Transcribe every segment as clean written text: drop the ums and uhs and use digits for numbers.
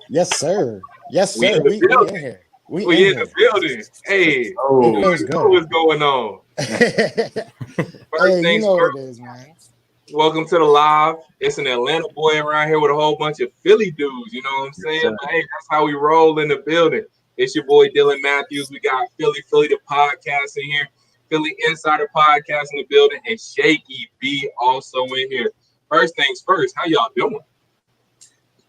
Yes, sir. Yes, We sir. in the We building. in here. We in the building. Hey, It you feels know what's good. going on. First Hey, you things know what first. it is, man. Welcome to the live. It's an Atlanta boy around here with a whole bunch of Philly dudes. You know what I'm saying? But hey, that's how we roll in the building. It's your boy Dylan Mathews. We got Philly the Podcast in here, Philly Insider Podcast in the building, and Shaky B also in here. First things first, how y'all doing?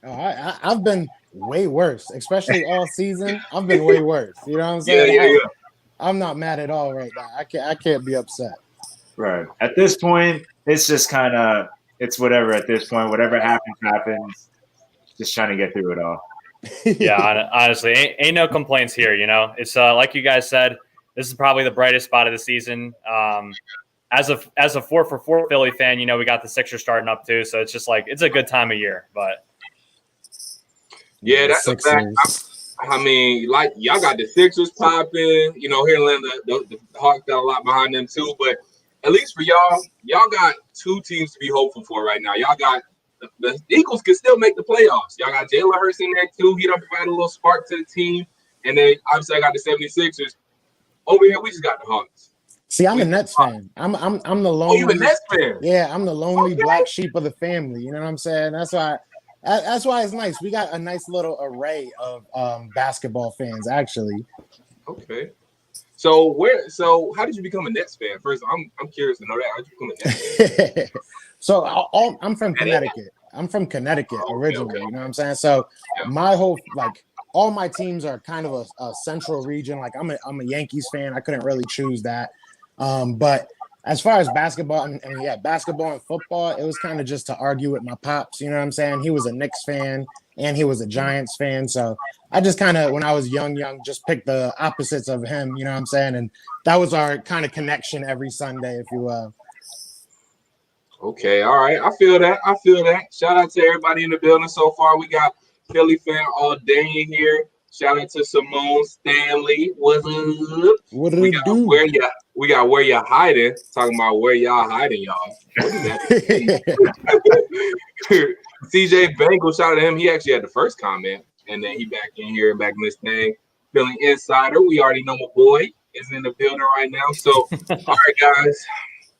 Oh, I've been way worse, especially all season. I've been way worse. You know what I'm Yeah, saying? yeah, yeah. I'm not mad at all right now. I can't be upset. Right. At this point, it's just kind of it's whatever. At this point, whatever happens. Just trying to get through it all. Yeah, honestly, ain't no complaints here. You know, it's like you guys said, this is probably the brightest spot of the season. As a 4-for-4 Philly fan, you know, we got the Sixers starting up too, so it's just like it's a good time of year. But yeah, that's a fact. I mean, like y'all got the Sixers popping. You know, here in Atlanta, the Hawks got a lot behind them too. But at least for y'all got two teams to be hopeful for right now. Y'all got the Eagles can still make the playoffs. Y'all got Jalen Hurts in there too. He done provide a little spark to the team. And then obviously I got the 76ers. Over here, we just got the Hawks. See, I'm a Nets fan. I'm the lonely. Oh, you a Nets fan? Yeah, I'm the lonely black sheep of the family. You know what I'm saying? That's why it's nice. We got a nice little array of basketball fans, actually. Okay. So how did you become a Nets fan? First, I'm curious to know that. How did you become a Nets fan? So I'm from Connecticut. I'm from Connecticut originally. Okay. You know what I'm saying? So my whole all my teams are kind of a central region. Like I'm a Yankees fan. I couldn't really choose that. But as far as basketball and basketball and football, it was kind of just to argue with my pops. You know what I'm saying? He was a Knicks fan and he was a Giants fan. So I just kind of, when I was young, just picked the opposites of him. You know what I'm saying? And that was our kind of connection every Sunday, if you will. Okay, all right. I feel that. Shout out to everybody in the building so far. We got Philly fan all day in here. Shout out to Simone Stanley. What's up? What do we do? We got where you're hiding. Talking about where y'all hiding, y'all. What is that? CJ Bangle, shout out to him. He actually had the first comment, and then he back in here, back in this thing. Philly Insider. We already know my boy is in the building right now. So, all right, guys.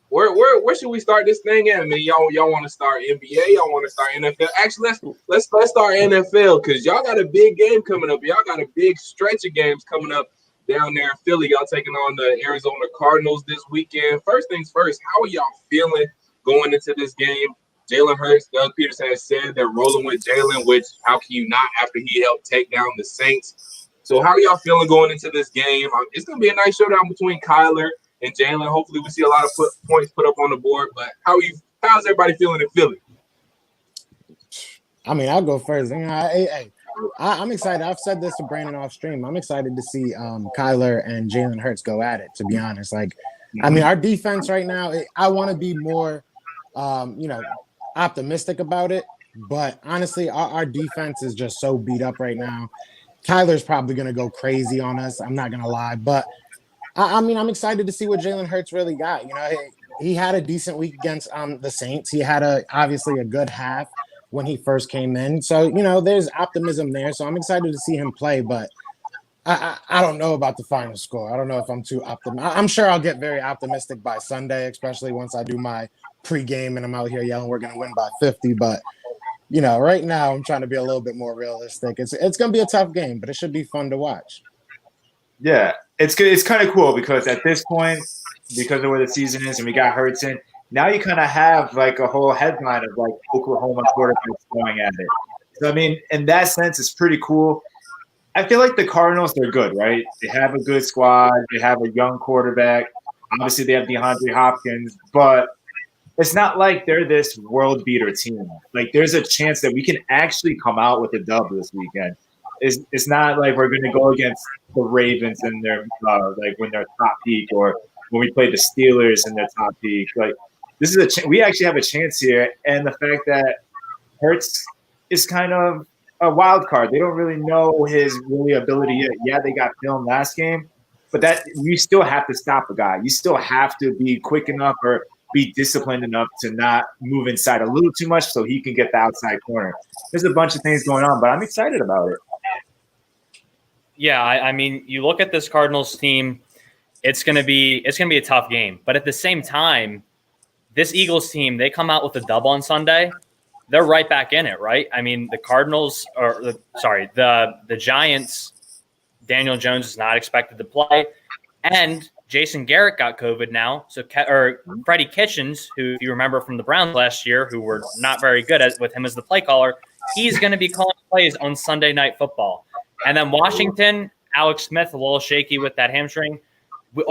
Where should we start this thing at? I mean, y'all want to start NBA? Y'all want to start NFL? Actually, let's start NFL because y'all got a big game coming up. Y'all got a big stretch of games coming up down there in Philly. Y'all taking on the Arizona Cardinals this weekend. First things first, how are y'all feeling going into this game? Jalen Hurts, Doug Peterson has said they're rolling with Jalen, which how can you not after he helped take down the Saints? So how are y'all feeling going into this game? It's going to be a nice showdown between Kyler and Jalen. Hopefully we see a lot of points put up on the board. But how's everybody feeling in Philly? I mean, I'll go first. I'm excited. I've said this to Brandon off stream. I'm excited to see Kyler and Jalen Hurts go at it, to be honest. I mean, our defense right now, I want to be more, optimistic about it. But honestly, our defense is just so beat up right now. Kyler's probably going to go crazy on us. I'm not going to lie. But I mean, I'm excited to see what Jalen Hurts really got. You know, he had a decent week against the Saints. He had obviously a good half when he first came in. So, you know, there's optimism there. So I'm excited to see him play. But I don't know about the final score. I don't know if I'm too optimistic. I'm sure I'll get very optimistic by Sunday, especially once I do my pregame and I'm out here yelling we're going to win by 50. But, you know, right now I'm trying to be a little bit more realistic. It's going to be a tough game, but it should be fun to watch. Yeah, it's good. It's kind of cool because at this point, because of where the season is and we got Hurts in, now you kind of have like a whole headline of like Oklahoma quarterbacks going at it. So, I mean, in that sense, it's pretty cool. I feel like the Cardinals, they're good, right? They have a good squad. They have a young quarterback. Obviously, they have DeAndre Hopkins, but it's not like they're this world beater team. Like, there's a chance that we can actually come out with a dub this weekend. It's not like we're going to go against the Ravens in their like when they're top peak, or when we play the Steelers in their top peak. Like, this is we actually have a chance here, and the fact that Hurts is kind of a wild card. They don't really know his really ability yet. Yeah, they got film last game, but that you still have to stop a guy. You still have to be quick enough or be disciplined enough to not move inside a little too much so he can get the outside corner. There's a bunch of things going on, but I'm excited about it. Yeah, I mean, you look at this Cardinals team, it's gonna be a tough game. But at the same time, this Eagles team, they come out with a dub on Sunday, they're right back in it, right? I mean, the Giants, Daniel Jones is not expected to play, and Jason Garrett got COVID now. So, Freddie Kitchens, who, if you remember from the Browns last year, who were not very good with him as the play caller, he's going to be calling plays on Sunday Night Football. And then Washington, Alex Smith, a little shaky with that hamstring.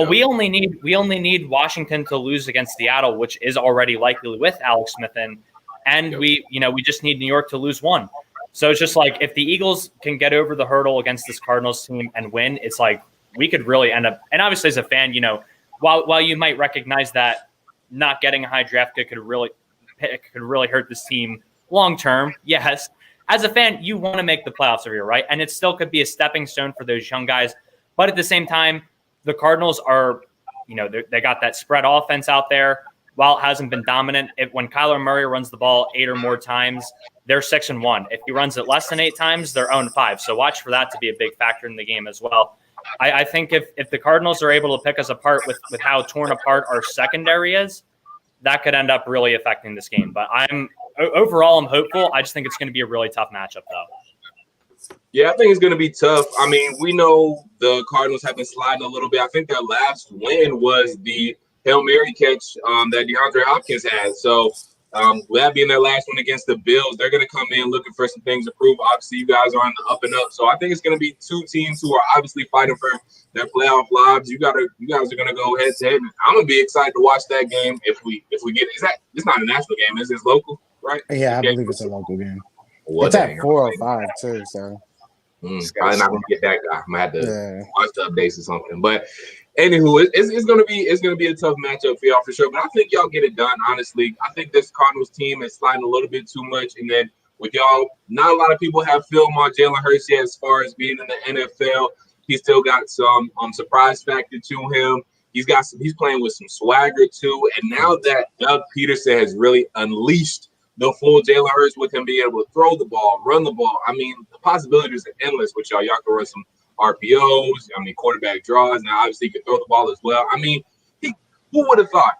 We only need Washington to lose against Seattle, which is already likely with Alex Smith in, and we just need New York to lose one. So it's just like, if the Eagles can get over the hurdle against this Cardinals team and win, it's like we could really end up. And obviously, as a fan, while you might recognize that not getting a high draft pick could really hurt this team long term, yes. As a fan, you want to make the playoffs every year, right? And it still could be a stepping stone for those young guys. But at the same time, the Cardinals are, they got that spread offense out there. While it hasn't been dominant, when Kyler Murray runs the ball 8 or more times, they're 6-1. If he runs it less than 8 times, they're 0-5. So watch for that to be a big factor in the game as well. I think if the Cardinals are able to pick us apart with how torn apart our secondary is, that could end up really affecting this game. But overall, I'm hopeful. I just think it's going to be a really tough matchup, though. Yeah, I think it's going to be tough. I mean, we know the Cardinals have been sliding a little bit. I think their last win was the Hail Mary catch that DeAndre Hopkins had. So with that being their last one against the Bills, they're going to come in looking for some things to prove. Obviously, you guys are on the up and up. So I think it's going to be two teams who are obviously fighting for their playoff lives. You guys are going to go head to head. I'm going to be excited to watch that game if we get it. It's not a national game. It's local, right? Yeah, I believe it's a local game. It's at 4:05 too, so. Probably not going to get that guy. I'm going to have to watch the updates or something. But anywho, it's going to be a tough matchup for y'all for sure. But I think y'all get it done, honestly. I think this Cardinals team is sliding a little bit too much. And then with y'all, not a lot of people have film on Jalen Hurts yet as far as being in the NFL. He's still got some surprise factor to him. He's playing with some swagger too. And now that Doug Peterson has really unleashed the full Jalen Hurts with him being able to throw the ball, run the ball. I mean, the possibilities are endless with y'all. Y'all can run some RPOs, quarterback draws. Now, obviously, he can throw the ball as well. I mean, who would have thought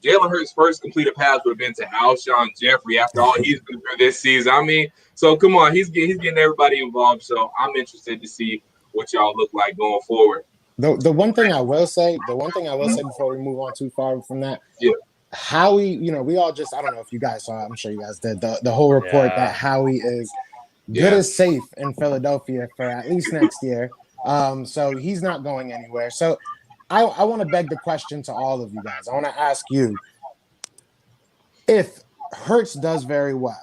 Jalen Hurts' first completed pass would have been to Alshon Jeffrey after all he's been through this season? I mean, so come on, he's getting everybody involved. So I'm interested to see what y'all look like going forward. The one thing I will say before we move on too far from that, Howie, we all I don't know if you guys saw it, I'm sure you guys did, the whole report that Howie is good as safe in Philadelphia for at least next year. So he's not going anywhere. So I want to beg the question to all of you guys. I want to ask you, if Hurts does very well,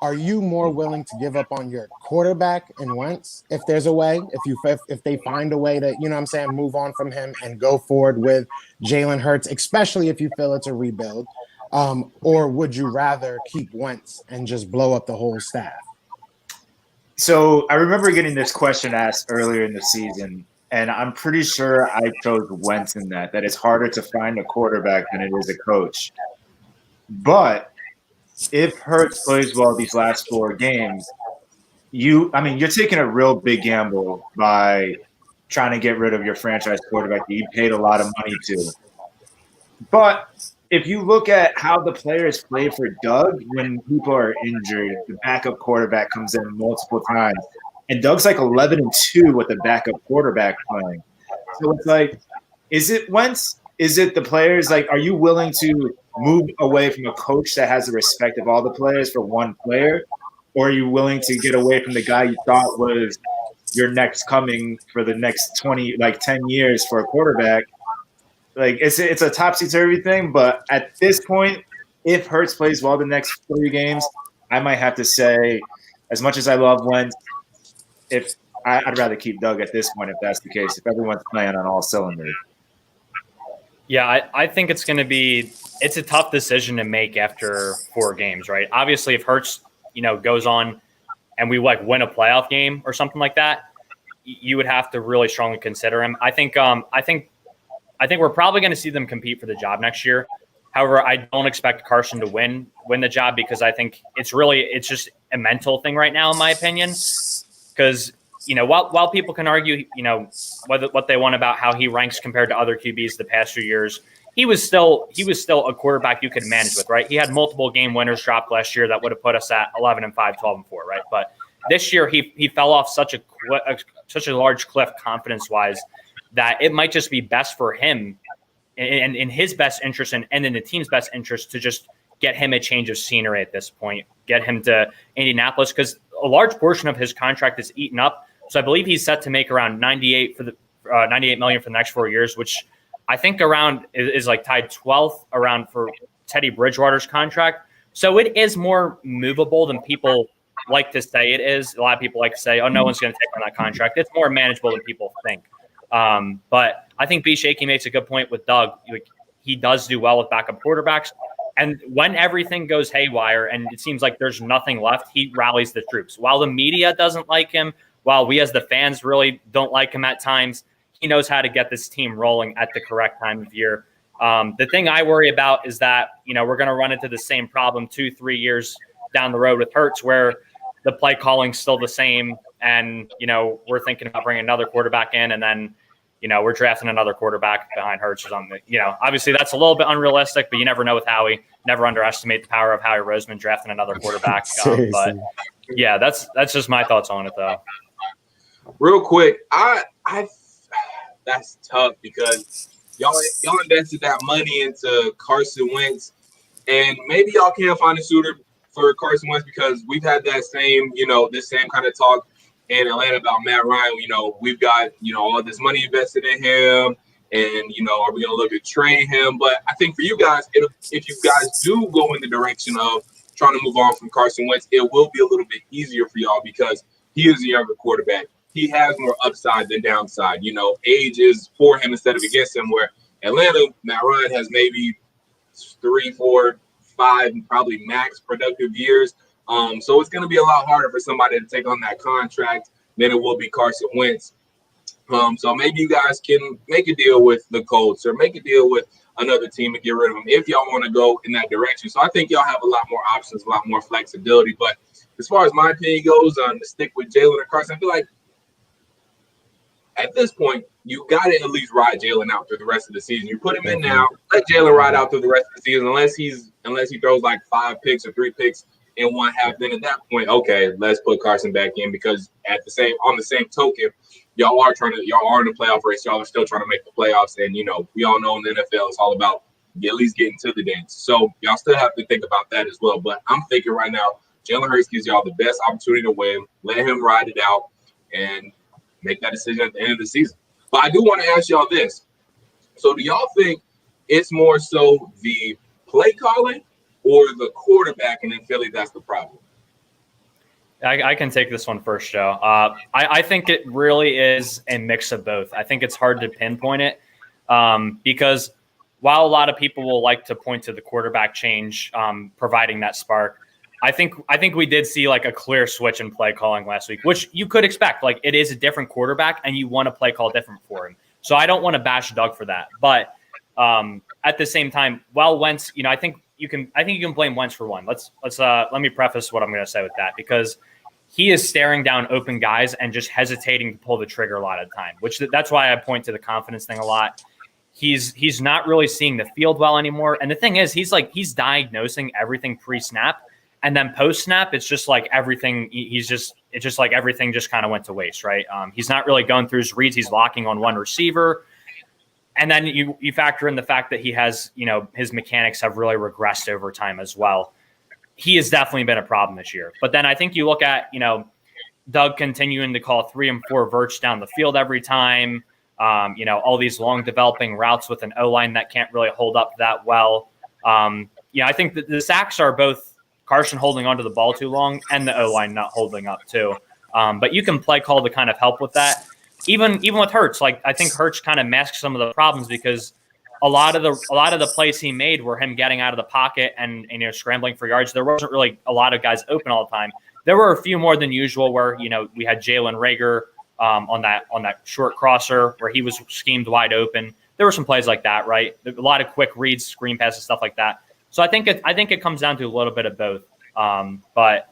are you more willing to give up on your quarterback in Wentz if there's a way, if they find a way to, move on from him and go forward with Jalen Hurts, especially if you feel it's a rebuild, or would you rather keep Wentz and just blow up the whole staff? So I remember getting this question asked earlier in the season, and I'm pretty sure I chose Wentz in that it's harder to find a quarterback than it is a coach. But if Hurts plays well these last 4 games, you're taking a real big gamble by trying to get rid of your franchise quarterback that you paid a lot of money to. But if you look at how the players play for Doug when people are injured, the backup quarterback comes in multiple times. And Doug's like 11-2 with the backup quarterback playing. So it's like, is it Wentz? Is it the players? Like, are you willing to move away from a coach that has the respect of all the players for one player? Or are you willing to get away from the guy you thought was your next coming for the next 10 years for a quarterback? Like, it's a topsy-turvy thing, but at this point, if Hurts plays well the next 3 games, I might have to say, as much as I love Wentz, I'd rather keep Doug at this point if that's the case, if everyone's playing on all cylinders. Yeah, I think it's a tough decision to make after 4 games, right? Obviously, if Hurts, goes on and we win a playoff game or something like that, you would have to really strongly consider him. I think we're probably going to see them compete for the job next year. However, I don't expect Carson to win the job because I think it's just a mental thing right now, in my opinion. Because, while people can argue, what they want about how he ranks compared to other QBs the past few years, he was still a quarterback you could manage with, right? He had multiple game winners dropped last year that would have put us at 11-5, 12-4, right? But this year he fell off such a large cliff confidence-wise that it might just be best for him and in his best interest and in the team's best interest to just get him a change of scenery at this point, get him to Indianapolis, because a large portion of his contract is eaten up. So I believe he's set to make around $98 million for the next 4 years, which I think around is like tied 12th around for Teddy Bridgewater's contract. So it is more movable than people like to say it is. A lot of people like to say, oh, no one's going to take on that contract. It's more manageable than people think. But I think B. Shaky makes a good point with Doug. He does do well with backup quarterbacks. And when everything goes haywire and it seems like there's nothing left, he rallies the troops. While the media doesn't like him, while we as the fans really don't like him at times, he knows how to get this team rolling at the correct time of year. The thing I worry about is that, we're going to run into the same problem 2-3 years down the road with Hurts, where the play calling's still the same. And, we're thinking about bringing another quarterback in, and then, we're drafting another quarterback behind Hurts or something. Obviously that's a little bit unrealistic, but you never know with Howie. Never underestimate the power of Howie Roseman drafting another quarterback. But yeah, that's just my thoughts on it, though. Real quick, I that's tough because y'all invested that money into Carson Wentz, and maybe y'all can't find a suitor for Carson Wentz because we've had that same, this same kind of talk in Atlanta about Matt Ryan. We've got, all this money invested in him, and, are we going to look at trade him? But I think for you guys, if you guys do go in the direction of trying to move on from Carson Wentz, it will be a little bit easier for y'all because he is a younger quarterback. He has more upside than downside. Age is for him instead of against him, where Atlanta, Matt Ryan has maybe 3, 4, 5, probably max productive years. So it's going to be a lot harder for somebody to take on that contract than it will be Carson Wentz. So maybe you guys can make a deal with the Colts or make a deal with another team and get rid of him if y'all want to go in that direction. So I think y'all have a lot more options, a lot more flexibility. But as far as my opinion goes, to stick with Jalen or Carson, I feel like at this point, you got to at least ride Jalen out through the rest of the season. You put him in now, let Jalen ride out through the rest of the season, unless he throws like 5 picks or 3 picks in one half. Then at that point, okay, let's put Carson back in because on the same token, y'all are in the playoff race. Y'all are still trying to make the playoffs, and we all know in the NFL it's all about at least getting to the dance. So y'all still have to think about that as well. But I'm thinking right now, Jalen Hurts gives y'all the best opportunity to win. Let him ride it out and make that decision at the end of the season. But I do want to ask y'all this. So do y'all think it's more so the play calling or the quarterback, and in Philly that's the problem? I can take this one first, Joe. I think it really is a mix of both. I think it's hard to pinpoint it because while a lot of people will like to point to the quarterback change providing that spark, I think we did see like a clear switch in play calling last week, which you could expect. Like it is a different quarterback, and you want to play call different for him. So I don't want to bash Doug for that, but at the same time, while Wentz, I think you can blame Wentz for one. Let me preface what I'm going to say with that because he is staring down open guys and just hesitating to pull the trigger a lot of the time. That's why I point to the confidence thing a lot. He's not really seeing the field well anymore, and the thing is, he's diagnosing everything pre-snap. And then post-snap, it's just like everything. It's just like everything just kind of went to waste, right? He's not really going through his reads. He's locking on one receiver, and then you factor in the fact that he has, his mechanics have really regressed over time as well. He has definitely been a problem this year. But then I think you look at, Doug continuing to call 3 and 4 verts down the field every time. All these long developing routes with an O-line that can't really hold up that well. I think that the sacks are both Carson holding onto the ball too long and the O-line not holding up too. But you can play call to kind of help with that. Even with Hurts, like I think Hurts kind of masks some of the problems because a lot of the plays he made were him getting out of the pocket and scrambling for yards. There wasn't really a lot of guys open all the time. There were a few more than usual where we had Jalen Reagor on that short crosser where he was schemed wide open. there were some plays like that, right? A lot of quick reads, screen passes, stuff like that. So I think it comes down to a little bit of both. But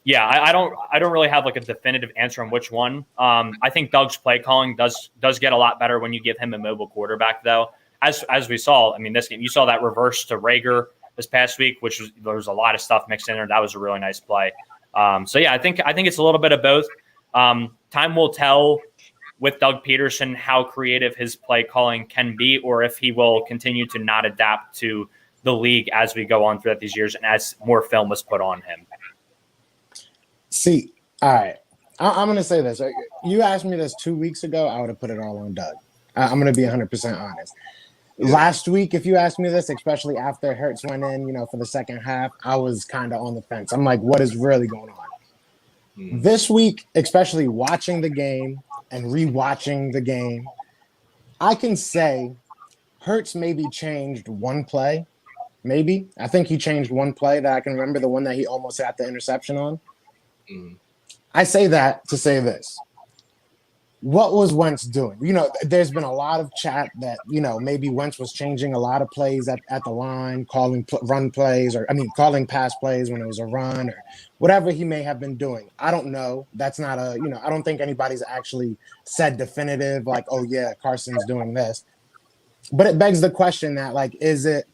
yeah, I don't really have like a definitive answer on which one. I think Doug's play calling does get a lot better when you give him a mobile quarterback, though. As we saw, I mean, this game, you saw that reverse to Rager this past week, there was a lot of stuff mixed in there. That was a really nice play. So yeah, I think it's a little bit of both. Time will tell with Doug Peterson how creative his play calling can be, or if he will continue to not adapt to the league as we go on throughout these years and as more film was put on him. See, all right, I'm going to say this. You asked me this 2 weeks ago, I would have put it all on Doug. I'm going to be 100% honest. Last week, if you asked me this, especially after Hurts went in, for the second half, I was kind of on the fence. I'm like, what is really going on? This week, especially watching the game and rewatching the game, I can say Hurts maybe changed one play. Maybe. I think he changed one play that I can remember, the one that he almost had the interception on. I say that to say this. What was Wentz doing? There's been a lot of chat that, maybe Wentz was changing a lot of plays at the line, calling run plays, calling pass plays when it was a run or whatever he may have been doing. I don't know. That's not I don't think anybody's actually said definitive, like, oh yeah, Carson's doing this. But it begs the question that, like, is it,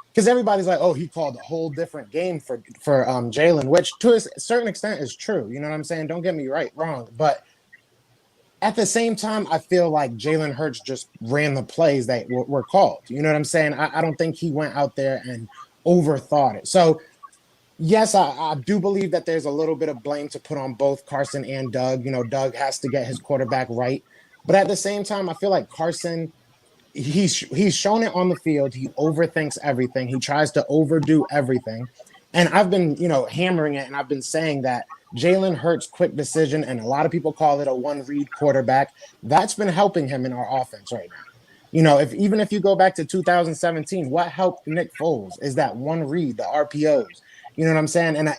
because everybody's like, oh, he called a whole different game for Jalen, which to a certain extent is true. You know what I'm saying? Don't get me wrong. But at the same time, I feel like Jalen Hurts just ran the plays that were called. You know what I'm saying? I don't think he went out there and overthought it. So, yes, I do believe that there's a little bit of blame to put on both Carson and Doug. Doug has to get his quarterback right. But at the same time, I feel like Carson, he's shown it on the field. He overthinks everything. He tries to overdo everything. And I've been, hammering it, and I've been saying that Jalen Hurts' quick decision, and a lot of people call it a one-read quarterback, that's been helping him in our offense right now. Even if you go back to 2017, what helped Nick Foles is that one read, the RPOs. You know what I'm saying? And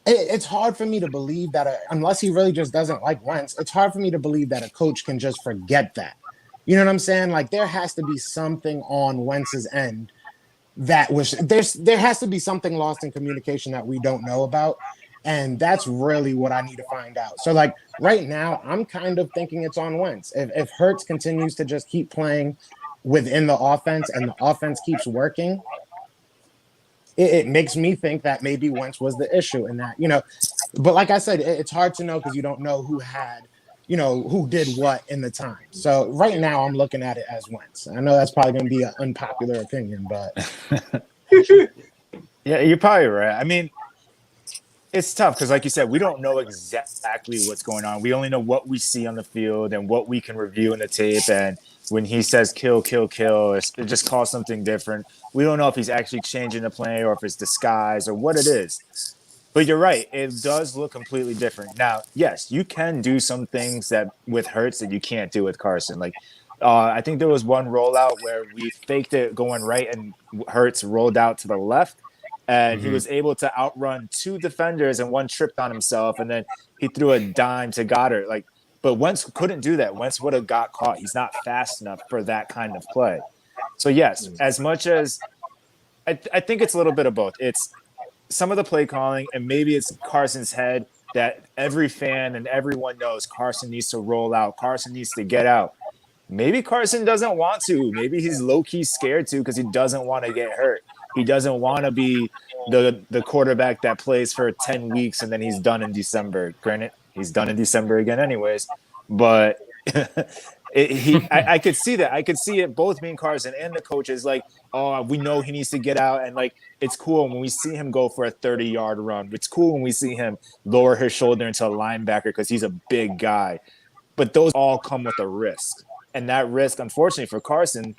it's hard for me to believe that, unless he really just doesn't like Wentz, it's hard for me to believe that a coach can just forget that. You know what I'm saying? Like, there has to be something on Wentz's end that there has to be something lost in communication that we don't know about. And that's really what I need to find out. So, like, right now, I'm kind of thinking it's on Wentz. If Hurts continues to just keep playing within the offense and the offense keeps working, it makes me think that maybe Wentz was the issue in that, But like I said, it's hard to know because you don't know who did what in the time. So right now, I'm looking at it as Wentz. I know that's probably going to be an unpopular opinion, but. Yeah, you're probably right. I mean, it's tough because, like you said, we don't know exactly what's going on. We only know what we see on the field and what we can review in the tape. And when he says kill, kill, kill, it just calls something different. We don't know if he's actually changing the play or if it's disguise or what it is. But you're right. It does look completely different. Now, yes, you can do some things that with Hurts that you can't do with Carson. Like, I think there was one rollout where we faked it going right and Hurts rolled out to the left. And he was able to outrun two defenders and one tripped on himself. And then he threw a dime to Goddard. But Wentz couldn't do that. Wentz would have got caught. He's not fast enough for that kind of play. So, yes, as much as I think it's a little bit of both. It's some of the play calling, and maybe it's Carson's head that every fan and everyone knows Carson needs to roll out. Carson needs to get out. Maybe Carson doesn't want to. Maybe he's low-key scared to because he doesn't want to get hurt. He doesn't want to be the quarterback that plays for 10 weeks and then he's done in December. Granted, he's done in December again anyways. But I could see that. I could see it both being Carson and the coaches like, oh, we know he needs to get out. And, like, it's cool when we see him go for a 30-yard run. It's cool when we see him lower his shoulder into a linebacker because he's a big guy. But those all come with a risk. And that risk, unfortunately for Carson,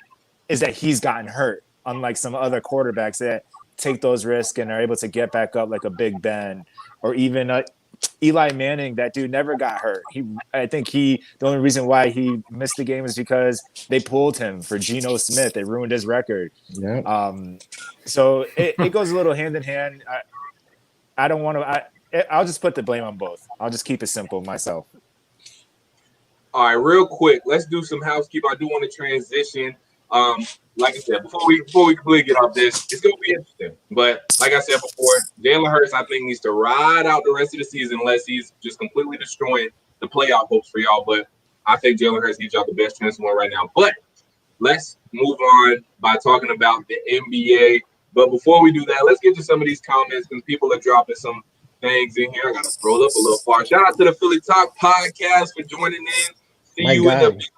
is that he's gotten hurt. Unlike some other quarterbacks that take those risks and are able to get back up like a Big Ben or even Eli Manning, that dude never got hurt. I think the only reason why he missed the game is because they pulled him for Geno Smith. They ruined his record. Yeah. So it goes a little hand in hand. I don't want to – I'll just put the blame on both. I'll just keep it simple myself. All right, real quick, let's do some housekeeping. I do want to transition. Like I said, before we completely get off this, it's gonna be interesting. But like I said before, Jalen Hurts, I think, needs to ride out the rest of the season unless he's just completely destroying the playoff hopes for y'all. But I think Jalen Hurts gives y'all the best chance to win right now. But let's move on by talking about the NBA. But before we do that, let's get to some of these comments because people are dropping some things in here. I gotta scroll up a little far. Shout out to the Philly Talk Podcast for joining in. See My you guy. in the.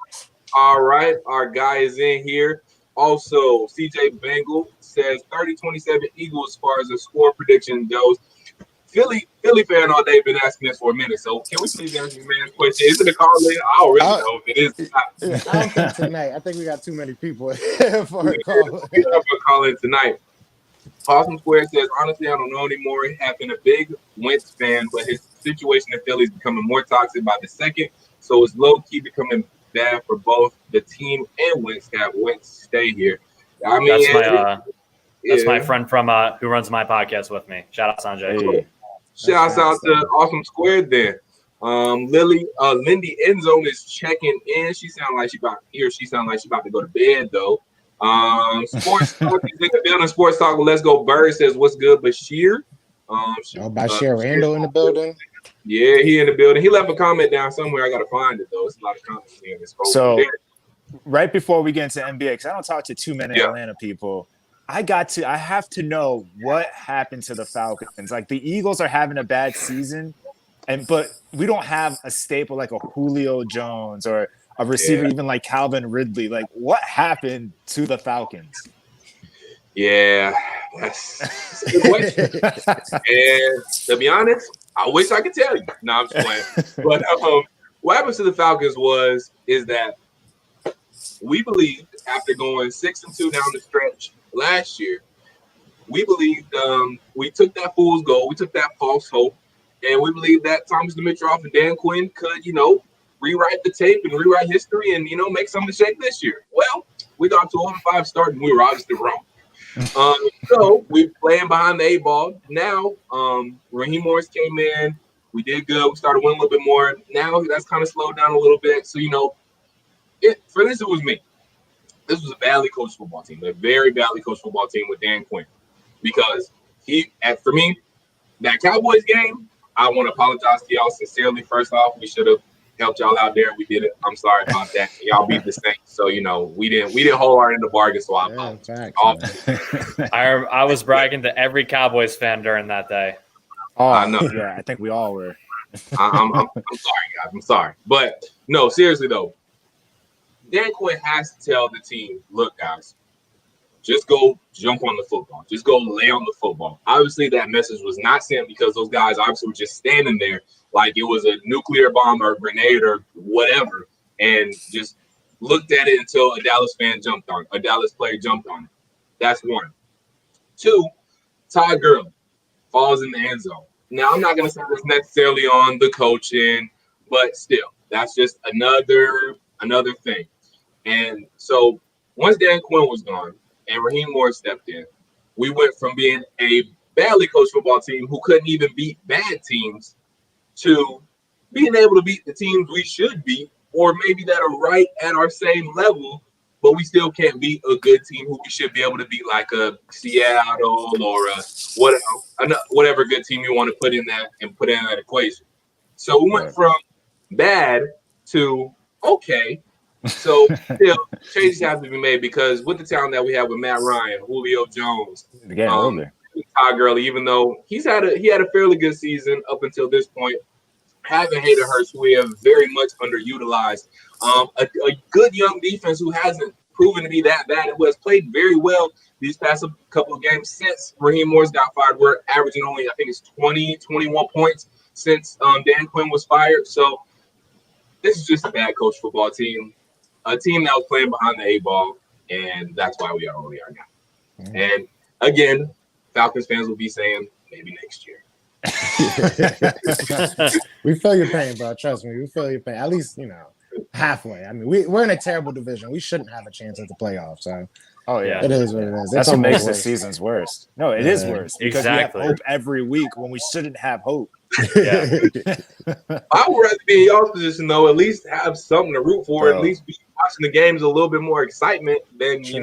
All right, our guy is in here. Also, CJ Bengal says 30-27 Eagles as far as the score prediction goes. Philly fan all day been asking this for a minute. So can we please answer the man's question? Is it a call in? I don't really know if it is. Yeah, I don't think tonight. I think we got too many people for a call. We have a call in tonight. Awesome Square says, honestly, I don't know anymore. He has been a big Wentz fan, but his situation in Philly is becoming more toxic by the second. So it's low-key becoming bad for both the team and Wentz to have Wentz stay here. I mean, that's my friend from who runs my podcast with me. Shout out Sanjay. Hey. Shouts out to Awesome Squared there. Lindy Endzone is checking in. She sound like she about to go to bed though. Sports Talk is in the building. Sports Talk with Let's Go Bird says what's good, Bashir. Bashir Randall in the building. Yeah, he in the building. He left a comment down somewhere. I gotta find it though. It's a lot of comments here. So right before we get into NBA, because I don't talk to too many Atlanta people. I have to know what happened to the Falcons. Like the Eagles are having a bad season, but we don't have a staple like a Julio Jones or a receiver even like Calvin Ridley. Like what happened to the Falcons? Yeah, that's a good question. And to be honest, I wish I could tell you. No, I'm just playing. But what happened to the Falcons is that we believed after going 6-2 down the stretch last year, we believed we took that fool's goal, we took that false hope, and we believed that Thomas Dimitroff and Dan Quinn could, rewrite the tape and rewrite history and, make something to shake this year. Well, we got to 0-5 start and we were obviously wrong. So we playing behind the 8-ball. Now, Raheem Morris came in. We did good. We started winning a little bit more. Now that's kind of slowed down a little bit. So, it was me. This was a badly coached football team, a very badly coached football team with Dan Quinn. Because for me, that Cowboys game, I want to apologize to y'all sincerely. First off, we should have helped y'all out there. We did it. I'm sorry about that. Y'all beat the Saints, so we didn't hold our end of the bargain. So I apologize. I was bragging to every Cowboys fan during that day. Oh, I know. Yeah, I think we all were. I'm sorry, guys. I'm sorry, but no, seriously though, Dan Quinn has to tell the team, look, guys, just go jump on the football. Just go lay on the football. Obviously, that message was not sent because those guys obviously were just standing there like it was a nuclear bomb or a grenade or whatever, and just looked at it until a Dallas player jumped on it. That's one. Two, Todd Gurley falls in the end zone. Now, I'm not going to say this necessarily on the coaching, but still, that's just another thing. And so once Dan Quinn was gone and Raheem Morris stepped in, we went from being a badly coached football team who couldn't even beat bad teams to being able to beat the teams we should beat, or maybe that are right at our same level, but we still can't beat a good team who we should be able to beat, like a Seattle or whatever good team you want to put in that equation. So we went from bad to okay. So still changes have to be made because with the talent that we have with Matt Ryan, Julio Jones, Todd Gurley, even though he had a fairly good season up until this point, having Hayden Hurst, who we have very much underutilized, a good young defense who hasn't proven to be that bad, who has played very well these past couple of games since Raheem Morris got fired. We're averaging only, I think it's 20, 21 points since Dan Quinn was fired. So this is just a bad coach football team, a team that was playing behind the 8-ball, and that's why we are where we are now. Mm-hmm. And again, Falcons fans will be saying maybe next year. We feel your pain, bro. Trust me, we feel your pain. At least, halfway. I mean, we're in a terrible division. We shouldn't have a chance at the playoffs. So, yeah, it is what it is. That's what makes the seasons worse. No, it is worse because exactly. we have hope every week when we shouldn't have hope. Yeah. I would rather be in y'all's position though. At least have something to root for. Bro. At least be watching the games a little bit more excitement than just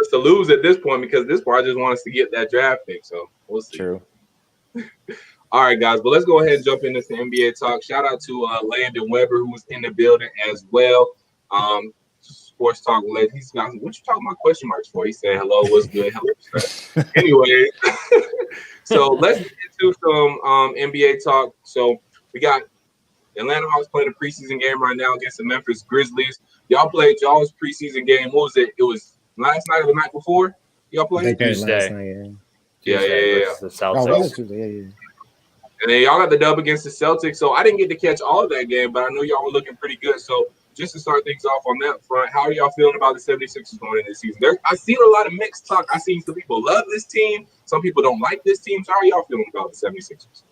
to lose at this point, because this part I just want us to get that draft pick. So we'll see. True. All right, guys, but let's go ahead and jump into some NBA talk. Shout out to Landon Weber, who was in the building as well. Sports talk legend. He's got, what you talking about question marks for? He said, hello, what's good? Hello, sir. Anyway, so let's get into some NBA talk. So we got Atlanta Hawks playing a preseason game right now against the Memphis Grizzlies. Y'all played y'all's preseason game. What was it? It was last night or the night before? Y'all played? Tuesday. Yeah. The Celtics. Tuesday. And then y'all got the dub against the Celtics. So I didn't get to catch all of that game, but I know y'all were looking pretty good. So just to start things off on that front, how are y'all feeling about the 76ers going into this season? I've seen a lot of mixed talk. I've seen some people love this team. Some people don't like this team. So how are y'all feeling about the 76ers?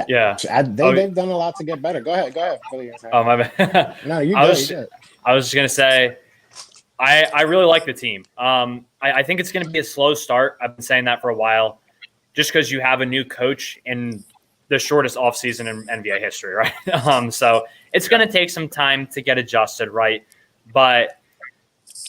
Yeah. They've done a lot to get better. Go ahead. Philly. Oh, my bad. No, you I good. was just going to say, I really like the team. I think it's going to be a slow start. I've been saying that for a while, just because you have a new coach in the shortest offseason in NBA history, right? So it's going to take some time to get adjusted, right? But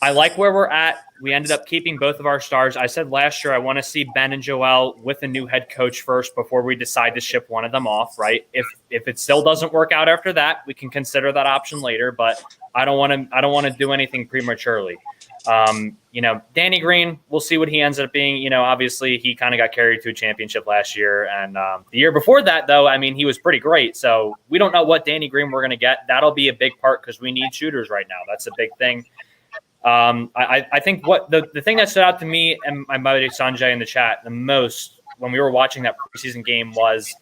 I like where we're at. We ended up keeping both of our stars. I said last year I want to see Ben and Joel with a new head coach first before we decide to ship one of them off, right? If it still doesn't work out after that, we can consider that option later. But I don't want to do anything prematurely. Danny Green, we'll see what he ends up being. Obviously he kind of got carried to a championship last year. And the year before that, though, I mean, he was pretty great. So we don't know what Danny Green we're going to get. That'll be a big part because we need shooters right now. That's a big thing. I think what the thing that stood out to me and my buddy Sanjay in the chat the most when we were watching that preseason game was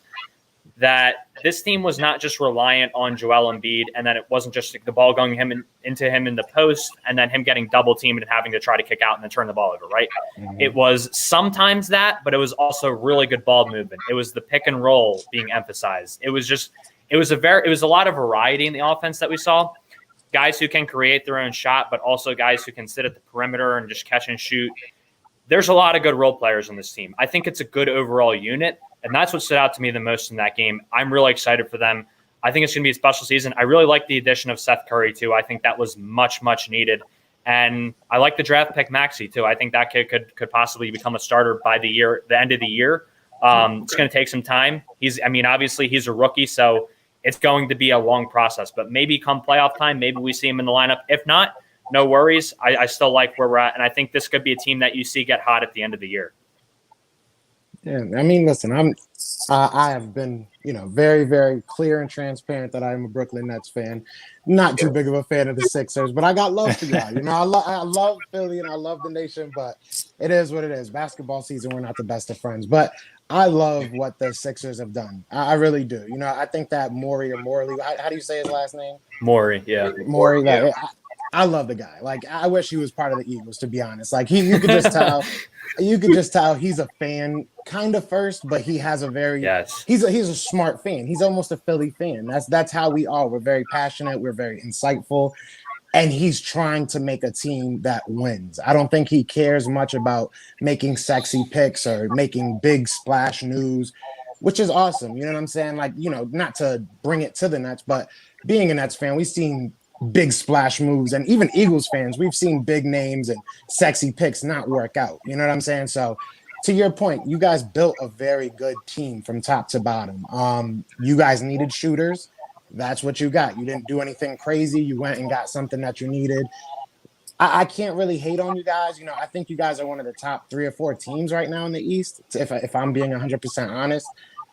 that this team was not just reliant on Joel Embiid, and that it wasn't just the ball going into him in the post and then him getting double teamed and having to try to kick out and then turn the ball over, right? Mm-hmm. It was sometimes that, but it was also really good ball movement. It was the pick and roll being emphasized. It was a lot of variety in the offense that we saw. Guys who can create their own shot, but also guys who can sit at the perimeter and just catch and shoot. There's a lot of good role players on this team. I think it's a good overall unit, and that's what stood out to me the most in that game. I'm really excited for them. I think it's going to be a special season. I really like the addition of Seth Curry, too. I think that was much, much needed. And I like the draft pick Maxey, too. I think that kid could possibly become a starter by the end of the year. It's going to take some time. Obviously he's a rookie, so it's going to be a long process, but maybe come playoff time, maybe we see him in the lineup. If not, no worries. I still like where we're at, and I think this could be a team that you see get hot at the end of the year. Yeah, I mean, listen, I have been, very, very clear and transparent that I'm a Brooklyn Nets fan. Not too big of a fan of the Sixers, but I got love for y'all. I love Philly and I love the nation, but it is what it is. Basketball season, we're not the best of friends, but I love what the Sixers have done. I really do. I think that Morey, how do you say his last name? Morey, yeah. Morey, yeah. I love the guy. Like, I wish he was part of the Eagles, to be honest. Like, you could just tell he's a fan kind of first, but he has he's a smart fan. He's almost a Philly fan. That's how we are. We're very passionate. We're very insightful. And he's trying to make a team that wins. I don't think he cares much about making sexy picks or making big splash news, which is awesome. You know what I'm saying? Like, not to bring it to the Nets, but being a Nets fan, we've seen big splash moves, and even Eagles fans, we've seen big names and sexy picks not work out. You know what I'm saying? So to your point, you guys built a very good team from top to bottom. You guys needed shooters. That's what you got. You didn't do anything crazy. You went and got something that you needed. I can't really hate on you guys. I think you guys are one of the top 3 or 4 teams right now in the East, if I'm being 100% honest.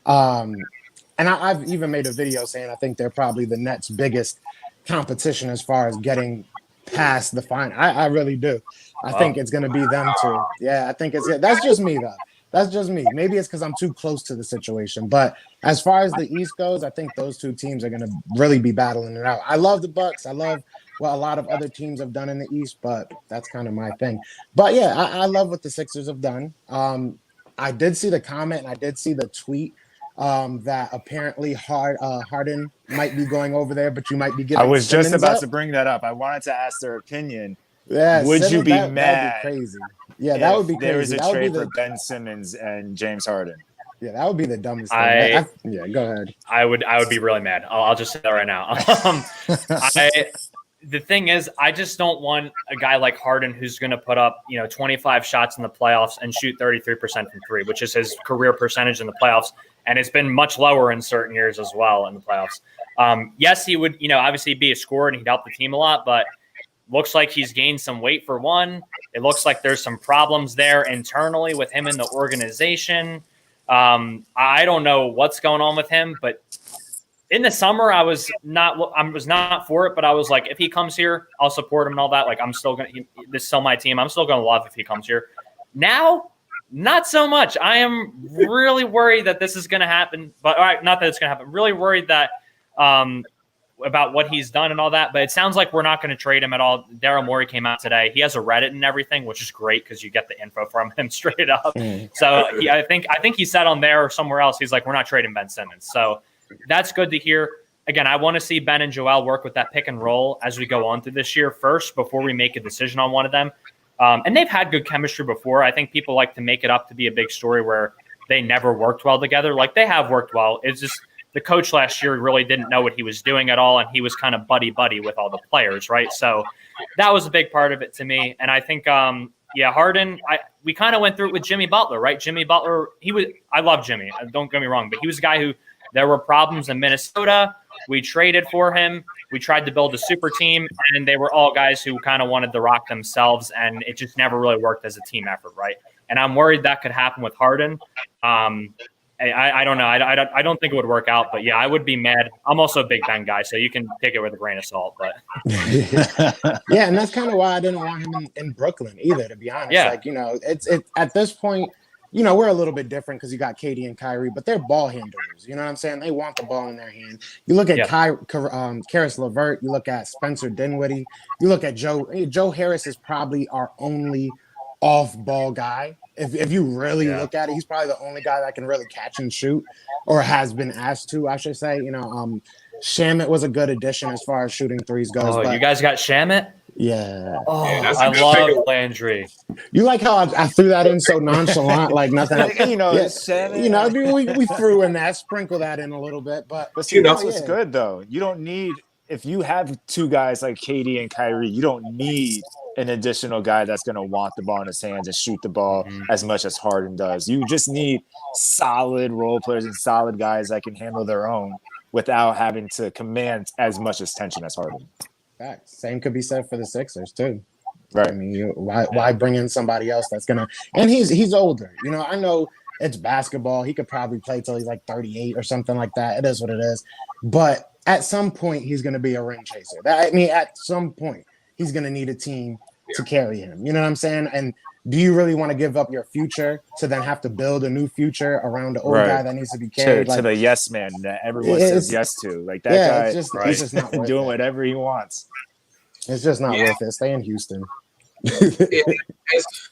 And I've even made a video saying I think they're probably the Nets' biggest competition as far as getting past the final. I really do. I think it's going to be them too. Yeah, I think that's just me though. That's just me. Maybe it's because I'm too close to the situation. But as far as the East goes, I think those 2 teams are going to really be battling it out. I love the Bucks. I love what a lot of other teams have done in the East, but that's kind of my thing. But yeah, I love what the Sixers have done. I did see the comment and I did see the tweet that apparently Harden might be going over there, but you might be getting. I was Simmons just about up. to bring that up. I wanted to ask their opinion. Yeah, would Simmons, you be That'd mad? be crazy. Yeah, that would be crazy. There was a that trade for Ben Simmons and James Harden. Yeah, that would be the dumbest thing. Yeah, go ahead. I would be really mad. I'll just say that right now. The thing is, I just don't want a guy like Harden who's going to put up, 25 shots in the playoffs and shoot 33% from three, which is his career percentage in the playoffs. And it's been much lower in certain years as well in the playoffs. Yes, he would, obviously be a scorer and he'd help the team a lot, but looks like he's gained some weight for one. It looks like there's some problems there internally with him in the organization. I don't know what's going on with him, but in the summer, I was not for it, but I was like, if he comes here, I'll support him and all that. Like, this is still my team. I'm still going to love if he comes here. Now, not so much. I am really worried that this is going to happen, but all right, not that it's going to happen. Really worried that about what he's done and all that, but it sounds like we're not going to trade him at all. Daryl Morey came out today. He has a Reddit and everything, which is great because you get the info from him straight up. So I think he said on there or somewhere else, he's like, we're not trading Ben Simmons. So that's good to hear. Again, I want to see Ben and Joel work with that pick and roll as we go on through this year first before we make a decision on one of them. And they've had good chemistry before. I think people like to make it up to be a big story where they never worked well together. Like, they have worked well. It's just the coach last year really didn't know what he was doing at all, and he was kind of buddy-buddy with all the players, right? So that was a big part of it to me. And I think, Harden, we kind of went through it with Jimmy Butler, right? Jimmy Butler, I love Jimmy, don't get me wrong, but he was a guy who there were problems in Minnesota. We traded for him. We tried to build a super team, and they were all guys who kind of wanted to rock themselves, and it just never really worked as a team effort, right? And I'm worried that could happen with Harden. I don't know. I don't think it would work out, but yeah, I would be mad. I'm also a Big Ben guy, so you can take it with a grain of salt. But yeah, and that's kind of why I didn't want him in Brooklyn either, to be honest. Yeah. Like, it's at this point, we're a little bit different because you got Katie and Kyrie, but they're ball handlers. You know what I'm saying? They want the ball in their hand. You look at Karis LeVert. You look at Spencer Dinwiddie. You look at Joe Harris is probably our only off-ball guy. If you really look at it, he's probably the only guy that can really catch and shoot, or has been asked to, I should say. Shamet was a good addition as far as shooting threes goes. Oh, you guys got Shamet? Yeah. Oh, I love Landry. You like how I threw that in so nonchalant, like nothing. Shamet. We threw in that, sprinkle that in a little bit, but see, that's what's good though. You don't need, if you have two guys like Katie and Kyrie, you don't need an additional guy that's going to want the ball in his hands and shoot the ball as much as Harden does. You just need solid role players and solid guys that can handle their own without having to command as much attention as Harden. Fact. Same could be said for the Sixers too. Right. I mean, why bring in somebody else that's gonna? And he's older. I know it's basketball. He could probably play till he's like 38 or something like that. It is what it is. But at some point, he's gonna be a ring chaser. At some point, he's gonna need a team to carry him. You know what I'm saying? And do you really want to give up your future to then have to build a new future around the old guy that needs to be carried? To the yes man that everyone says yes to. Like that guy he's just not worth doing it. Whatever he wants. It's just not worth it. Stay in Houston.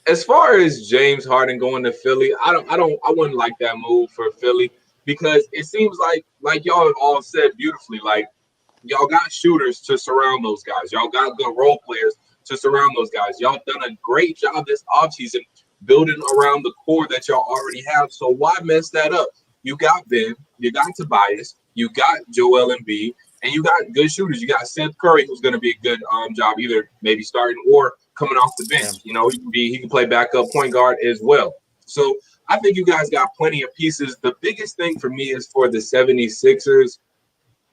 As far as James Harden going to Philly, I wouldn't like that move for Philly, because it seems like y'all have all said beautifully, like, y'all got shooters to surround those guys. Y'all got good role players to surround those guys. Y'all done a great job this offseason building around the core that y'all already have. So why mess that up? You got Ben, you got Tobias, you got Joel Embiid, and you got good shooters. You got Seth Curry, who's going to be a good job, either maybe starting or coming off the bench. He can play backup point guard as well. So I think you guys got plenty of pieces. The biggest thing for me is for the 76ers,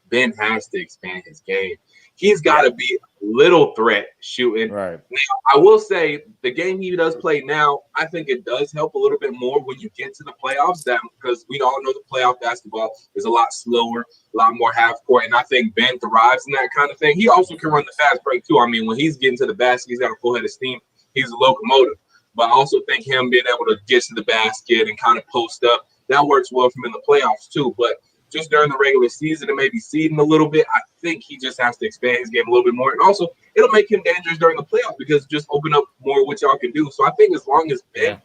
Ben has to expand his game. He's got to be a little threat shooting. Right. Now, I will say the game he does play now, I think it does help a little bit more when you get to the playoffs, because we all know the playoff basketball is a lot slower, a lot more half court, and I think Ben thrives in that kind of thing. He also can run the fast break too. I mean, when he's getting to the basket, he's got a full head of steam. He's a locomotive. But I also think him being able to get to the basket and kind of post up, that works well for him in the playoffs too. But just during the regular season and maybe seeding a little bit, I think he just has to expand his game a little bit more. And also, it'll make him dangerous during the playoffs because just open up more what y'all can do. So I think as long as Ben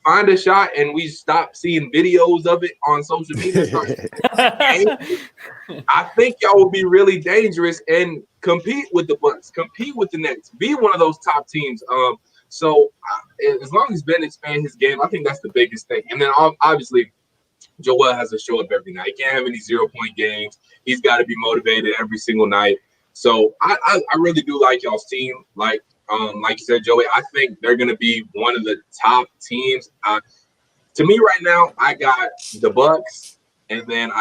find a shot and we stop seeing videos of it on social media, I think y'all will be really dangerous and compete with the Bucks, compete with the Nets, be one of those top teams. So as long as Ben expands his game, I think that's the biggest thing. And then obviously, Joel has to show up every night. He can't have any 0-point games. He's got to be motivated every single night. So I really do like y'all's team. Like you said, Joey, I think they're going to be one of the top teams. To me right now, I got the Bucks, and then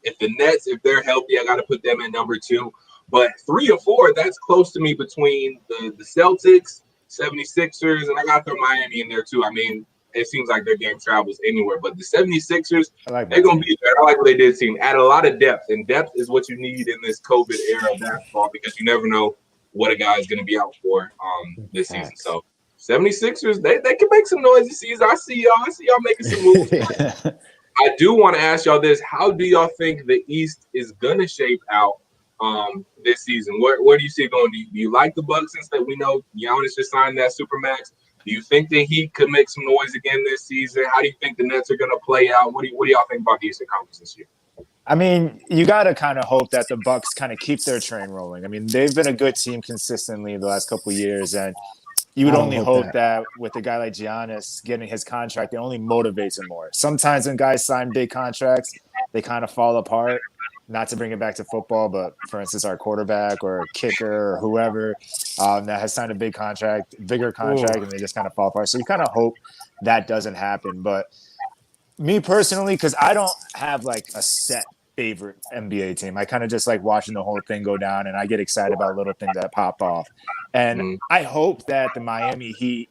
if the Nets, if they're healthy, I got to put them at number 2. But 3 or 4, that's close to me between the Celtics, 76ers, and I got to throw Miami in there too. I mean, it seems like their game travels anywhere. But the 76ers, they're going to be there. I like what they did, team. Add a lot of depth, and depth is what you need in this COVID era of basketball because you never know what a guy is going to be out for this season. So 76ers, they can make some noise this season. I see y'all making some moves. I do want to ask y'all this. How do y'all think the East is going to shape out this season? Where do you see it going? Do you like the Bucks since that we know Giannis just signed that Supermax? Do you think the Heat could make some noise again this season? How do you think the Nets are going to play out? What do y'all think about the Eastern Conference this year? I mean, you got to kind of hope that the Bucks kind of keep their train rolling. I mean, they've been a good team consistently the last couple of years, and you would only hope that with a guy like Giannis getting his contract, it only motivates him more. Sometimes when guys sign big contracts, they kind of fall apart. Not to bring it back to football, but for instance, our quarterback or kicker or whoever that has signed a bigger contract, and they just kind of fall apart. So you kind of hope that doesn't happen. But me personally, because I don't have like a set favorite NBA team, I kind of just like watching the whole thing go down, and I get excited about little things that pop off. And I hope that the Miami Heat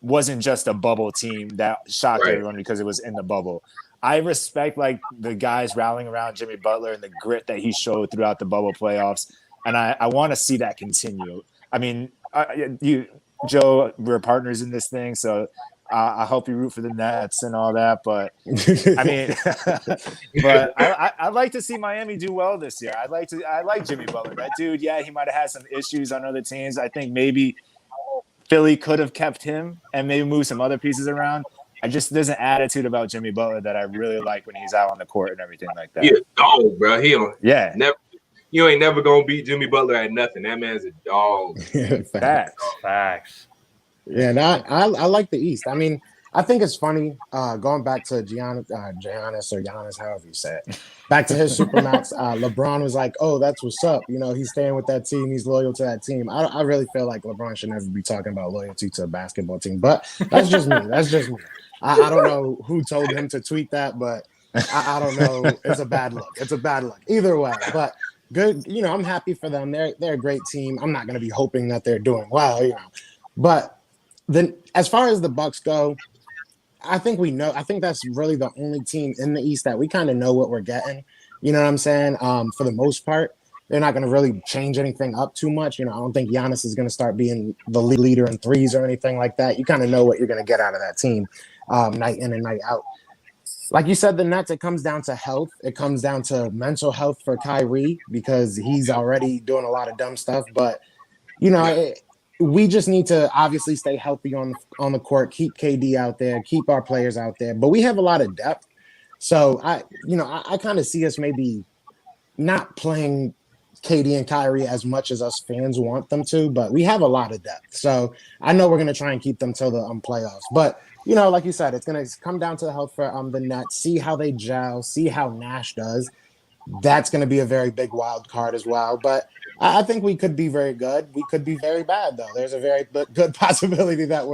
wasn't just a bubble team that shocked everyone because it was in the bubble. I respect like the guys rallying around Jimmy Butler and the grit that he showed throughout the bubble playoffs, and I want to see that continue. I mean, Joe, we're partners in this thing, so I hope you root for the Nets and all that. But I mean, but I'd like to see Miami do well this year. I like Jimmy Butler. That dude, yeah, he might have had some issues on other teams. I think maybe Philly could have kept him and maybe moved some other pieces around. There's an attitude about Jimmy Butler that I really like when he's out on the court and everything like that. He a dog, bro. You ain't never gonna beat Jimmy Butler at nothing. That man's a dog. Facts. Yeah, I like the East. I mean, I think it's funny going back to Giannis or Giannis, however you say it. Back to his Supermax. LeBron was like, "Oh, that's what's up." You know, he's staying with that team. He's loyal to that team. I really feel like LeBron should never be talking about loyalty to a basketball team. But that's just me. I don't know who told him to tweet that, but I don't know. It's a bad look. Either way, but good. You know, I'm happy for them. They're a great team. I'm not going to be hoping that they're doing well, you know. But then, as far as the Bucks go, I think that's really the only team in the East that we kind of know what we're getting. You know what I'm saying? For the most part, they're not going to really change anything up too much. You know, I don't think Giannis is going to start being the leader in threes or anything like that. You kind of know what you're going to get out of that team night in and night out. Like you said, the Nets, it comes down to health. It comes down to mental health for Kyrie because he's already doing a lot of dumb stuff. But, you know, we just need to obviously stay healthy on the court, keep KD out there, keep our players out there. But we have a lot of depth. So, I kind of see us maybe not playing KD and Kyrie as much as us fans want them to, but we have a lot of depth. So I know we're going to try and keep them till the playoffs. But, you know, like you said, it's going to come down to the health for the Nets, see how they gel, see how Nash does. That's going to be a very big wild card as well. But I think we could be very good. We could be very bad, though. There's a very good possibility that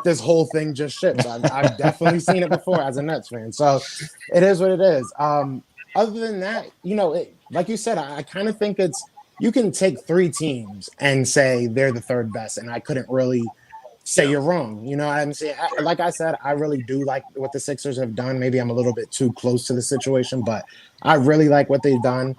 this whole thing just ships. I've definitely seen it before as a Nets fan. So it is what it is. Other than that, you know, like you said, I kind of think you can take 3 teams and say they're the third best, and I couldn't really say you're wrong. You know what I'm saying? Like I said, I really do like what the Sixers have done. Maybe I'm a little bit too close to the situation, but I really like what they've done.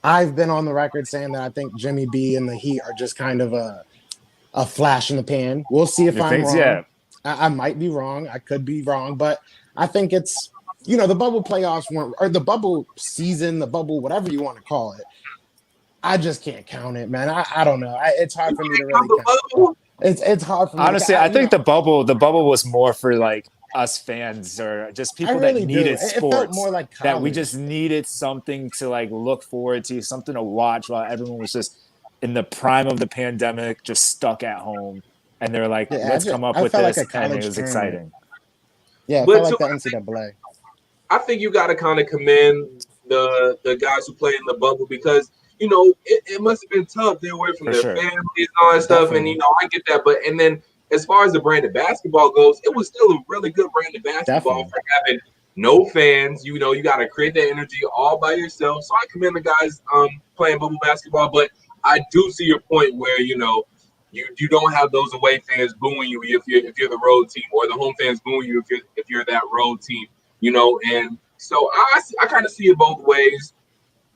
I've been on the record saying that I think Jimmy B and the Heat are just kind of a flash in the pan. We'll see if I'm wrong. Yeah. I might be wrong. I could be wrong, but I think it's, you know, the bubble playoffs or the bubble season, the bubble, whatever you want to call it. I just can't count it, man. I don't know. It's hard for me to really count. It's hard for me. Honestly, I think the bubble was more for like us fans or just people that needed sports. It felt more like college. That we just needed something to like look forward to, something to watch while everyone was just in the prime of the pandemic, just stuck at home. And they're like, let's come up with this. Like, and it was exciting. Yeah, it felt like the NCAA. I think you got to kind of commend the guys who play in the bubble because, you know, it must have been tough. They're away from their families and all that stuff. And, you know, I get that. But, and then as far as the brand of basketball goes, it was still a really good brand of basketball for having no fans. You know, you got to create that energy all by yourself. So I commend the guys playing bubble basketball. But I do see your point where, you know, you don't have those away fans booing you if you're the road team, or the home fans booing you if you're that road team, you know. And so I kind of see it both ways,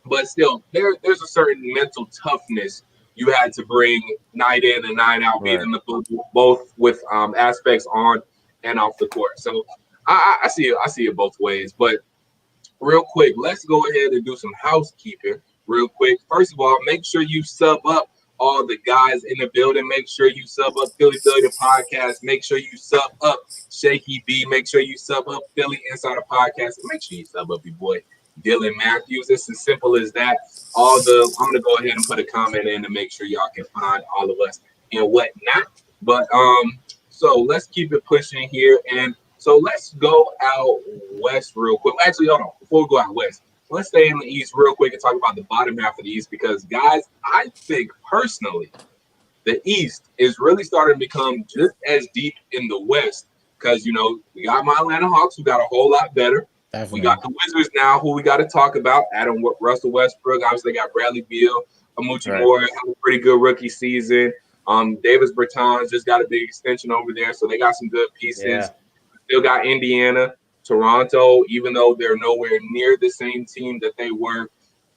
but still there's a certain mental toughness you had to bring night in and night out, being in the both with aspects on and off the court. So I see it both ways. But real quick, let's go ahead and do some housekeeping real quick. First of all, make sure you sub up all the guys in the building. Make sure you sub up PhiilyPhilly The Podcast. Make sure you sub up Shaky B. Make sure you sub up Philly Insider Podcast. Make sure you sub up your boy Dylan Mathews. It's as simple as that. I'm gonna go ahead and put a comment in to make sure y'all can find all of us and whatnot. But so let's keep it pushing here. And so let's go out west real quick. Actually, hold on. Before we go out west, let's stay in the East real quick and talk about the bottom half of the East, because, guys, I think personally the East is really starting to become just as deep in the West, because, you know, we got my Atlanta Hawks, who got a whole lot better. Definitely. We got the Wizards now, who we got to talk about. Russell Westbrook. Obviously, they got Bradley Beal. Amuchi Moore had a pretty good rookie season. Davis Bertans just got a big extension over there, so they got some good pieces. Yeah. Still got Indiana. Toronto, even though they're nowhere near the same team that they were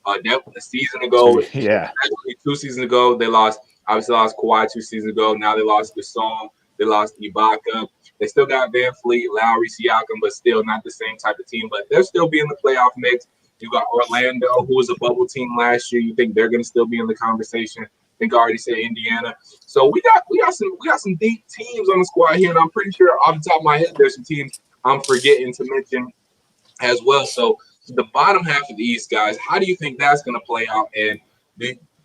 a season ago. Yeah. Actually, 2 seasons ago, they lost Kawhi 2 seasons ago. Now they lost Gasol. They lost Ibaka. They still got Van Fleet, Lowry, Siakam, but still not the same type of team. But they'll still be in the playoff mix. You got Orlando, who was a bubble team last year. You think they're going to still be in the conversation? I think I already said Indiana. So we got some deep teams on the squad here, and I'm pretty sure off the top of my head, there's some teams I'm forgetting to mention as well. So the bottom half of the East, guys, how do you think that's going to play out, and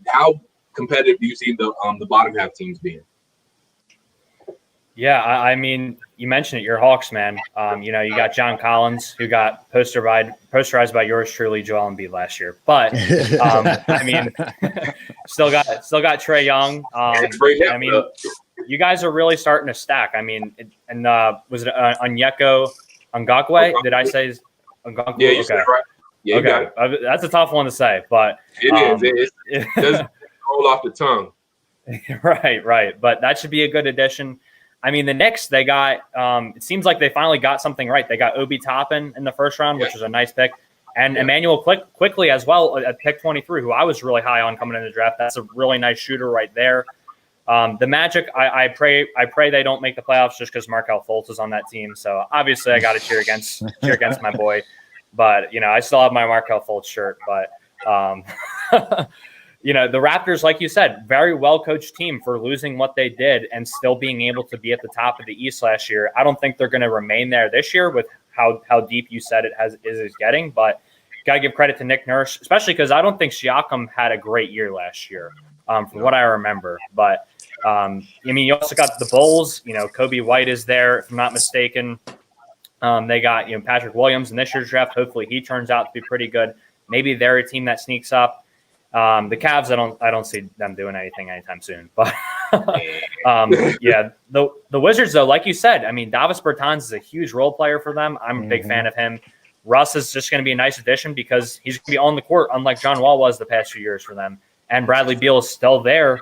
how competitive do you see the bottom half teams being? Yeah, I mean, you mentioned it. You're Hawks, man. You know, you got John Collins, who got posterized by yours truly, Joel Embiid, last year. But I mean, still got Trae Young. I mean, you guys are really starting to stack. I mean, and was it Onyeka Ngakwe? Did I say Ngakwe? Yeah, you said it right. Yeah, okay. That's a tough one to say, but it doesn't roll off the tongue. Right. But that should be a good addition. I mean, the Knicks, they got it seems like they finally got something right. They got Obi Toppin in the first round, which was a nice pick. And Emmanuel quickly as well at pick 23, who I was really high on coming in the draft. That's a really nice shooter right there. The Magic, I pray they don't make the playoffs just because Markelle Fultz is on that team. So obviously I got to cheer against my boy. But, you know, I still have my Markelle Fultz shirt. But, you know, the Raptors, like you said, very well-coached team for losing what they did and still being able to be at the top of the East last year. I don't think they're going to remain there this year with how deep you said it is getting. But got to give credit to Nick Nurse, especially because I don't think Siakam had a great year last year, from what I remember. But, I mean, you also got the Bulls. You know, Kobe White is there, if I'm not mistaken. They got, you know, Patrick Williams in this year's draft. Hopefully he turns out to be pretty good. Maybe they're a team that sneaks up. The Cavs, I don't see them doing anything anytime soon. But yeah, the Wizards, though, like you said, I mean, Davis Bertans is a huge role player for them. I'm a big fan of him. Russ is just going to be a nice addition because he's going to be on the court, unlike John Wall was the past few years for them. And Bradley Beal is still there.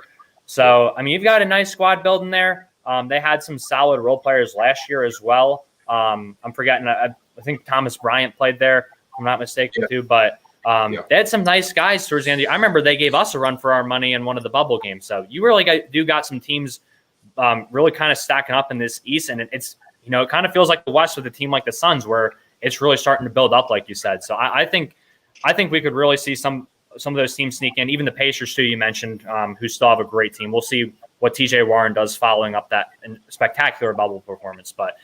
So, I mean, you've got a nice squad building there. They had some solid role players last year as well. I'm forgetting. I think Thomas Bryant played there, if I'm not mistaken, too. But they had some nice guys towards the end. I remember they gave us a run for our money in one of the bubble games. So you really got some teams really kind of stacking up in this East. And it's, you know, it kind of feels like the West with a team like the Suns where it's really starting to build up, like you said. So I think we could really see some of those teams sneak in. Even the Pacers, too, you mentioned, who still have a great team. We'll see what TJ Warren does following up that spectacular bubble performance. But,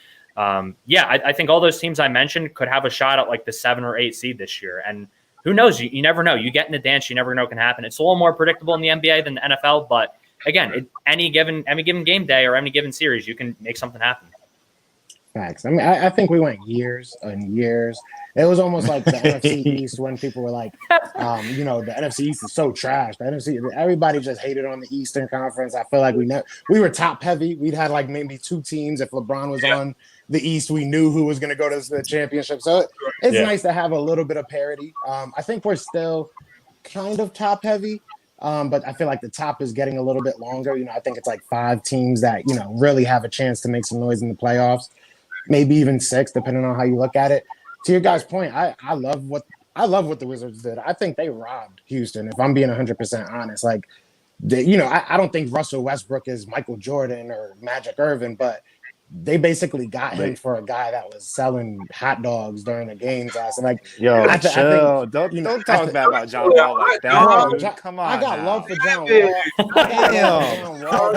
yeah, I think all those teams I mentioned could have a shot at like the 7 or 8 seed this year. And who knows? You never know. You get in a dance, you never know what can happen. It's a little more predictable in the NBA than the NFL. But, again, any given game day or any given series, you can make something happen. Facts. I mean, I think we went years and years. It was almost like the NFC East when people were like, the NFC East is so trash. The NFC, everybody just hated on the Eastern Conference. I feel like we were top heavy. We'd had like maybe 2 teams. If LeBron was on the East, we knew who was going to go to the championship. So it's nice to have a little bit of parity. I think we're still kind of top heavy. But I feel like the top is getting a little bit longer. I think it's like 5 teams that, really have a chance to make some noise in the playoffs, maybe even 6, depending on how you look at it. To your guys' point, I love what the Wizards did. I think they robbed Houston, if I'm being 100% honest. Like, I don't think Russell Westbrook is Michael Jordan or Magic Irvin, but they basically got him for a guy that was selling hot dogs during the games last. And like, Yo, I chill. Don't talk bad about John Wall like that. Bro, come on. I got now. love for John Wall.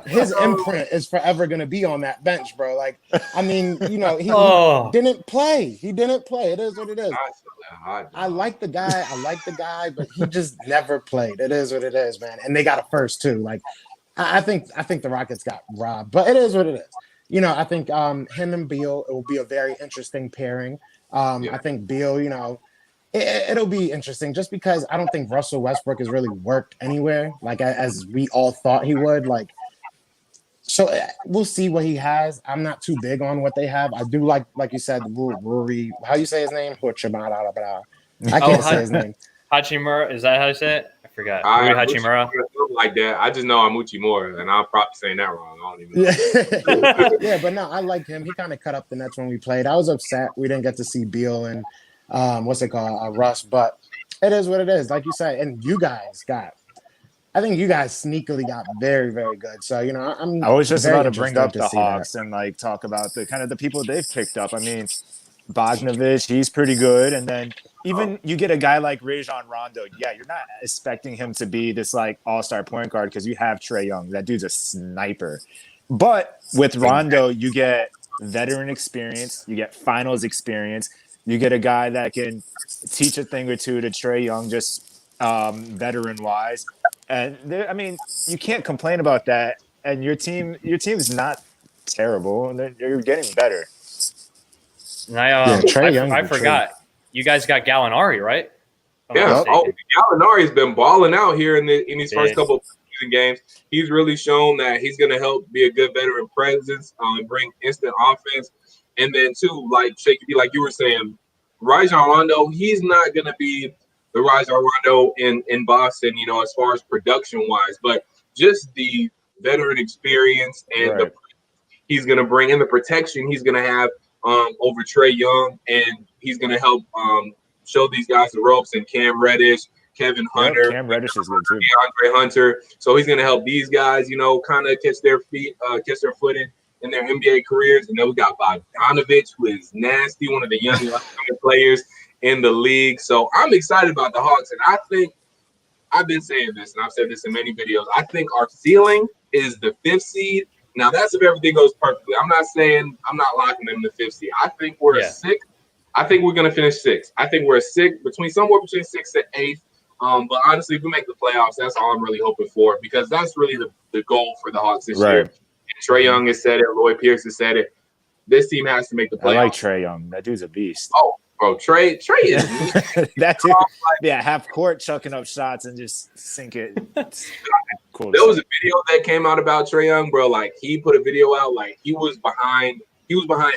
His imprint is forever going to be on that bench, bro. Like, I mean, he didn't play. He didn't play. It is what it is. I like the guy, but he just never played. It is what it is, man. And they got a first too. Like, I think the Rockets got robbed, but it is what it is. I think him and Beal, it will be a very interesting pairing. I think Beal, it'll be interesting just because I don't think Russell Westbrook has really worked anywhere, like as we all thought he would. Like, so we'll see what he has. I'm not too big on what they have. I do like you said, Rory. How you say his name? I can't say his name. Hachimura, is that how you say it? I forgot. Hachimura. Like that. I just know Amuchi more, and I'm probably saying that wrong. I don't even know. Yeah, but no, I like him. He kind of cut up the Nets when we played. I was upset we didn't get to see Beal and Russ, but it is what it is. Like you said, and I think you guys sneakily got very, very good. So, I was just about to bring up the Hawks and like talk about the kind of the people they've picked up. I mean, Bogdanovich, he's pretty good. And then even you get a guy like Rajon Rondo. Yeah, you're not expecting him to be this like all-star point guard because you have Trae Young. That dude's a sniper. But with Rondo, you get veteran experience. You get finals experience. You get a guy that can teach a thing or two to Trae Young, just veteran-wise. And you can't complain about that. And your team is not terrible. You're getting better. And I forgot. You guys got Gallinari, right? Yeah. Gallinari's been balling out here in these first couple of season games. He's really shown that he's going to help be a good veteran presence and bring instant offense. And then too, like Shaky, like you were saying, Rajon Rondo, he's not going to be the Rajon Rondo in Boston, as far as production wise, but just the veteran experience and he's going to bring in the protection he's going to have over Trae Young, and he's going to help show these guys the ropes. And Cam Reddish, Kevin Hunter, Cam Reddish is good too. DeAndre Hunter. So he's going to help these guys, kind of catch their footing in their NBA careers. And then we got Bogdanovich, who is nasty, one of the young players in the league. So I'm excited about the Hawks, and I think I've been saying this, and I've said this in many videos. I think our ceiling is the 5th seed. Now, that's if everything goes perfectly. I'm not locking them in the 5th seed. I think we're a 6th. I think we're going to finish 6th. I think we're a 6th, somewhere between 6th and 8th. But honestly, if we make the playoffs, that's all I'm really hoping for, because that's really the goal for the Hawks this year. And Trae Young has said it. Lloyd Pierce has said it. This team has to make the playoffs. I like Trae Young. That dude's a beast. Oh, bro, Trae is that dude. Yeah, half court chucking up shots and just sink it. Cool. There was a video that came out about Trae Young, bro. Like, he put a video out, like he was behind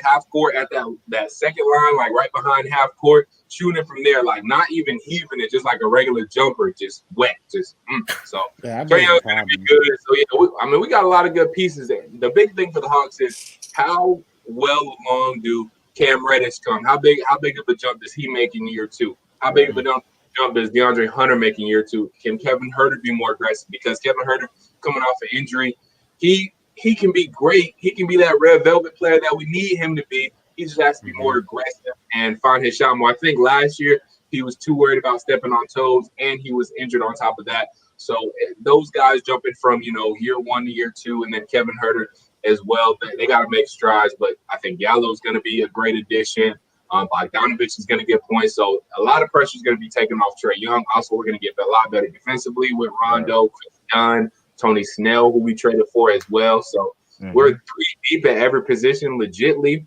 half court at that second line, like right behind half court, shooting from there, like not even heaving it, just like a regular jumper, just wet, So Trae Young's gonna be good. So we got a lot of good pieces there. The big thing for the Hawks is how well along do Cam Reddish come? How big of a jump does he make in year 2? How big of a jump does DeAndre Hunter make in year 2? Can Kevin Huerter be more aggressive? Because Kevin Huerter, coming off an injury, he can be great. He can be that red velvet player that we need him to be. He just has to be more aggressive and find his shot more. I think last year he was too worried about stepping on toes, and he was injured on top of that. So those guys jumping from year 1 to year 2, and then Kevin Huerter as well, they got to make strides. But I think Gallo's going to be a great addition. Bogdanovich is going to get points. So a lot of pressure is going to be taken off Trae Young. Also, we're going to get a lot better defensively with Rondo, Chris Dunn, Tony Snell, who we traded for as well. So We're 3 deep at every position, legitly.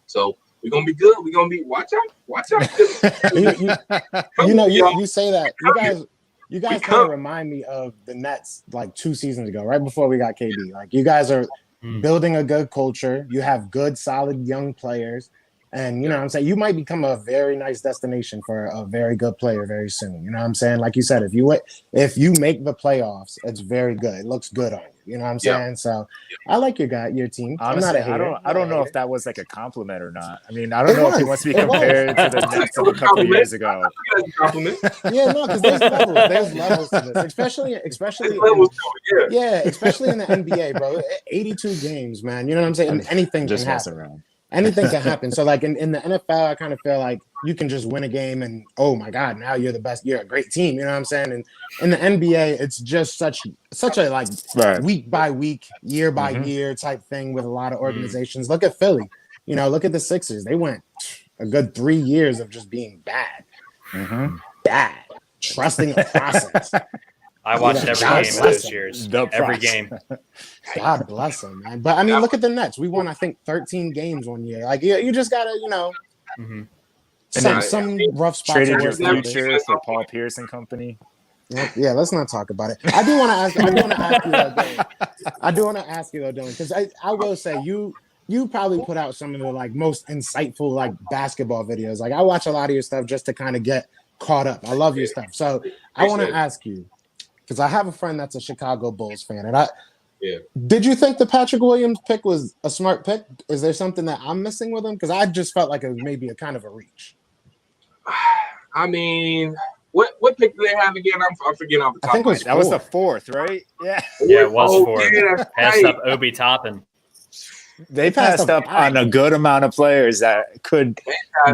So we're gonna be good. We're gonna be watch out. You say that. You guys kind of remind me of the Nets like 2 seasons ago, right before we got KD. Like you guys are building a good culture. You have good, solid young players. And you know what I'm saying? You might become a very nice destination for a very good player very soon. You know what I'm saying? Like you said, if you make the playoffs, it's very good. It looks good on you. You know what I'm saying? So I like your team. Honestly, I'm not a hater. I don't know if that was like a compliment or not. I mean, I don't know if he wants to be compared to the Nets of a couple of years ago. Yeah, no, because there's levels to this, especially in the NBA, bro. 82 games, man. You know what I'm saying? And anything can happen. Around. Anything can happen. So like in the NFL, I kind of feel like you can just win a game and oh my God, now you're the best. You're a great team. You know what I'm saying? And in the NBA, it's just such a like week by week, year by year type thing with a lot of organizations. Look at Philly. You know, look at the Sixers. They went a good 3 years of just being bad. Bad. Trusting the process. I watched every game of those years. Every game. God bless them, man. But I mean, look at the Nets. We won, I think, 13 games one year. Like you just gotta, you know, some rough spots. Traded your future for Paul Pierce and company. Yeah, let's not talk about it. I do want to ask you though, Dylan, because I will say you probably put out some of the like most insightful like basketball videos. Like I watch a lot of your stuff just to kind of get caught up. I love your stuff. So I want to ask you, because I have a friend that's a Chicago Bulls fan, and did you think the Patrick Williams pick was a smart pick? Is there something that I'm missing with him? Because I just felt like it was maybe a kind of a reach. I mean, what pick do they have again? I'm forgetting off the top. I think it was that was the 4th, right? Yeah, it was 4th. Passed up Obi Toppin. They passed up on a good amount of players that could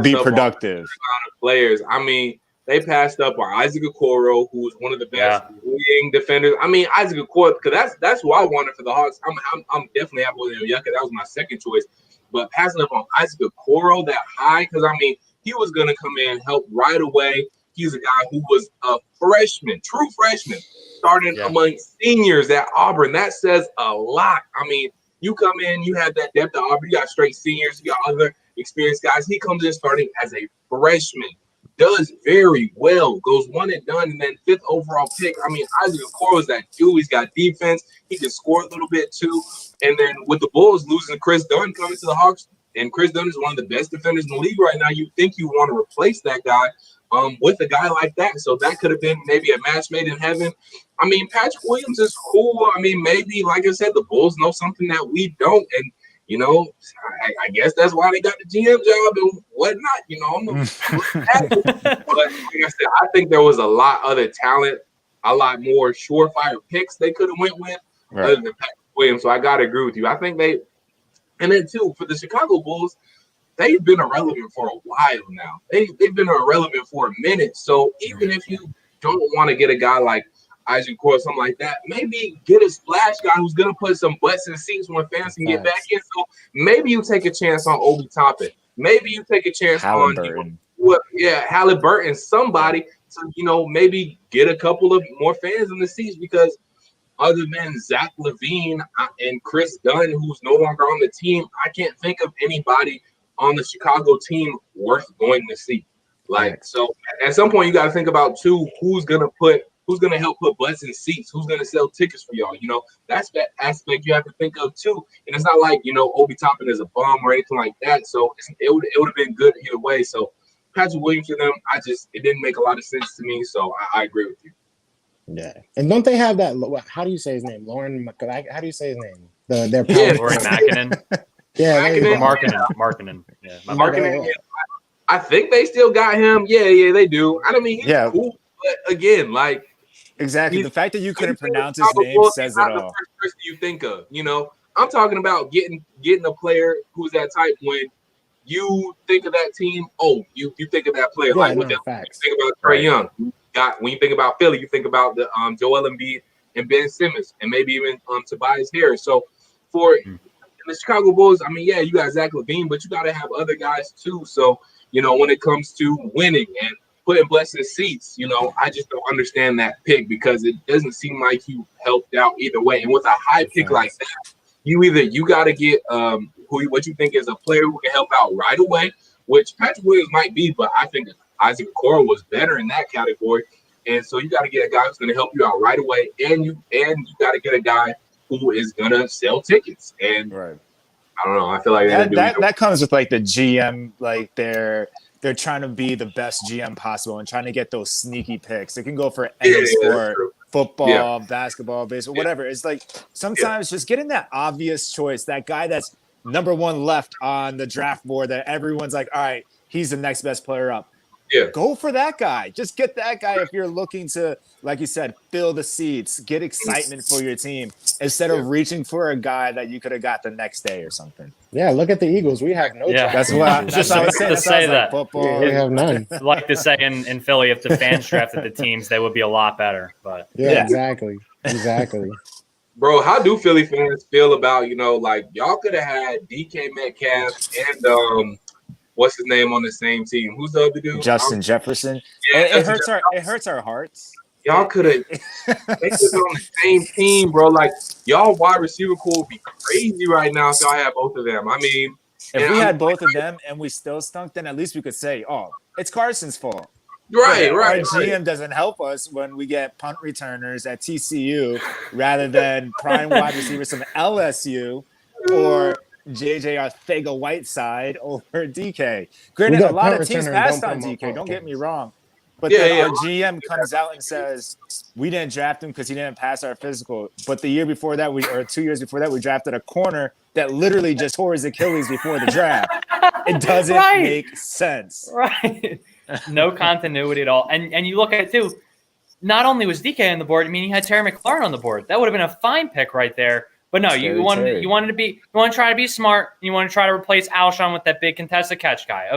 be productive. Amount of players. I mean. They passed up on Isaac Okoro, who was one of the best wing defenders. I mean, Isaac Okoro, because that's who I wanted for the Hawks. I'm definitely happy with him. Yeah, that was my second choice. But passing up on Isaac Okoro that high, because I mean, he was going to come in, help right away. He's a guy who was a freshman, true freshman, starting among seniors at Auburn. That says a lot. I mean, you come in, you have that depth at Auburn. You got straight seniors, you got other experienced guys. He comes in starting as a freshman. Does very well, goes one and done, and then 5th overall pick. I mean, Isaac Okoro is that dude. He's got defense. He can score a little bit too. And then with the Bulls losing Chris Dunn coming to the Hawks, and Chris Dunn is one of the best defenders in the league right now. You think you want to replace that guy with a guy like that. So that could have been maybe a match made in heaven. I mean, Patrick Williams is cool. I mean, maybe, like I said, the Bulls know something that we don't. And you know, I guess that's why they got the GM job and whatnot. You know, but like I said, I think there was a lot other talent, a lot more surefire picks they could have went with other than Patrick Williams. So I gotta agree with you. I think and then too for the Chicago Bulls, they've been irrelevant for a while now. They've been irrelevant for a minute. So even if you don't want to get a guy like Isaac or something like that, maybe get a splash guy who's gonna put some butts in seats when fans can get back in. So maybe you take a chance on Obi Toppin. Maybe you take a chance on Halliburton, somebody to maybe get a couple of more fans in the seats, because other than Zach LaVine and Chris Dunn, who's no longer on the team, I can't think of anybody on the Chicago team worth going to see. So at some point you got to think about too, who's gonna help put butts in seats? Who's going to sell tickets for y'all? That's that aspect you have to think of too. And it's not like, Obi Toppin is a bum or anything like that. So it would have been good either way. So Patrick Williams for them, it didn't make a lot of sense to me. So I agree with you. Yeah. And don't they have that? How do you say his name? Lauren, how do you say his name? Their Lauren Makinen. Markkinen. Yeah. Markkinen. I think they still got him. Yeah, they do. I mean, he's cool. But again, exactly, the fact that you couldn't pronounce his name says it all. The first person you think of, I'm talking about getting a player who's that type. When you think of that team, you think of that player. You think about Trae Young. When you think about Philly, you think about the Joel Embiid and Ben Simmons, and maybe even Tobias Harris. So for the Chicago Bulls, I mean, you got Zach LaVine, but you got to have other guys too. So when it comes to winning and putting butts in seats, I just don't understand that pick, because it doesn't seem like he helped out either way. And with a high pick like that, you got to get what you think is a player who can help out right away, which Patrick Williams might be, but I think Isaac Okoro was better in that category. And so you got to get a guy who's going to help you out right away, and you got to get a guy who is going to sell tickets. And right. I don't know. I feel like that comes with like the GM, like they're trying to be the best GM possible and trying to get those sneaky picks. It can go for any sport, football, basketball, baseball, whatever. It's like sometimes just getting that obvious choice, that guy that's number one left on the draft board that everyone's like, all right, he's the next best player up. Yeah. Go for that guy. Just get that guy if you're looking to, like you said, fill the seats, get excitement for your team instead of reaching for a guy that you could have got the next day or something. Yeah, look at the Eagles. We have no. That's what I was saying. To say that. Football. We have none. Like to say in Philly, if the fans drafted the teams, they would be a lot better. But exactly. Bro, how do Philly fans feel about, like y'all could have had DK Metcalf and what's his name on the same team? Who's the other dude? Justin Jefferson. Yeah, it hurts our hearts. Y'all could have they was on the same team, bro. Like y'all wide receiver core would be crazy right now if y'all had both of them. I mean, if we had both of them and we still stunk, then at least we could say, "Oh, it's Carson's fault." Right. Our GM doesn't help us when we get punt returners at TCU rather than prime wide receivers from LSU or JJ Arcega-Whiteside over DK. Granted, a lot of teams passed on DK. Don't get me wrong. But then our GM comes out and says, we didn't draft him because he didn't pass our physical. But the year before that, or 2 years before that, we drafted a corner that literally just tore his Achilles before the draft. It doesn't make sense. Right. No continuity at all. And you look at it, too. Not only was DK on the board, I mean, you had Terry McLaurin on the board. That would have been a fine pick right there. But no, you want to try to be smart. You want to try to replace Alshon with that big contested catch guy.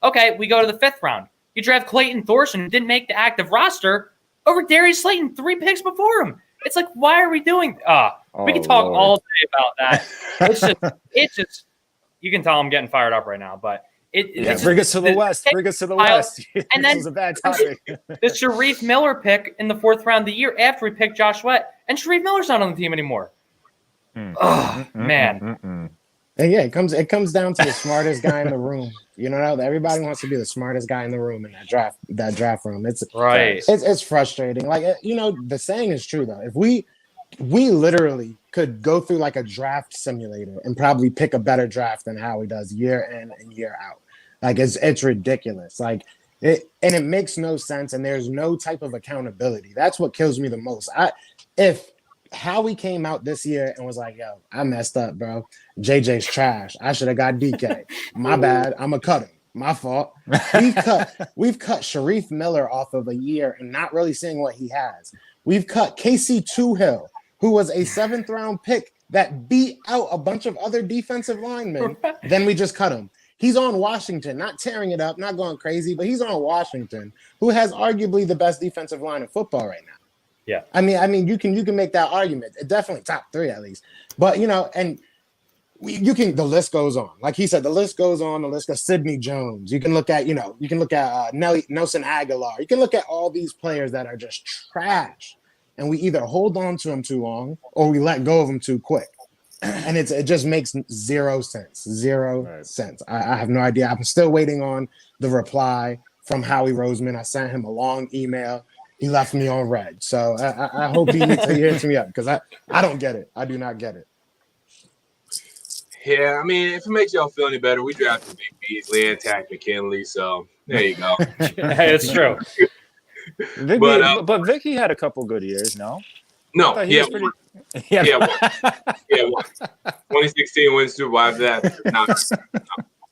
Okay, we go to the 5th round. You draft Clayton Thorson, who didn't make the active roster, over Darius Slayton 3 picks before him. It's like, why are we doing? We can talk all day about that. It's just. You can tell I'm getting fired up right now, but bring us to the West. Bring us to the West. And then this was a bad topic. The Sharif Miller pick in the 4th round the year after we picked Josh Sweat, and Sharif Miller's not on the team anymore. Oh man. And it comes down to the smartest guy in the room. Everybody wants to be the smartest guy in the room in that draft room. It's right. It's frustrating. Like the saying is true though. If we literally could go through like a draft simulator and probably pick a better draft than Howie does year in and year out. Like it's ridiculous. Like it makes no sense, and there's no type of accountability. That's what kills me the most. If Howie came out this year and was like, yo, I messed up, bro. JJ's trash. I should have got DK. My bad. I'm going to cut him. My fault. We've cut Sharif Miller off of a year and not really seeing what he has. We've cut Casey Toohill, who was a 7th round pick that beat out a bunch of other defensive linemen. Then we just cut him. He's on Washington, not tearing it up, not going crazy, but he's on Washington, who has arguably the best defensive line in football right now. Yeah, I mean, you can make that argument. Definitely top 3 at least. But and the list goes on. Like he said, the list goes on. The list of Sidney Jones. You can look at Nelson Aguilar. You can look at all these players that are just trash, and we either hold on to them too long or we let go of them too quick. And it just makes zero sense. Sense. I have no idea. I'm still waiting on the reply from Howie Roseman. I sent him a long email. He left me on red. So I hope he hits me up because I don't get it. I do not get it. Yeah, I mean, if it makes y'all feel any better, we drafted Big Beasley and Tack McKinley. So there you go. Hey, it's true. But Vicky had a couple good years, no? No, yeah, 2016 wins Super Bowl after that.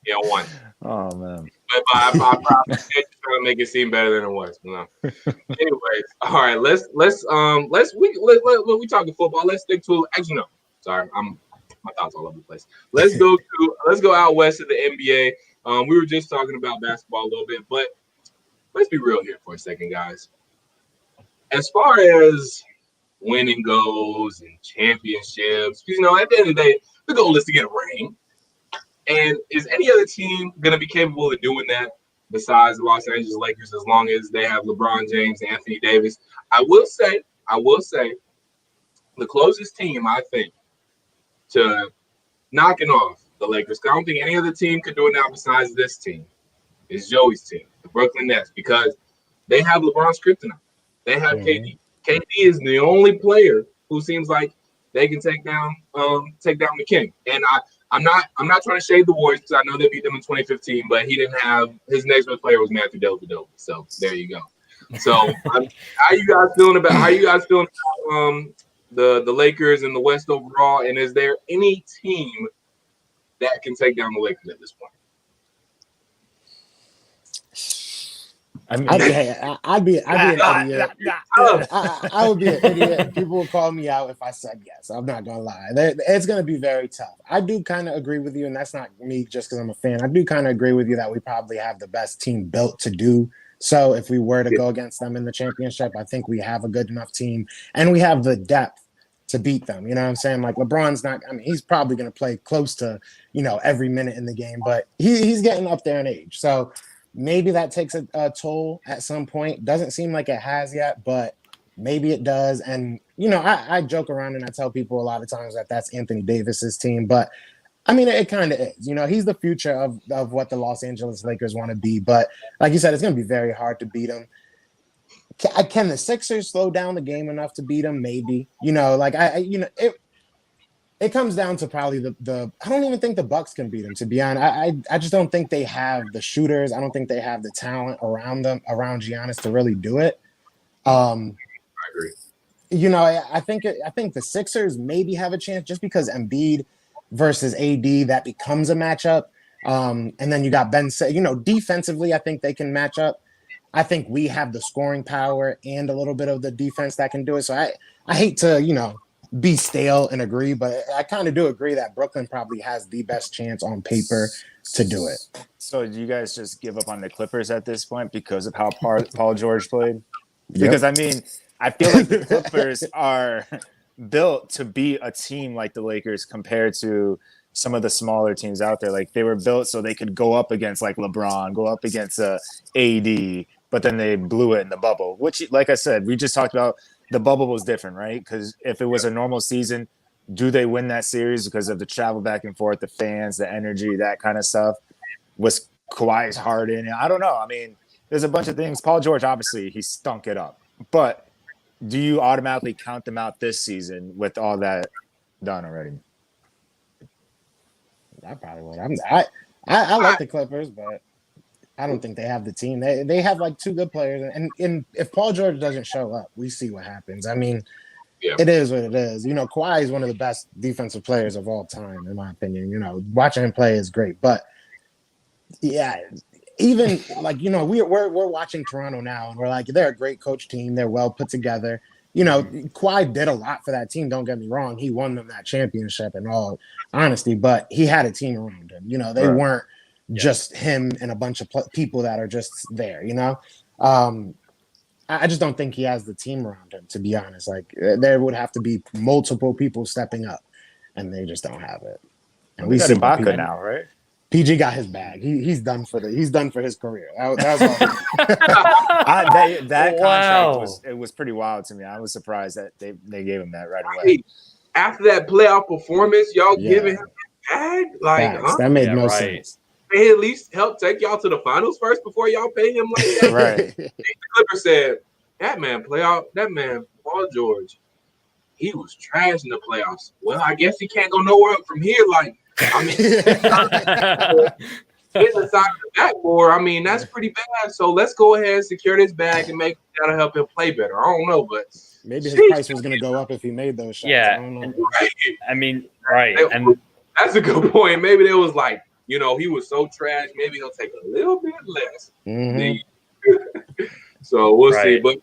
No, one. Oh man. But I probably trying to make it seem better than it was. No. Anyways, all right. Let's we talking football. Let's stick to actually no. Sorry, my thoughts all over the place. Let's go out west of the NBA. We were just talking about basketball a little bit, but let's be real here for a second, guys. As far as winning goes and championships, at the end of the day, the goal is to get a ring. And is any other team going to be capable of doing that besides the Los Angeles Lakers as long as they have LeBron James and Anthony Davis? I will say, the closest team, I think, to knocking off the Lakers. I don't think any other team could do it now besides this team. It's Joey's team, the Brooklyn Nets, because they have LeBron's kryptonite. They have KD. KD is the only player who seems like they can take down the king. And I'm not trying to shade the Warriors because I know they beat them in 2015, but he didn't have his next best player was Matthew Dellavedova. So there you go. So how you guys feeling about the Lakers and the West overall? And is there any team that can take down the Lakers at this point? I'd be an idiot. I would be an idiot. People will call me out if I said yes. I'm not gonna lie. It's gonna be very tough. I do kind of agree with you, and that's not me just because I'm a fan. I do kind of agree with you that we probably have the best team built to do so. If we were to go against them in the championship, I think we have a good enough team, and we have the depth to beat them. You know what I'm saying? Like LeBron's not. I mean, he's probably gonna play close to every minute in the game, but he's getting up there in age, so. Maybe that takes a toll at some point. Doesn't seem like it has yet, but maybe it does. And, I joke around and I tell people a lot of times that that's Anthony Davis's team. But, I mean, it kind of is. He's the future of what the Los Angeles Lakers want to be. But, like you said, it's going to be very hard to beat him. Can the Sixers slow down the game enough to beat him? Maybe. It comes down to probably the I don't even think the Bucks can beat them, to be honest. I just don't think they have the shooters. I don't think they have the talent around Giannis to really do it. I agree. I think the Sixers maybe have a chance just because Embiid versus AD, that becomes a matchup. And then you got Ben, defensively, I think they can match up. I think we have the scoring power and a little bit of the defense that can do it. So I hate to, be stale and agree, but I kind of do agree that Brooklyn probably has the best chance on paper to do it. So do you guys just give up on the Clippers at this point because of how Paul George played? Because, I mean, I feel like the Clippers are built to be a team like the Lakers compared to some of the smaller teams out there. Like, they were built so they could go up against, like, LeBron, go up against AD, but then they blew it in the bubble, which, like I said, we just talked about. The bubble was different, right? Because if it was a normal season, do they win that series because of the travel back and forth, the fans, the energy, that kind of stuff? Was Kawhi's Harden? I don't know. I mean, there's a bunch of things. Paul George, obviously, he stunk it up. But do you automatically count them out this season with all that done already? I probably would. I like the Clippers, but I don't think they have the team. They have like two good players, and if Paul George doesn't show up, we see what happens. I mean, It is what it is. Kawhi is one of the best defensive players of all time, in my opinion. Watching him play is great, but yeah, even like we're watching Toronto now, and we're like, they're a great coach team. They're well put together. Kawhi did a lot for that team. Don't get me wrong; he won them that championship, in all honesty. But he had a team around him. They weren't. Just him and a bunch of people that are just there, I just don't think he has the team around him, to be honest. Like, there would have to be multiple people stepping up, and they just don't have it. And we see Ibaka now, right? PG got his bag. He's done for his career. That was all. That contract was pretty wild to me. I was surprised that they gave him that right away. After that playoff performance, y'all giving him that bag? Like, that made no sense. They at least help take y'all to the finals first before y'all pay him like that. Right. The Clippers said, that man, Paul George, he was trash in the playoffs. Well, I guess he can't go nowhere up from here. Like, I mean, getting the side of the backboard, I mean, that's pretty bad. So let's go ahead and secure this bag and that'll help him play better. I don't know, but maybe his price was going to go up if he made those shots. Yeah. I don't know. Right. I mean, right. And that's a good point. Maybe it was like, he was so trash. Maybe he'll take a little bit less. Mm-hmm. So we'll see. But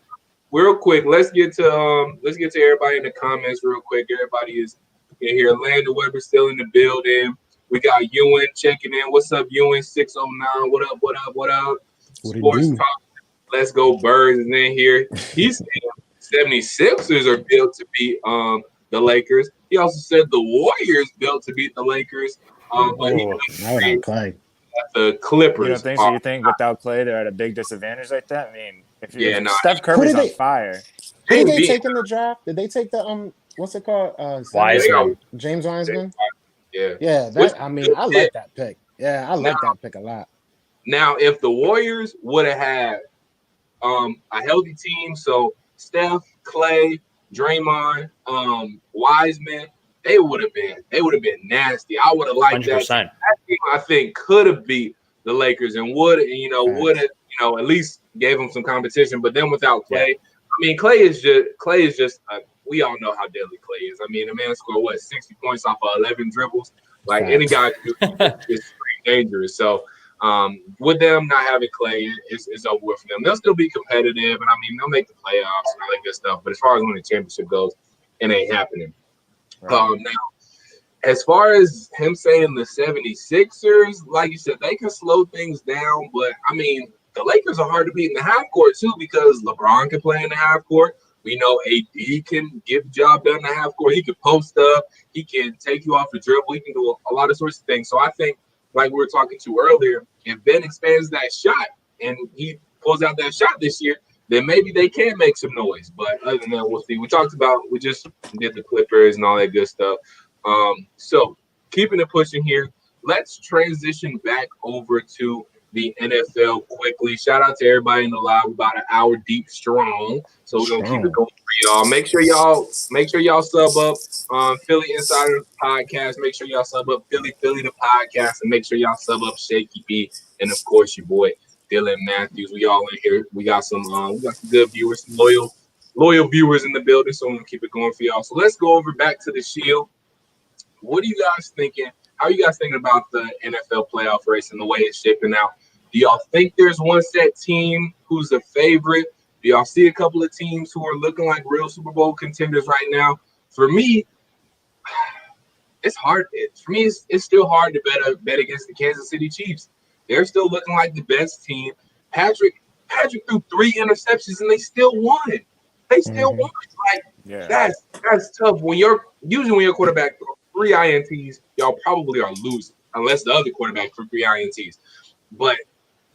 real quick, let's get to everybody in the comments real quick. Everybody is in here. Landon Weber's still in the building. We got Ewan checking in. What's up, Ewan? 609. What up? What up? What up? Sports Talk. Let's go. Birds is in here. He's saying 76ers are built to beat the Lakers. He also said the Warriors built to beat the Lakers. But Clay. The Clippers. You think without Clay they're at a big disadvantage like that? I mean, if Steph Curry's on fire. Who did they take in the draft? Did they take the what's it called? Wiseman. James Wiseman. Yeah. Yeah, I like that pick. Yeah, I like that pick a lot. Now, if the Warriors would have had a healthy team, so Steph, Clay, Draymond, Wiseman, they would have been nasty. I would have liked 100%. that team. I think could have beat the Lakers and would have at least gave them some competition. But then without Clay, I mean, Clay is just we all know how deadly Clay is. I mean, the man scored 60 points off of 11 dribbles. Like any guy can do it. It's pretty dangerous. So with them not having Clay, it's over with for them. They'll still be competitive, and I mean they'll make the playoffs and all that good stuff. But as far as winning the championship goes, it ain't happening. Right. Now, as far as him saying the 76ers, like you said, they can slow things down. But I mean, the Lakers are hard to beat in the half court too because LeBron can play in the half court. We know AD can get the job done in the half court. He can post up. He can take you off the dribble. He can do a lot of sorts of things. So I think, like we were talking to earlier, if Ben expands that shot and he pulls out that shot this year, then maybe they can make some noise. But other than that, we'll see. We just did the Clippers and all that good stuff. So keeping it pushing here, let's transition back over to the NFL quickly. Shout out to everybody in the live. We're about an hour deep strong. So we're gonna keep it going for y'all. Make sure y'all sub up on Philly Insider Podcast. Make sure y'all sub up PhiilyPhilly The Podcast, and make sure y'all sub up Shaky B, and of course your boy Dylan Mathews. We all in here. We got some good viewers, some loyal viewers in the building. So I'm gonna keep it going for y'all. So let's go over back to the Shield. What are you guys thinking? How are you guys thinking about the NFL playoff race and the way it's shaping out? Do y'all think there's one set team who's a favorite? Do y'all see a couple of teams who are looking like real Super Bowl contenders right now? For me, it's hard. For me, it's still hard to bet against the Kansas City Chiefs. They're still looking like the best team. Patrick threw 3 interceptions and they still won. They still won. Like that's tough. When your quarterback throws 3 INTs, y'all probably are losing unless the other quarterback threw 3 INTs. But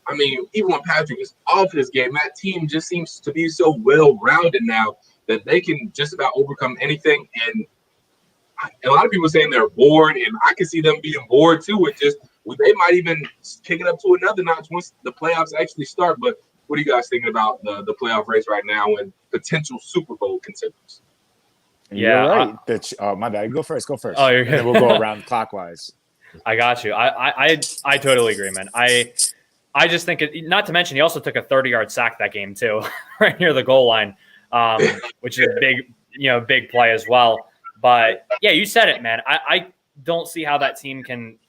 I mean, even when Patrick is off his game, that team just seems to be so well-rounded now that they can just about overcome anything. And a lot of people saying they're bored, and I can see them being bored too. They might even kick it up to another notch once the playoffs actually start. But what are you guys thinking about the playoff race right now and potential Super Bowl contenders? Yeah, right. My bad. Go first. Oh, you're good. And then we'll go around clockwise. I got you. I totally agree, man. I just think not to mention he also took a 30-yard sack that game too, right near the goal line, which is a big play as well. But yeah, you said it, man. I don't see how that team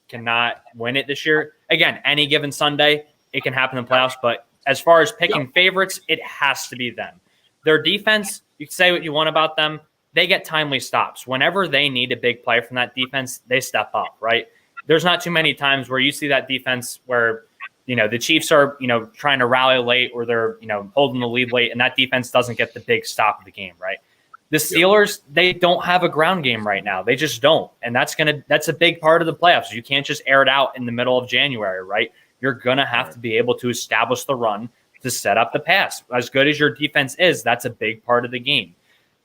cannot win it this year. Again, any given Sunday, it can happen in the playoffs. But as far as picking favorites, it has to be them. Their defense, you can say what you want about them. They get timely stops. Whenever they need a big play from that defense, they step up, right? There's not too many times where you see that defense where the Chiefs are, trying to rally late or they're, holding the lead late and that defense doesn't get the big stop of the game, right? The Steelers, they don't have a ground game right now. They just don't. And that's a big part of the playoffs. You can't just air it out in the middle of January, right? You're going to have to be able to establish the run to set up the pass. As good as your defense is, that's a big part of the game.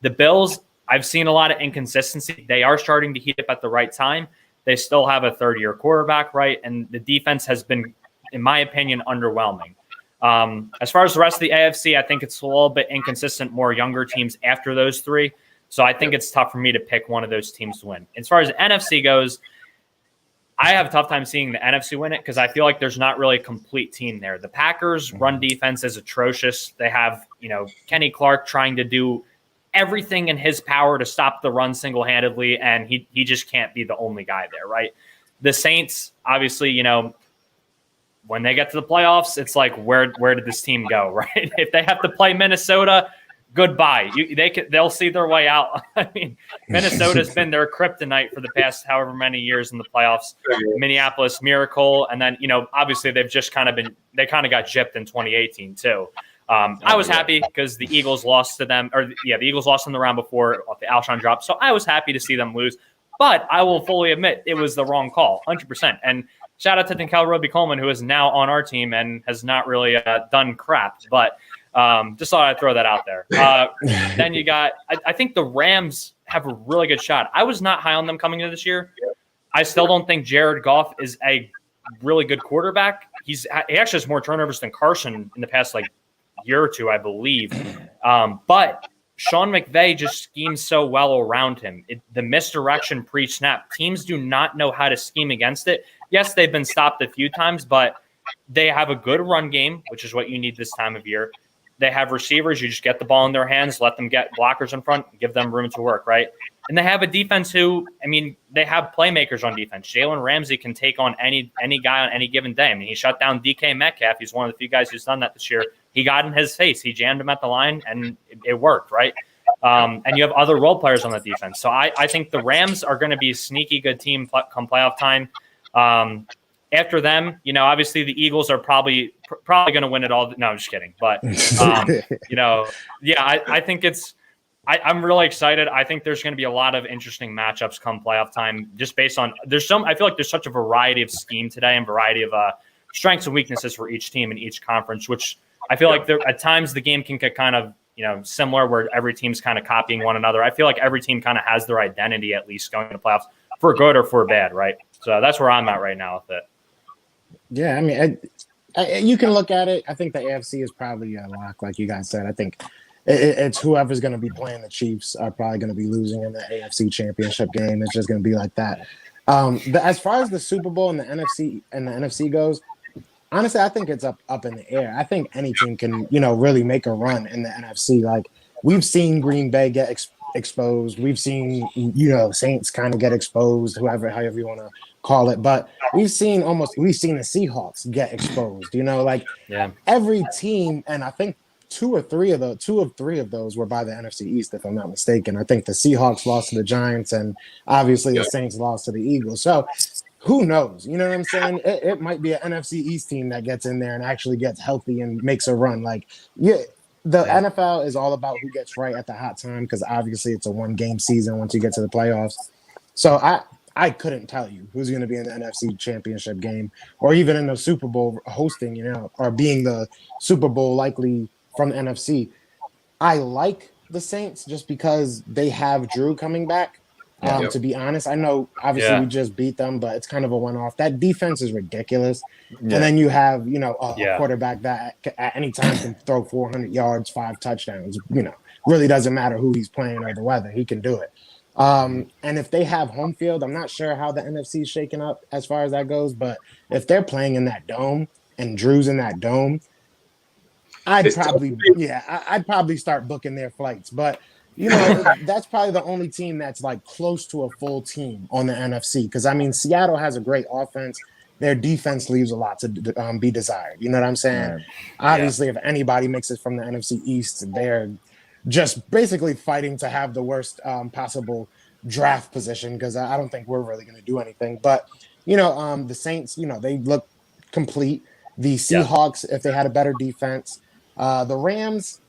The Bills, I've seen a lot of inconsistency. They are starting to heat up at the right time. They still have a third-year quarterback, right? And the defense has been, in my opinion, underwhelming. As far as the rest of the AFC, I think it's a little bit inconsistent, more younger teams after those 3. So I think it's tough for me to pick one of those teams to win. As far as the NFC goes, I have a tough time seeing the NFC win it because I feel like there's not really a complete team there. The Packers' run defense is atrocious. They have, Kenny Clark trying to do everything in his power to stop the run single-handedly, and he just can't be the only guy there, right? The Saints, obviously, when they get to the playoffs, it's like, where did this team go, right? If they have to play Minnesota, goodbye. They'll see their way out. I mean, Minnesota's been their kryptonite for the past however many years in the playoffs. Minneapolis, miracle, and then obviously they kind of got gypped in 2018 too. I was happy because the Eagles lost to them, the Eagles lost in the round before off the Alshon drop, so I was happy to see them lose. But I will fully admit it was the wrong call, 100%. And shout out to Dinkel Roby-Coleman, who is now on our team and has not really done crap. But just thought I'd throw that out there. Then you got, I think the Rams have a really good shot. I was not high on them coming into this year. I still don't think Jared Goff is a really good quarterback. He actually has more turnovers than Carson in the past year or two, I believe. But Sean McVay just schemes so well around him. The misdirection pre-snap, teams do not know how to scheme against it. Yes, they've been stopped a few times, but they have a good run game, which is what you need this time of year. They have receivers. You just get the ball in their hands, let them get blockers in front, give them room to work, right? And they have a defense they have playmakers on defense. Jalen Ramsey can take on any guy on any given day. I mean, he shut down DK Metcalf. He's one of the few guys who's done that this year. He got in his face. He jammed him at the line, and it worked, right? And you have other role players on the defense. So I think the Rams are going to be a sneaky good team come playoff time. After them, obviously the Eagles are probably going to win it all. No, I'm just kidding. But, I think I'm really excited. I think there's going to be a lot of interesting matchups come playoff time, just based on I feel like there's such a variety of scheme today and variety of strengths and weaknesses for each team in each conference, which I feel like at times the game can get kind of, similar where every team's kind of copying one another. I feel like every team kind of has their identity at least going into playoffs for good or for bad, right? So that's where I'm at right now with it. Yeah, I mean, you can look at it. I think the AFC is probably a lock, like you guys said. I think it's whoever's going to be playing the Chiefs are probably going to be losing in the AFC Championship game. It's just going to be like that. As far as the Super Bowl and the NFC goes, honestly, I think it's up in the air. I think any team can, really make a run in the NFC. Like, we've seen Green Bay get exposed. We've seen, Saints kind of get exposed, however you want to call it. But we've seen the Seahawks get exposed. Every team, and I think two of three of those were by the NFC East, if I'm not mistaken. I think the Seahawks lost to the Giants, and obviously the Saints lost to the Eagles. So who knows? You know what I'm saying? It might be an NFC East team that gets in there and actually gets healthy and makes a run. The NFL is all about who gets right at the hot time, because obviously it's a one-game season once you get to the playoffs. So I couldn't tell you who's going to be in the NFC Championship game, or even in the Super Bowl hosting, or being the Super Bowl likely from the NFC. I like the Saints just because they have Drew coming back. To be honest, I know obviously we just beat them, but it's kind of a one-off. That defense is ridiculous. And then you have, a quarterback that at any time can throw 400 yards, 5 touchdowns. Really doesn't matter who he's playing or the weather. He can do it. And if they have home field, I'm not sure how the NFC is shaking up as far as that goes, but if they're playing in that dome and Drew's in that dome, I'd probably start booking their flights. But that's probably the only team that's close to a full team on the NFC. Because Seattle has a great offense. Their defense leaves a lot to be desired. You know what I'm saying? Yeah. Obviously, if anybody makes it from the NFC East, they're just basically fighting to have the worst possible draft position, because I don't think we're really going to do anything. But the Saints, they look complete. The Seahawks, if they had a better defense. The Rams,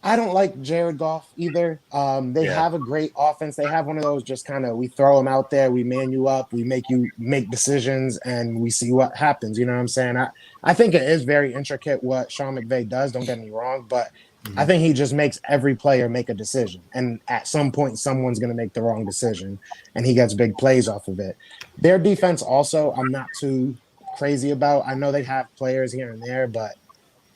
I don't like Jared Goff either. They have a great offense. They have one of those just kind of, we throw them out there, we man you up, we make you make decisions, and we see what happens. You know what I'm saying? I think it is very intricate what Sean McVay does, don't get me wrong, but I think he just makes every player make a decision. And at some point, someone's going to make the wrong decision, and he gets big plays off of it. Their defense also, I'm not too crazy about. I know they have players here and there, but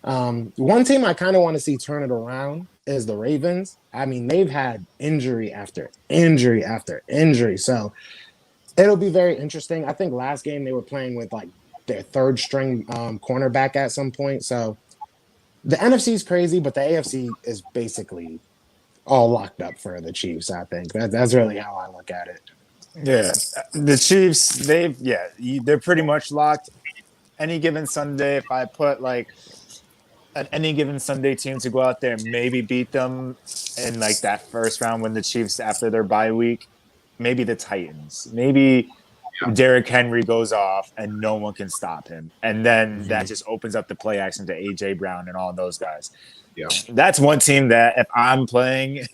one team I kind of want to see turn it around is the Ravens. They've had injury after injury after injury. So it'll be very interesting. I think last game they were playing with their third string cornerback at some point. So the NFC is crazy, but the AFC is basically all locked up for the Chiefs. I think that's really how I look at it. Yeah, the Chiefs, they're pretty much locked. Any given Sunday, if I put any given Sunday team to go out there and maybe beat them in that first round when the Chiefs after their bye week, maybe the Titans, maybe Derrick Henry goes off and no one can stop him. And then that just opens up the play action to AJ Brown and all those guys. Yeah. That's one team that if I'm playing,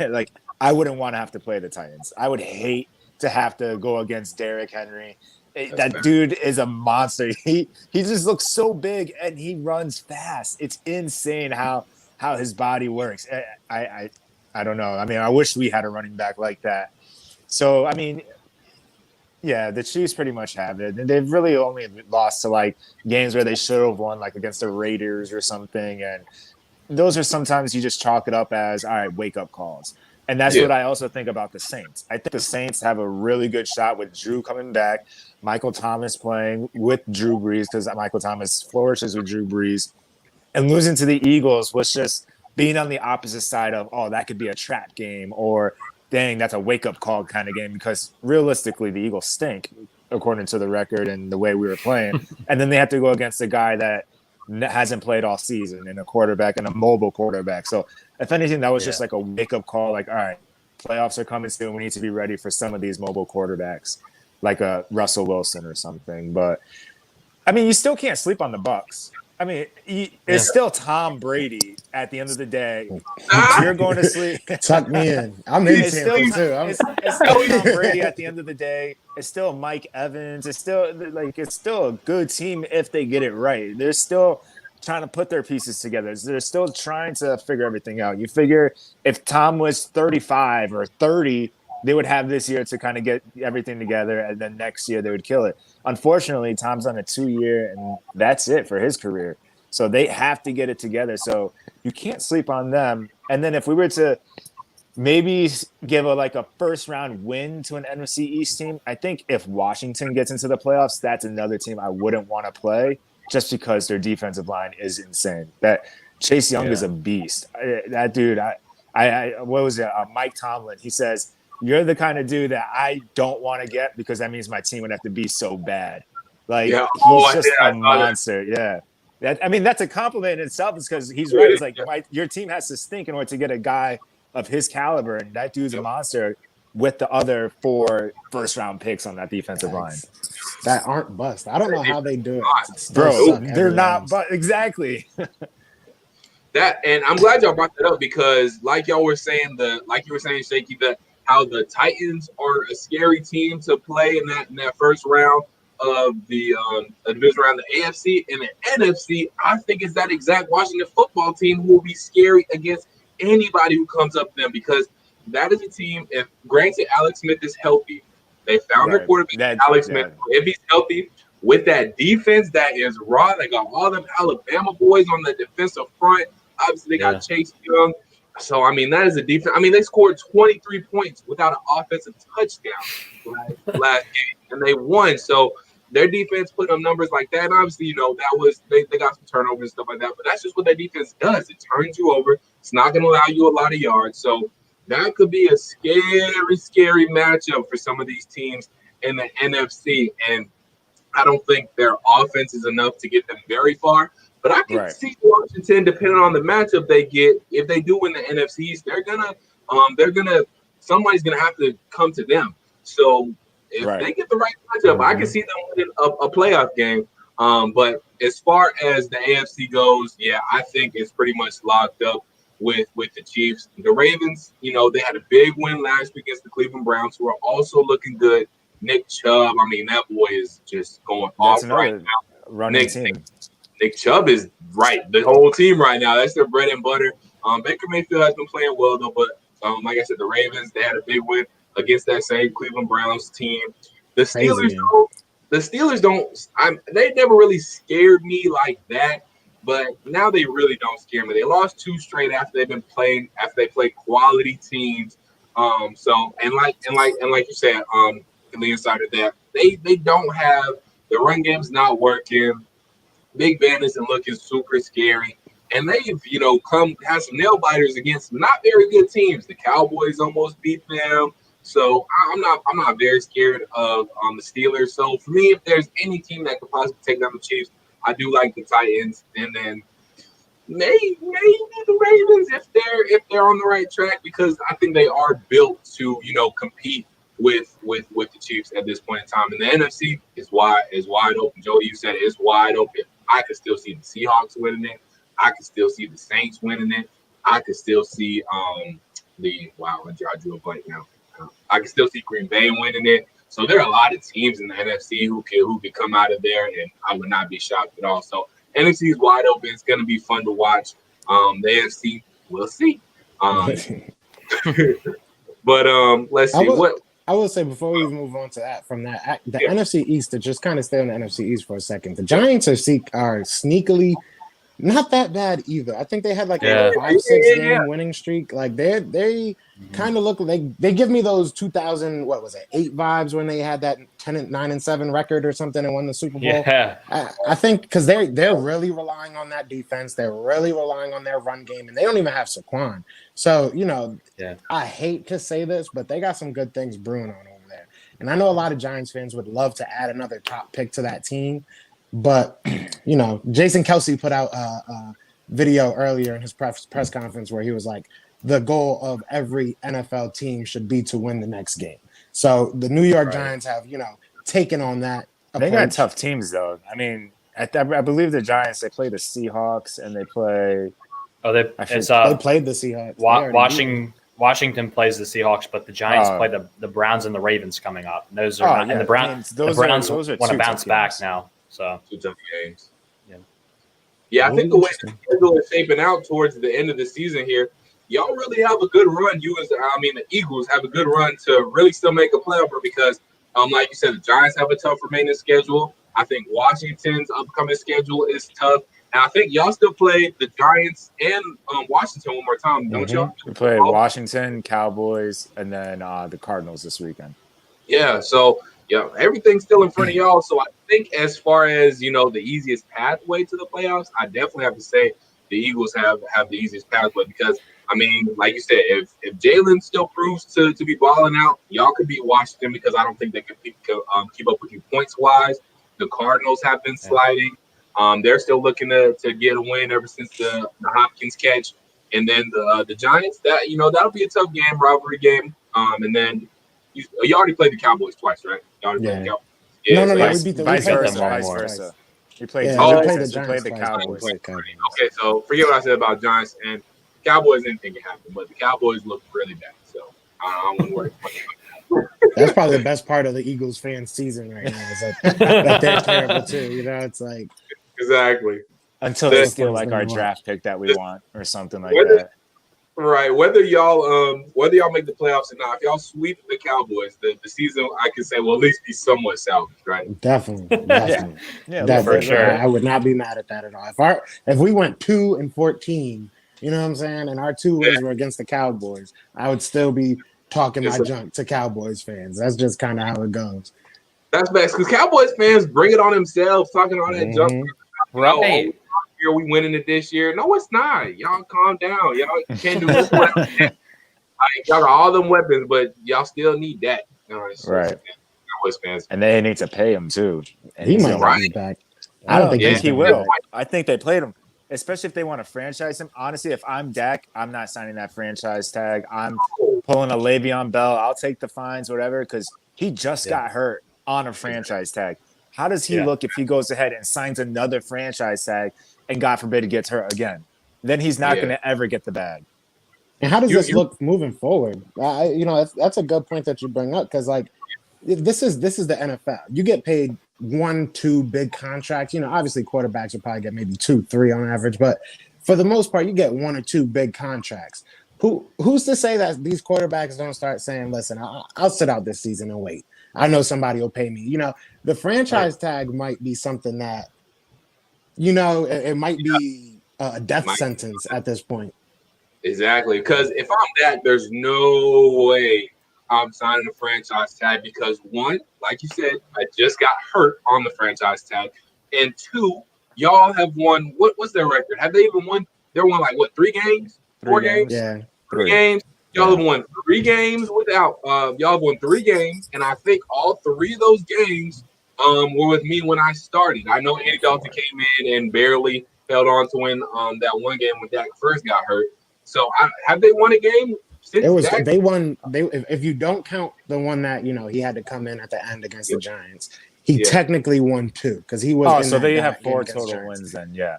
I wouldn't want to have to play the Titans. I would hate to have to go against Derrick Henry. That dude is a monster. He just looks so big and he runs fast. It's insane how his body works. I don't know. I mean, I wish we had a running back like that. So, I mean, yeah, the Chiefs pretty much have it. And they've really only lost to like games where they should have won, like against the Raiders or something. And those are sometimes you just chalk it up as, all right, wake up calls. And that's what I also think about the Saints. I think the Saints have a really good shot with Drew coming back, Michael Thomas playing with Drew Brees, because Michael Thomas flourishes with Drew Brees. And losing to the Eagles was just being on the opposite side of, oh, that could be a trap game, or dang, that's a wake-up call kind of game, because realistically the Eagles stink, according to the record and the way we were playing. And then they have to go against a guy that hasn't played all season, and a quarterback and a mobile quarterback. So if anything, that was just like a wake-up call, like, all right, playoffs are coming soon. We need to be ready for some of these mobile quarterbacks, like a Russell Wilson or something. But, I mean, you still can't sleep on the Bucs. I mean, it's still Tom Brady at the end of the day. You're going to sleep. Tuck me in. I'm in Tampa too. It's still Tom Brady at the end of the day. It's still Mike Evans. It's still a good team if they get it right. They're still trying to put their pieces together. They're still trying to figure everything out. You figure if Tom was 35 or 30, they would have this year to kind of get everything together, and then next year they would kill it. Unfortunately, Tom's on a 2-year, and that's it for his career. So they have to get it together. So you can't sleep on them. And then if we were to maybe give a first-round win to an NFC East team, I think if Washington gets into the playoffs, that's another team I wouldn't want to play, just because their defensive line is insane. That Chase Young is a beast. That dude, what was it? Mike Tomlin. He says, "You're the kind of dude that I don't want to get, because that means my team would have to be so bad." Like, he's just a monster. Yeah. That's a compliment in itself, because he's right. It's like, your team has to stink in order to get a guy of his caliber, and that dude's a monster with the other 4 first-round picks on that defensive line that aren't bust. I don't know how they do it. Bro, they're not, but exactly. That, and I'm glad y'all brought that up, because like y'all were saying, Shaky, that how the Titans are a scary team to play in that first round of the division round, the AFC and the NFC. I think it's that exact Washington football team who will be scary against anybody who comes up to them, because that is a team. If granted Alex Smith is healthy, they found their quarterback Alex Smith. If he's healthy, with that defense that is raw, they got all them Alabama boys on the defensive front. Obviously, they got Chase Young. So, that is a defense. They scored 23 points without an offensive touchdown last game, and they won. So, their defense put up numbers like that. And obviously, that was they got some turnovers and stuff like that. But that's just what their defense does. It turns you over. It's not going to allow you a lot of yards. So, that could be a scary, scary matchup for some of these teams in the NFC. And I don't think their offense is enough to get them very far. But I can see Washington, depending on the matchup they get, if they do win the NFCs, somebody's gonna have to come to them. So if they get the right matchup, I can see them winning a playoff game. But as far as the AFC goes, I think it's pretty much locked up with the Chiefs. The Ravens, they had a big win last week against the Cleveland Browns, who are also looking good. Nick Chubb, that boy is just going off right now. Running team. Nick Chubb is the whole team right now. That's their bread and butter. Baker Mayfield has been playing well, though. But like I said, the Ravens, they had a big win against that same Cleveland Browns team. The Steelers don't. They never really scared me like that. But now they really don't scare me. They lost 2 straight after they played quality teams. Like you said, the insider, that they don't have the run game's not working. Big Ben isn't looking super scary, and they've have some nail biters against not very good teams. The Cowboys almost beat them, so I'm not very scared of the Steelers. So for me, if there's any team that could possibly take down the Chiefs, I do like the Titans, and then maybe the Ravens if they're on the right track, because I think they are built to compete with the Chiefs at this point in time. And the NFC is wide open. Joe, you said it's wide open. I could still see the Seahawks winning it. I could still see the Saints winning it. I could still see I drew a blank now. I could still see Green Bay winning it. So there are a lot of teams in the NFC who could come out of there, and I would not be shocked at all. So NFC is wide open. It's going to be fun to watch. The AFC, we'll see. But let's see what. I will say before we move on to that, the NFC East, to just kind of stay on the NFC East for a second, the Giants are sneakily not that bad either. I think they had like a 5-6 game winning streak. Like they kind of look like they give me those 2000 8 vibes when they had that 9-7 record or something and won the Super Bowl. Yeah, I think because they're really relying on that defense, they're really relying on their run game, and they don't even have Saquon. So I hate to say this, but they got some good things brewing on over there. And I know a lot of Giants fans would love to add another top pick to that team. But, Jason Kelce put out a video earlier in his press conference where he was like, the goal of every NFL team should be to win the next game. So the New York Giants have, taken on that approach. They got tough teams, though. I mean, I believe the Giants, they play the Seahawks and they play – they played the Seahawks. Washington plays the Seahawks, but the Giants play the Browns and the Ravens coming up. And those are and the Browns want to bounce back now. So 2 tough games. Yeah, I think the way the schedule is shaping out towards the end of the season here, y'all really have a good run. The Eagles have a good run to really still make a playoff because, like you said, the Giants have a tough remaining schedule. I think Washington's upcoming schedule is tough. And I think y'all still play the Giants and Washington one more time, don't y'all? We play Washington, Cowboys, and then the Cardinals this weekend. Yeah, so everything's still in front of y'all. So I think as far as, the easiest pathway to the playoffs, I definitely have to say the Eagles have the easiest pathway because, like you said, if Jalen still proves to be balling out, y'all could beat Washington because I don't think they can keep up with you points-wise. The Cardinals have been sliding. They're still looking to get a win ever since the Hopkins catch. And then the Giants, that'll be a tough game, rivalry game. And then you already played the Cowboys twice, right? You already played the Cowboys. Yeah, no, we beat vice the versa. We played the Cowboys. Okay, so forget what I said about Giants and Cowboys. Anything can happen, but the Cowboys look really bad. So I don't worry. That's probably the best part of the Eagles fan season right now is that they're terrible too. It's like exactly until they steal like our draft pick that we want or something like that. Right. Whether y'all make the playoffs or not, if y'all sweep the Cowboys, the season I can say will at least be somewhat salvaged, right? Definitely. Yeah, for sure. I would not be mad at that at all. If we went 2-14, you know what I'm saying, and our 2 wins were against the Cowboys, I would still be talking my junk to Cowboys fans. That's just kind of how it goes. That's best because Cowboys fans bring it on themselves, talking all that junk. Right. We winning it this year. No, it's not. Y'all calm down. Y'all can't do this. Y'all got all them weapons, but y'all still need that. Right. Cowboys fans. And they need to pay him too. And he might be back. I don't think he will. I think they played him, especially if they want to franchise him. Honestly, if I'm Dak, I'm not signing that franchise tag. I'm pulling a Le'Veon Bell. I'll take the fines, whatever, because he just got hurt on a franchise tag. How does he look if he goes ahead and signs another franchise tag and God forbid he gets hurt again? Then he's not going to ever get the bag. And how does this look moving forward? That's a good point that you bring up because this is the NFL. You get paid 1-2 big contracts. Obviously quarterbacks will probably get maybe 2-3 on average, but for the most part, you get 1 or 2 big contracts. Who's to say that these quarterbacks don't start saying, "Listen, I'll sit out this season and wait. I know somebody will pay me." The franchise tag might be something that, it might be a death sentence at this point. Exactly. Because if I'm Dak, there's no way I'm signing a franchise tag because 1, like you said, I just got hurt on the franchise tag. And 2, y'all have won, what's their record? Have they even won? They're won 3 games? 4 games? Yeah. 3 games. Y'all have won 3 games without. Y'all have won 3 games, and I think all 3 of those games were with me when I started. I know Andy Dalton came in and barely held on to win that one game when Dak first got hurt. So have they won a game? They won. If you don't count the one that he had to come in at the end against the Giants, he technically won 2 because he was. Oh, so they have 4 total wins then, yeah.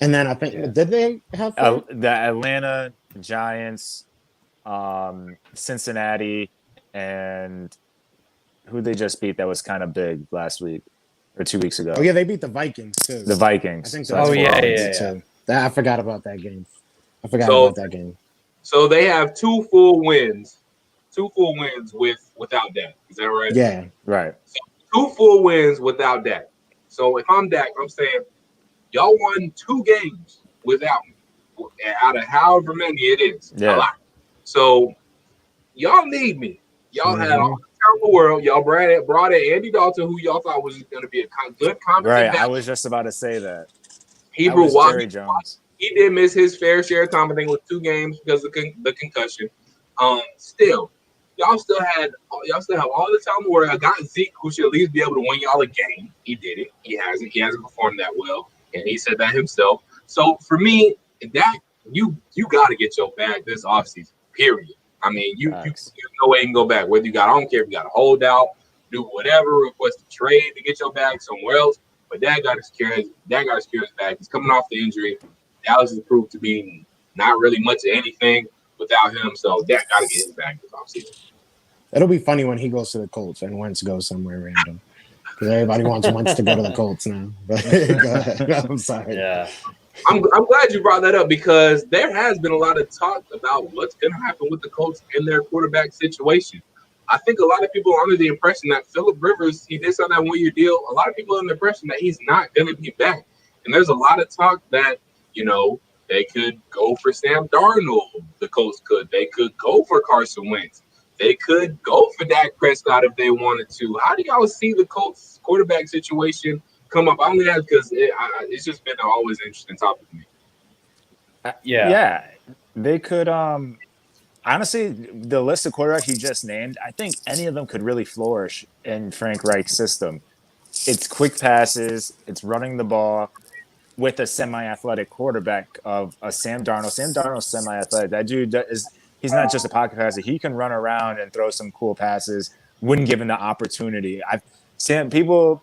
And then I think did they have 4? The Atlanta Giants, Cincinnati, and who they just beat that was kind of big last week or 2 weeks ago. Oh yeah, they beat the Vikings too. The Vikings. I think so. I forgot about that game. So they have two full wins without Dak. Is that right? Yeah. Right. So 2 full wins without Dak. So if I'm Dak, I'm saying y'all won 2 games without me, out of however many it is. Yeah. A lot. So y'all need me. Y'all had all the time in the world. Y'all brought in Andy Dalton, who y'all thought was going to be a good competent Right. back. I was just about to say that. Hebrew was Watt, Jerry Jones. he did miss his fair share of time, I think, with 2 games because of the concussion. Still, y'all still have all the time in the world. I got Zeke, who should at least be able to win y'all a game. He did it. He hasn't performed that well, and he said that himself. So for me, that you got to get your bag this offseason. Period. I mean, there's no way you can go back. Whether I don't care if you got to hold out, do whatever, request a trade to get your bag somewhere else. But Dak got to secure his bag. He's coming off the injury. Dallas has proved to be not really much of anything without him. So Dak got to get his bag this offseason. It'll be funny when he goes to the Colts and Wentz goes somewhere random. Because everybody wants Wentz to go to the Colts now. But go ahead. I'm sorry. Yeah. I'm glad you brought that up because there has been a lot of talk about what's going to happen with the Colts in their quarterback situation. I think a lot of people are under the impression that Phillip Rivers, he did sign that 1-year deal. A lot of people are under the impression that he's not going to be back. And there's a lot of talk that, they could go for Sam Darnold. The Colts could. They could go for Carson Wentz. They could go for Dak Prescott if they wanted to. How do y'all see the Colts quarterback situation come up? I only ask because it's just been always an interesting topic to me. Yeah. They could honestly, the list of quarterbacks you just named, I think any of them could really flourish in Frank Reich's system. It's quick passes, it's running the ball with a semi-athletic quarterback of a Sam Darnold. Sam Darnold's semi-athletic. That dude he's not just a pocket passer. He can run around and throw some cool passes when given the opportunity. People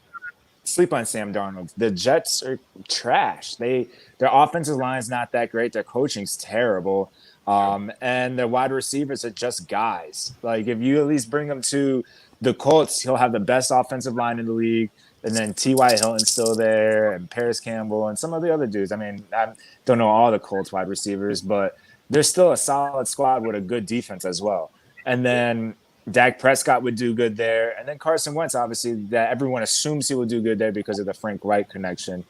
sleep on Sam Darnold. The Jets are trash. Their offensive line's not that great. Their coaching's terrible. And their wide receivers are just guys. Like, if you at least bring them to the Colts, he'll have the best offensive line in the league. And then T.Y. Hilton's still there, and Paris Campbell, and some of the other dudes. I mean, I don't know all the Colts wide receivers, but there's still a solid squad with a good defense as well. And then Dak Prescott would do good there. And then Carson Wentz, obviously, that everyone assumes he will do good there because of the Frank Reich connection.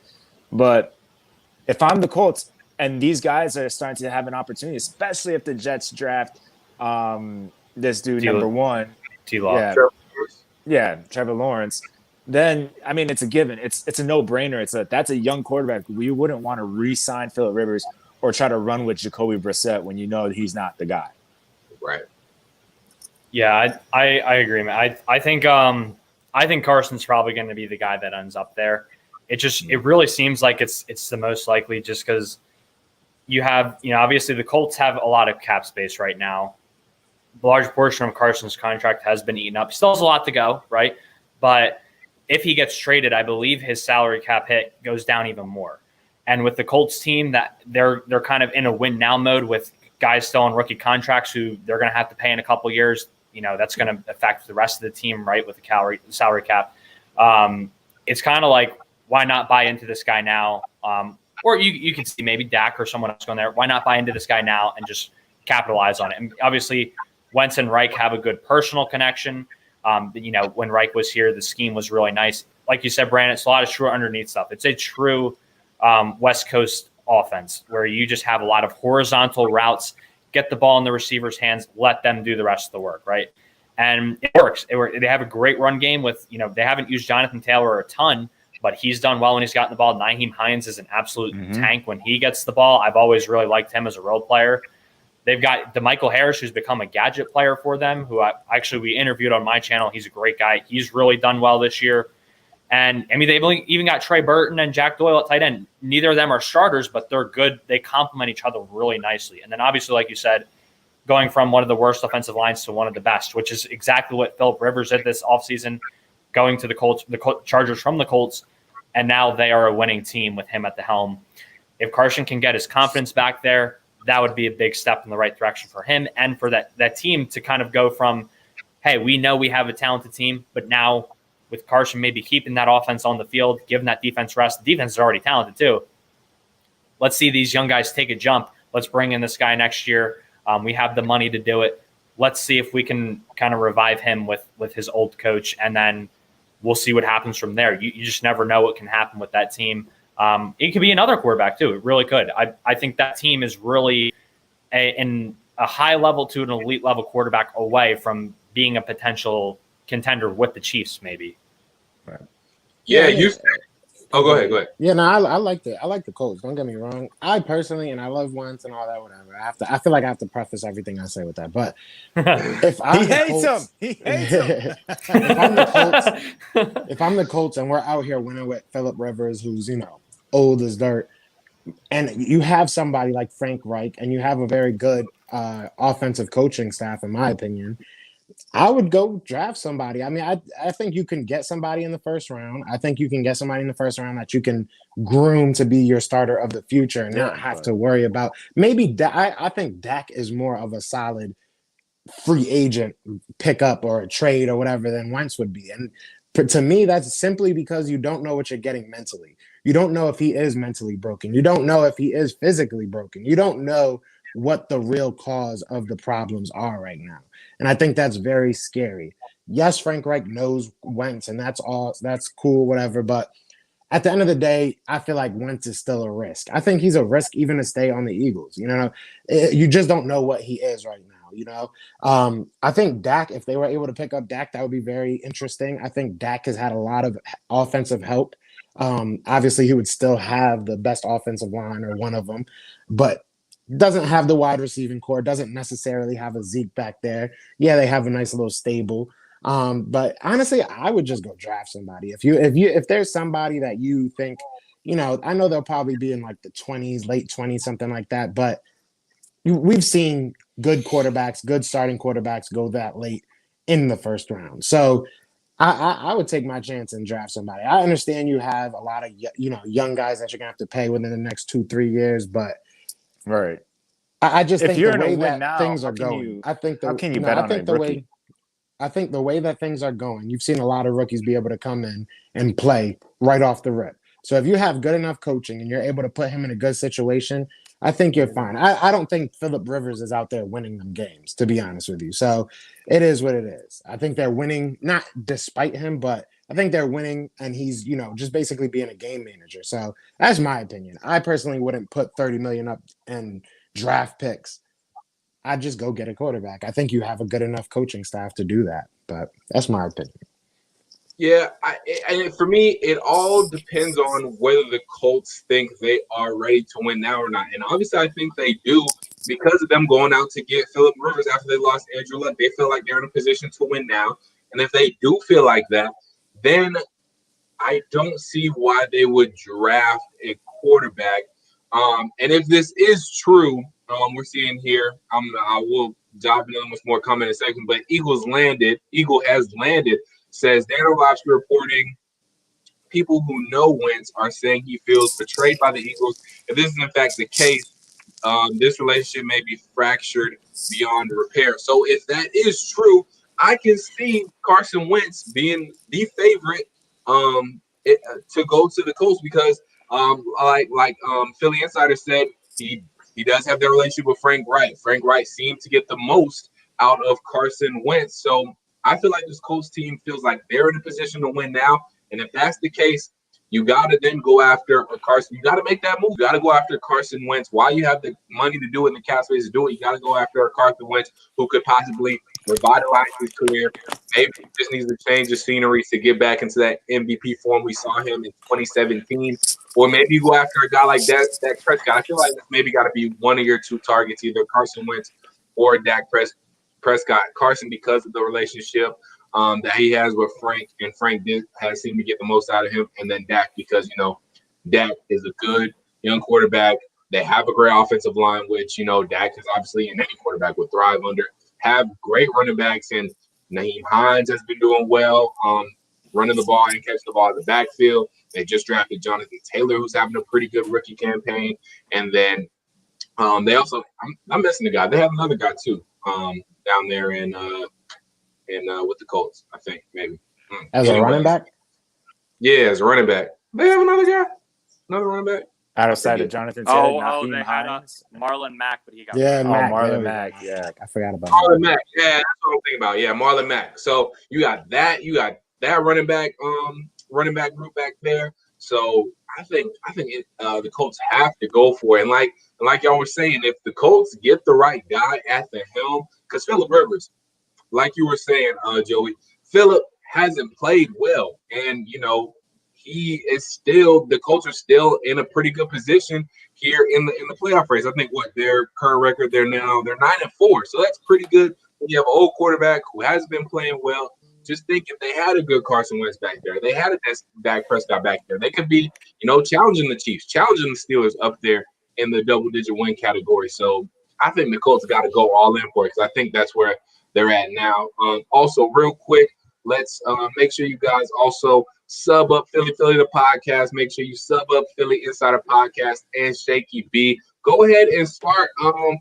But if I'm the Colts and these guys are starting to have an opportunity, especially if the Jets draft this dude, number 1. T-Law. Trevor Lawrence. Then, I mean, it's a given. It's a no-brainer. That's a young quarterback. We wouldn't want to re-sign Phillip Rivers or try to run with Jacoby Brissett when you know he's not the guy. Right. Yeah, I agree, man. I think Carson's probably going to be the guy that ends up there. It really seems like it's the most likely just because you have, obviously the Colts have a lot of cap space right now. A large portion of Carson's contract has been eaten up. Still has a lot to go, right? But if he gets traded, I believe his salary cap hit goes down even more. And with the Colts team, that they're kind of in a win now mode with guys still on rookie contracts who they're going to have to pay in a couple years. That's going to affect the rest of the team, right? With the salary cap. It's kind of like, why not buy into this guy now? Or you can see maybe Dak or someone else going there. Why not buy into this guy now and just capitalize on it? And obviously, Wentz and Reich have a good personal connection. When Reich was here, the scheme was really nice. Like you said, Brandon, it's a lot of true underneath stuff. It's a true West Coast offense where you just have a lot of horizontal routes, get the ball in the receiver's hands, let them do the rest of the work, right? And it works. They have a great run game with, they haven't used Jonathan Taylor a ton, but he's done well when he's gotten the ball. Nyheim Hines is an absolute tank when he gets the ball. I've always really liked him as a role player. They've got DeMichael Harris, who's become a gadget player for them, who we interviewed on my channel. He's a great guy. He's really done well this year. And, I mean, they've even got Trey Burton and Jack Doyle at tight end. Neither of them are starters, but they're good. They complement each other really nicely. And then, obviously, like you said, going from one of the worst offensive lines to one of the best, which is exactly what Phillip Rivers did this offseason, going to the Chargers from the Colts, and now they are a winning team with him at the helm. If Carson can get his confidence back there, that would be a big step in the right direction for him and for that team to kind of go from, hey, we know we have a talented team, but now with Carson maybe keeping that offense on the field, giving that defense rest. The defense is already talented too. Let's see these young guys take a jump. Let's bring in this guy next year We have the money to do it. Let's see if we can kind of revive him with his old coach, and then we'll see what happens from there. You just never know what can happen with that team. It could be another quarterback too. It really could. I think that team is really in a high level to an elite level quarterback away from being a potential contender with the Chiefs, maybe. Right. Yeah. Go ahead. Yeah, no, I like the Colts. Don't get me wrong. I personally, and I love Wentz and all that, whatever. I feel like I have to preface everything I say with that. But if I'm He hates him. if I'm the Colts and we're out here winning with Phillip Rivers, who's old as dirt, and you have somebody like Frank Reich, and you have a very good offensive coaching staff, in my opinion, I would go draft somebody. I mean, I think you can get somebody in the first round. I think you can get somebody in the first round that you can groom to be your starter of the future and not have to worry about. Maybe I think Dak is more of a solid free agent pickup or a trade or whatever than Wentz would be. And to me, that's simply because you don't know what you're getting mentally. You don't know if he is mentally broken. You don't know if he is physically broken. You don't know what the real cause of the problems are right now. And I think that's very scary. Yes, Frank Reich knows Wentz, and that's cool, whatever. But at the end of the day, I feel like Wentz is still a risk. I think he's a risk even to stay on the Eagles. You just don't know what he is right now. I think Dak, if they were able to pick up Dak, that would be very interesting. I think Dak has had a lot of offensive help. Obviously, he would still have the best offensive line or one of them, but doesn't have the wide receiving core, doesn't necessarily have a Zeke back there. Yeah, they have a nice little stable. But honestly, I would just go draft somebody. If there's somebody that you think, I know they'll probably be in like the 20s, late 20s, something like that. But we've seen good quarterbacks, good starting quarterbacks go that late in the first round. So I would take my chance and draft somebody. I understand you have a lot of young guys that you're gonna have to pay within the next 2-3 years, but right. I just If think you're the way in a win that now, things are how can going, you- I think how can you bet on a rookie? I think the way that things are going, you've seen a lot of rookies be able to come in and play right off the rip. So if you have good enough coaching and you're able to put him in a good situation, I think you're fine. I don't think Phillip Rivers is out there winning them games, to be honest with you. So it is what it is. I think they're winning, not despite him, but I think they're winning, and he's, just basically being a game manager. So that's my opinion. I personally wouldn't put $30 million up in draft picks. I'd just go get a quarterback. I think you have a good enough coaching staff to do that, but that's my opinion. Yeah, and for me, it all depends on whether the Colts think they are ready to win now or not. And obviously, I think they do because of them going out to get Phillip Rivers after they lost Andrew Luck. They feel like they're in a position to win now. And if they do feel like that, then I don't see why they would draft a quarterback. And if this is true, we're seeing here, I will dive into much more comment in a second, but Eagle has landed. Says Dan Orlovsky reporting people who know Wentz are saying he feels betrayed by the Eagles. If this is in fact the case, this relationship may be fractured beyond repair. So if that is true, I can see Carson Wentz being the favorite to go to the Colts because, like Philly Insider said, he does have that relationship with Frank Reich. Frank Reich seemed to get the most out of Carson Wentz. So I feel like this Colts team feels like they're in a position to win now. And if that's the case, you got to then go after Carson. You got to make that move. You got to go after Carson Wentz. While you have the money to do it and the cap space to do it, you got to go after Carson Wentz, who could possibly revitalize his career. Maybe he just needs to change the scenery to get back into that MVP form we saw him in 2017. Or maybe you go after a guy like Dak Prescott. I feel like it's maybe got to be one of your two targets, either Carson Wentz or Dak Prescott. Carson, because of the relationship that he has with Frank, and Frank has seemed to get the most out of him. And then Dak, because, Dak is a good young quarterback. They have a great offensive line, which, Dak is obviously, and any quarterback would thrive under. Have great running backs, and Naheem Hines has been doing well, running the ball and catching the ball in the backfield. They just drafted Jonathan Taylor, who's having a pretty good rookie campaign. And then they also, I'm missing the guy. They have another guy too, down there in with the Colts, I think maybe. As a running back? Yeah, as a running back. They have another guy, another running back. Outside of Jonathan Taylor, they Naheem had Hines. Marlon Mack, but he got Yeah, Mack. Marlon there we Mack, go. yeah. I forgot about Marlon Mack. Yeah, that's what I'm thinking about. Yeah, Marlon Mack. So you got that. You got that running back group back there. So I think the Colts have to go for it. And like y'all were saying, if the Colts get the right guy at the helm, because Phillip Rivers, like you were saying, Joey, Phillip hasn't played well, and the Colts are still in a pretty good position here in the playoff race. I think their current record, they're 9-4, so that's pretty good. When you have an old quarterback who has been playing well, just think if they had a good Carson Wentz back there, they had a Dak Prescott back there, they could be challenging the Chiefs, challenging the Steelers up there in the double-digit win category. So I think the Colts got to go all in for it, because I think that's where they're at now. Also, real quick, let's make sure you guys also sub up PhiilyPhilly the podcast. Make sure you sub up Philly Insider Podcast and Shaky B. Go ahead and start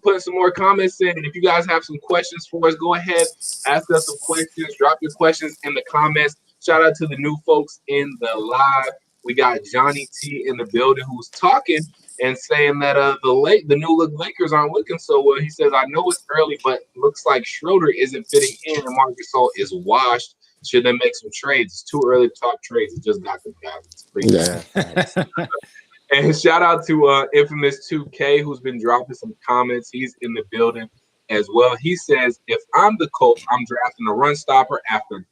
putting some more comments in. And if you guys have some questions for us, go ahead, ask us some questions. Drop your questions in the comments. Shout out to the new folks in the live. We got Johnny T in the building who's talking and saying that the new look Lakers aren't looking so well. He says, I know it's early, but looks like Schroeder isn't fitting in and Marc Gasol is washed. Should they make some trades? It's too early to talk trades. It just got them guys. And shout out to Infamous 2K, who's been dropping some comments. He's in the building as well. He says, if I'm the coach, I'm drafting a run stopper after what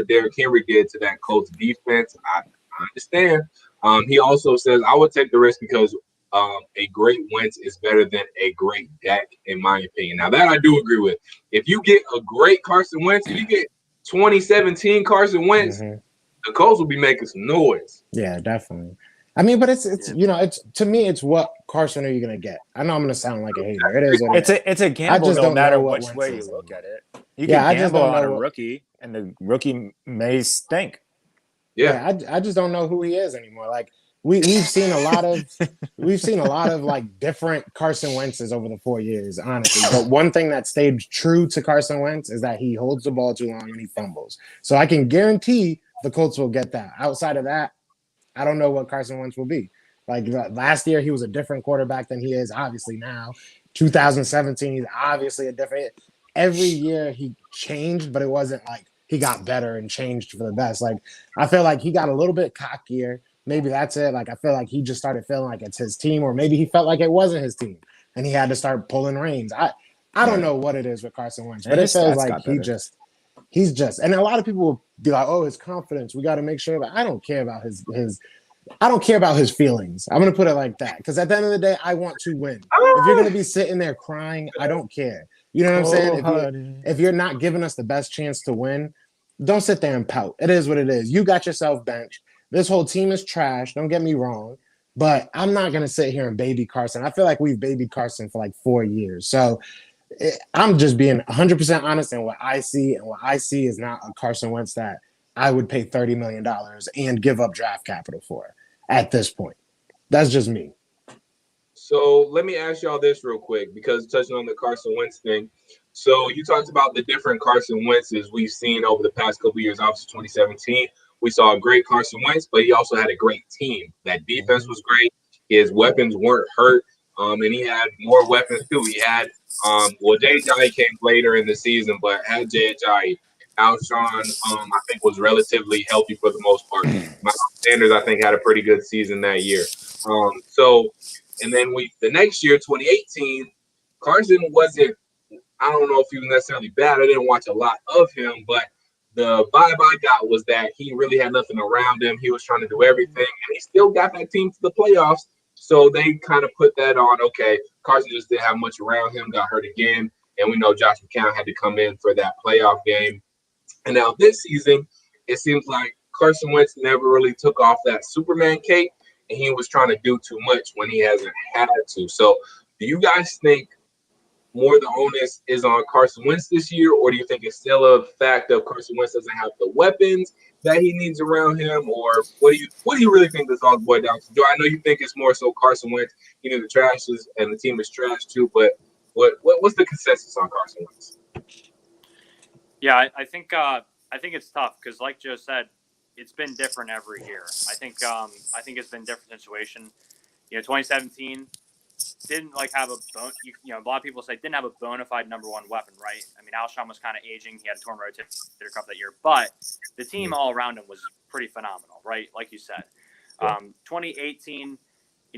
Derrick Henry did to that Colts defense. I understand. He also says, I would take the risk because a great Wentz is better than a great Dak, in my opinion. Now, that I do agree with. If you get a great Carson Wentz, if you get 2017 Carson Wentz, the Colts will be making some noise. Yeah, definitely. I mean, but it's to me, it's what Carson are you going to get? I know I'm going to sound like a hater. It is. It's a gamble no matter which way you look at it. You can gamble on a rookie, and the rookie may stink. Yeah, I just don't know who he is anymore. Like we've seen a lot of like different Carson Wentzes over the 4 years, honestly. But one thing that stayed true to Carson Wentz is that he holds the ball too long and he fumbles. So I can guarantee the Colts will get that. Outside of that, I don't know what Carson Wentz will be. Like last year, he was a different quarterback than he is obviously now. 2017, he's obviously a different. Every year he changed, but it wasn't like he got better and changed for the best. Like I feel like he got a little bit cockier. Maybe that's it. Like I feel like he just started feeling like it's his team, or maybe he felt like it wasn't his team and he had to start pulling reins. I don't know what it is with Carson Wentz, but it feels like he's just, and a lot of people will be like, oh, his confidence. We got to make sure that I don't care about his feelings. I'm going to put it like that. Because at the end of the day, I want to win. If you're going to be sitting there crying, I don't care. You know what I'm saying? If you're not giving us the best chance to win, don't sit there and pout. It is what it is. You got yourself benched. This whole team is trash. Don't get me wrong. But I'm not going to sit here and baby Carson. I feel like we've babied Carson for like 4 years. So I'm just being 100% honest in what I see. And what I see is not a Carson Wentz that I would pay $30 million and give up draft capital for at this point. That's just me. So let me ask y'all this real quick, because touching on the Carson Wentz thing. So you talked about the different Carson Wentzes we've seen over the past couple of years. Obviously, 2017, we saw a great Carson Wentz, but he also had a great team. That defense was great. His weapons weren't hurt, and he had more weapons too. He had, Jay Ajayi came later in the season, but had Jay Ajayi. Alshon, I think, was relatively healthy for the most part. Miles Sanders, I think, had a pretty good season that year. And then the next year, 2018, Carson wasn't, I don't know if he was necessarily bad. I didn't watch a lot of him, but the vibe I got was that he really had nothing around him. He was trying to do everything, and he still got that team to the playoffs. So they kind of put that on, okay, Carson just didn't have much around him, got hurt again, and we know Josh McCown had to come in for that playoff game. And now this season, it seems like Carson Wentz never really took off that Superman cape, and he was trying to do too much when he hasn't had to. So do you guys think more the onus is on Carson Wentz this year, or do you think it's still a fact of Carson Wentz doesn't have the weapons that he needs around him, or what do you really think this all boils down to? Joe, I know you think it's more so Carson Wentz, the trash is, and the team is trash too, but what's the consensus on Carson Wentz? Yeah, I think it's tough because, like Joe said, it's been different every year. I think it's been a different situation. 2017 didn't have a lot of people say didn't have a bona fide number one weapon, right? I mean, Alshon was kind of aging. He had a torn rotator cuff that year, but the team all around him was pretty phenomenal, right? Like you said, 2018.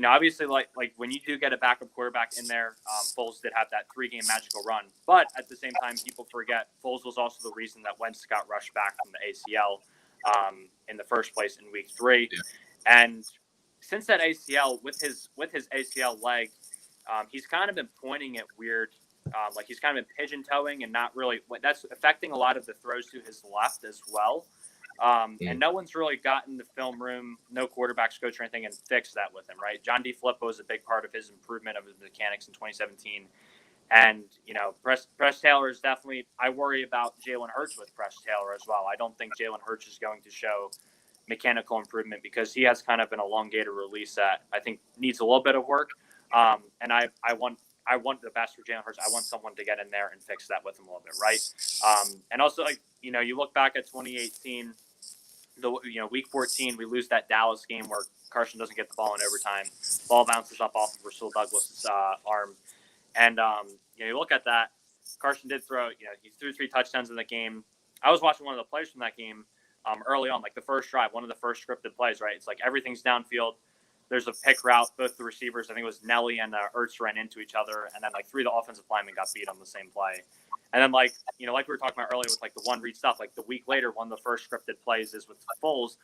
Obviously, like when you do get a backup quarterback in there, Foles did have that 3-game magical run. But at the same time, people forget Foles was also the reason that Wentz got rushed back from the ACL in the first place in Week 3. Yeah. And since that ACL, with his ACL leg, he's kind of been pointing it weird. He's kind of been pigeon-toeing and not really – that's affecting a lot of the throws to his left as well. And no one's really gotten the film room, no quarterbacks coach or anything, and fixed that with him, right? John D. Filippo was a big part of his improvement of his mechanics in 2017. And, Press Taylor is definitely – I worry about Jalen Hurts with Press Taylor as well. I don't think Jalen Hurts is going to show mechanical improvement because he has kind of an elongated release that I think needs a little bit of work. And I want the best for Jalen Hurts. I want someone to get in there and fix that with him a little bit, right? And also, you look back at 2018 – Week 14, we lose that Dallas game where Carson doesn't get the ball in overtime. Ball bounces up off of Rasul Douglas' arm. And, you look at that. Carson did throw, he threw 3 touchdowns in the game. I was watching one of the plays from that game early on, the first drive, one of the first scripted plays, right? It's everything's downfield. There's a pick route. Both the receivers, I think it was Nelly and Ertz ran into each other. And then 3 of the offensive linemen got beat on the same play. And then, like we were talking about earlier with, the one-read stuff, the week later, one of the first scripted plays is with Foles,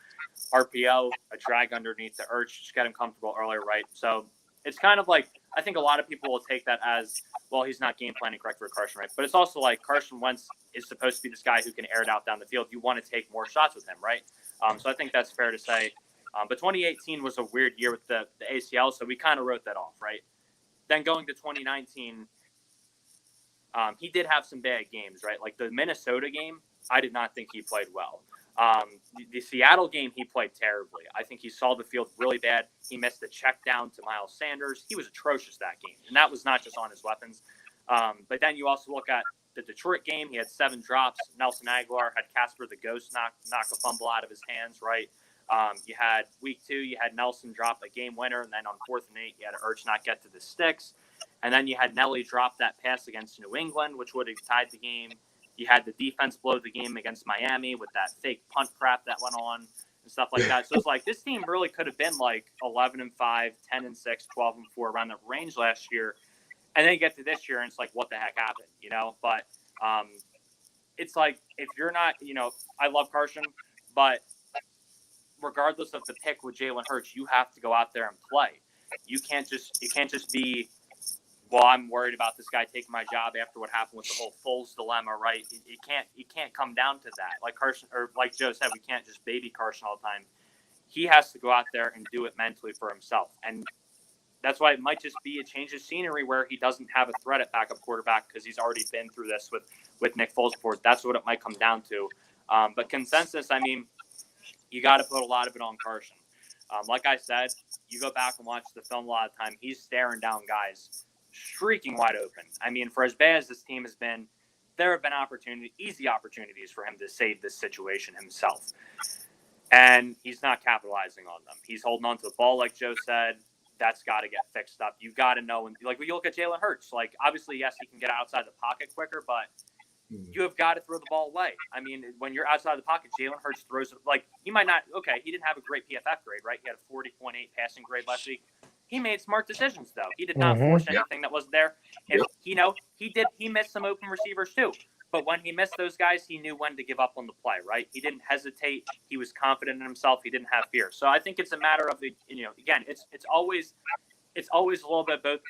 RPO, a drag underneath the Ertz, just get him comfortable earlier, right? So it's kind of I think a lot of people will take that as, well, he's not game planning correct for Carson, right? But it's also Carson Wentz is supposed to be this guy who can air it out down the field. You want to take more shots with him, right? So I think that's fair to say. But 2018 was a weird year with the ACL, so we kind of wrote that off, right? Then going to 2019, he did have some bad games, right? The Minnesota game, I did not think he played well. The Seattle game, he played terribly. I think he saw the field really bad. He missed the check down to Miles Sanders. He was atrocious that game, and that was not just on his weapons. But then you also look at the Detroit game. He had 7 drops. Nelson Aguilar had Casper the Ghost knock a fumble out of his hands, right? You had Week 2, you had Nelson drop a game winner, and then on 4th and 8, you had Ertz not get to the sticks. And then you had Nelly drop that pass against New England, which would have tied the game. You had the defense blow the game against Miami with that fake punt crap that went on and stuff like that. So it's this team really could have been 11-5, 10-6, 12-4 around that range last year. And then you get to this year and it's what the heck happened, But it's if you're not, I love Carson, but regardless of the pick with Jalen Hurts, you have to go out there and play. You can't just be, well, I'm worried about this guy taking my job after what happened with the whole Foles dilemma, right? It can't come down to that. Like Carson, or like Joe said, we can't just baby Carson all the time. He has to go out there and do it mentally for himself. And that's why it might just be a change of scenery where he doesn't have a threat at backup quarterback because he's already been through this with Nick Foles before. That's what it might come down to. But consensus, I mean, you got to put a lot of it on Carson. Like I said, you go back and watch the film a lot of time, he's staring down guys streaking wide open. I mean, for as bad as this team has been, there have been easy opportunities for him to save this situation himself. And he's not capitalizing on them. He's holding on to the ball, like Joe said. That's got to get fixed up. You got to know. And like when you look at Jalen Hurts, like obviously, yes, he can get outside the pocket quicker, but you have got to throw the ball away. I mean, when you're outside the pocket, Jalen Hurts throws it like he might not. Okay, he didn't have a great PFF grade, right? He had a 40.8 passing grade last week. He made smart decisions though. He did not force anything that wasn't there. And he missed some open receivers too. But when he missed those guys, he knew when to give up on the play, right? He didn't hesitate. He was confident in himself. He didn't have fear. So I think it's a matter of again, it's always a little bit both.